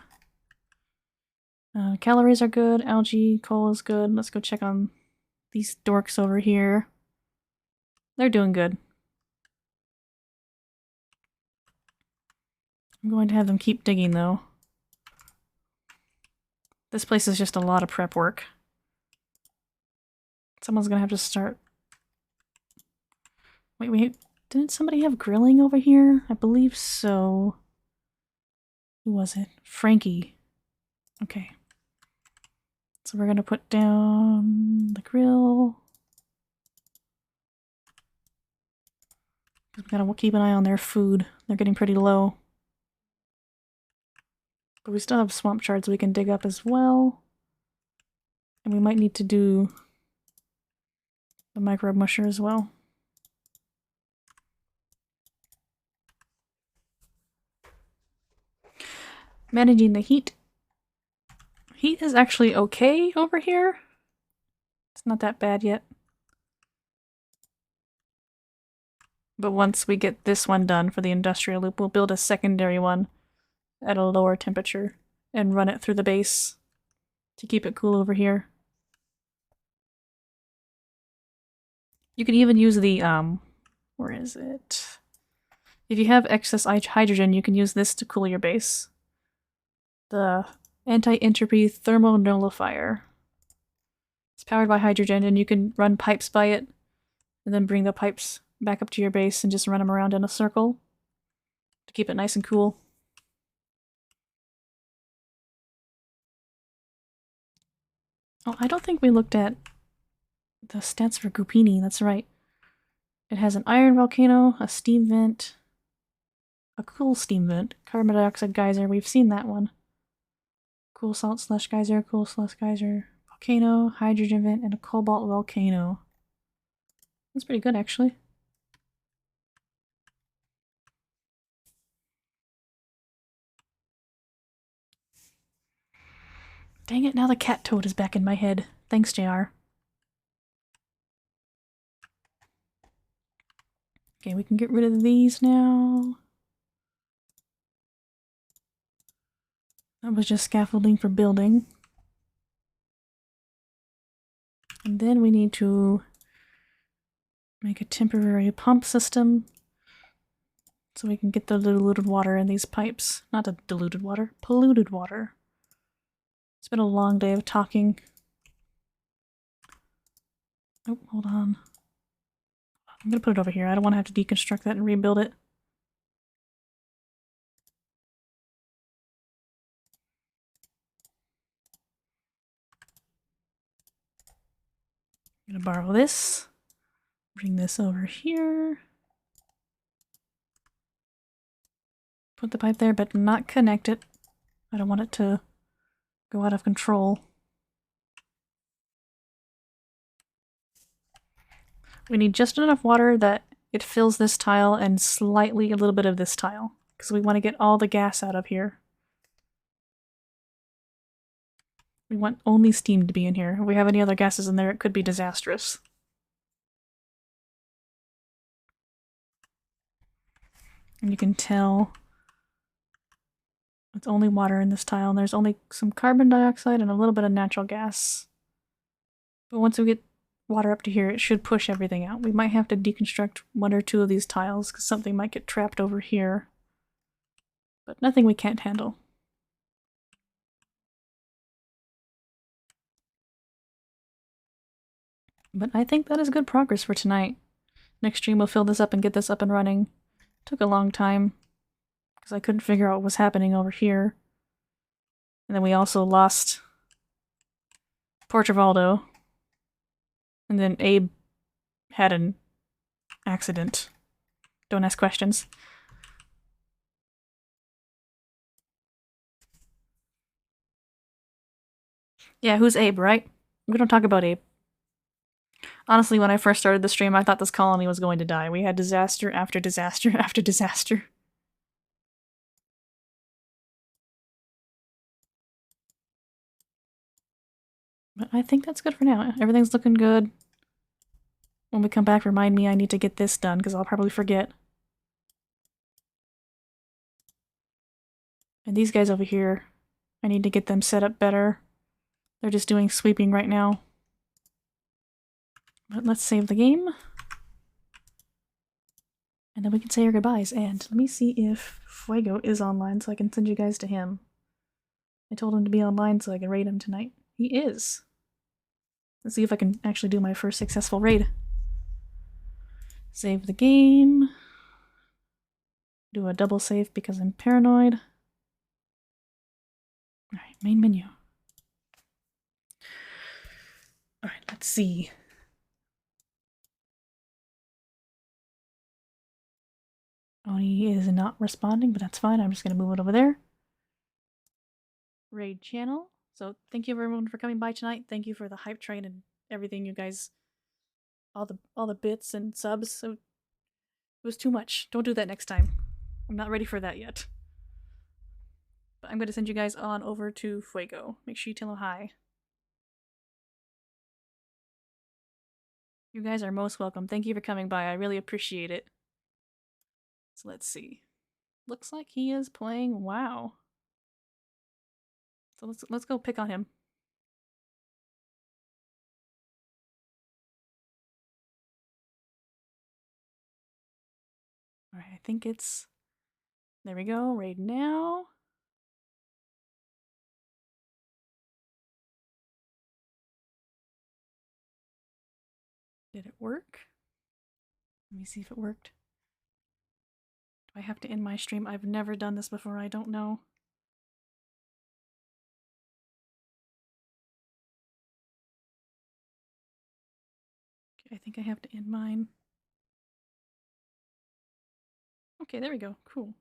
Calories are good. Algae, coal is good. Let's go check on these dorks over here. They're doing good. I'm going to have them keep digging, though. This place is just a lot of prep work. Someone's gonna have to start... Wait, didn't somebody have grilling over here? I believe so. Who was it? Frankie. Okay. So we're gonna put down the grill. We gotta keep an eye on their food. They're getting pretty low. But we still have swamp shards we can dig up as well. And we might need to do the microbe musher as well. Managing the heat Heat is actually okay over here. It's not that bad yet. But once we get this one done for the industrial loop, we'll build a secondary one at a lower temperature and run it through the base to keep it cool over here. You can even use the, where is it? If you have excess hydrogen, you can use this to cool your base. The anti-entropy thermal nullifier. It's powered by hydrogen, and you can run pipes by it, and then bring the pipes back up to your base and just run them around in a circle to keep it nice and cool. Oh, I don't think we looked at the stats for Gupini, that's right. It has an iron volcano, a steam vent, a cool steam vent, carbon dioxide geyser, we've seen that one. Cool salt slash geyser, cool slash geyser, volcano, hydrogen vent, and a cobalt volcano. That's pretty good, actually. Dang it, now the cat toad is back in my head. Thanks, JR. Okay, we can get rid of these now. That was just scaffolding for building. And then we need to make a temporary pump system so we can get the diluted water in these pipes. Not the diluted water, polluted water. It's been a long day of talking. Oh, hold on. I'm gonna put it over here. I don't want to have to deconstruct that and rebuild it. I'm gonna borrow this. Bring this over here. Put the pipe there, but not connect it. I don't want it to go out of control. We need just enough water that it fills this tile and slightly a little bit of this tile, because we want to get all the gas out of here. We want only steam to be in here. If we have any other gases in there, it could be disastrous. And you can tell it's only water in this tile, and there's only some carbon dioxide and a little bit of natural gas. But once we get water up to here, it should push everything out. We might have to deconstruct one or two of these tiles because something might get trapped over here. But nothing we can't handle. But I think that is good progress for tonight. Next stream we'll fill this up and get this up and running. Took a long time because I couldn't figure out what was happening over here. And then we also lost Portravaldo. And then Abe had an accident. Don't ask questions. Yeah, who's Abe, right? We don't talk about Abe. Honestly, when I first started the stream, I thought this colony was going to die. We had disaster after disaster after disaster. But I think that's good for now. Everything's looking good. When we come back, remind me I need to get this done, because I'll probably forget. And these guys over here, I need to get them set up better. They're just doing sweeping right now. But let's save the game. And then we can say our goodbyes. And let me see if Fuego is online so I can send you guys to him. I told him to be online so I can raid him tonight. He is. Let's see if I can actually do my first successful raid. Save the game. Do a double save because I'm paranoid. Alright, main menu. Alright, let's see. Oni is not responding, but that's fine. I'm just going to move it over there. Raid channel. So thank you everyone for coming by tonight. Thank you for the hype train and everything, you guys. All the bits and subs. So it was too much. Don't do that next time. I'm not ready for that yet. But I'm going to send you guys on over to Fuego. Make sure you tell him hi. You guys are most welcome. Thank you for coming by. I really appreciate it. So let's see. Looks like he is playing WoW. So let's go pick on him. Alright, I think it's... There we go, right now. Did it work? Let me see if it worked. Do I have to end my stream? I've never done this before, I don't know. Okay, I think I have to end mine. Okay, there we go. Cool.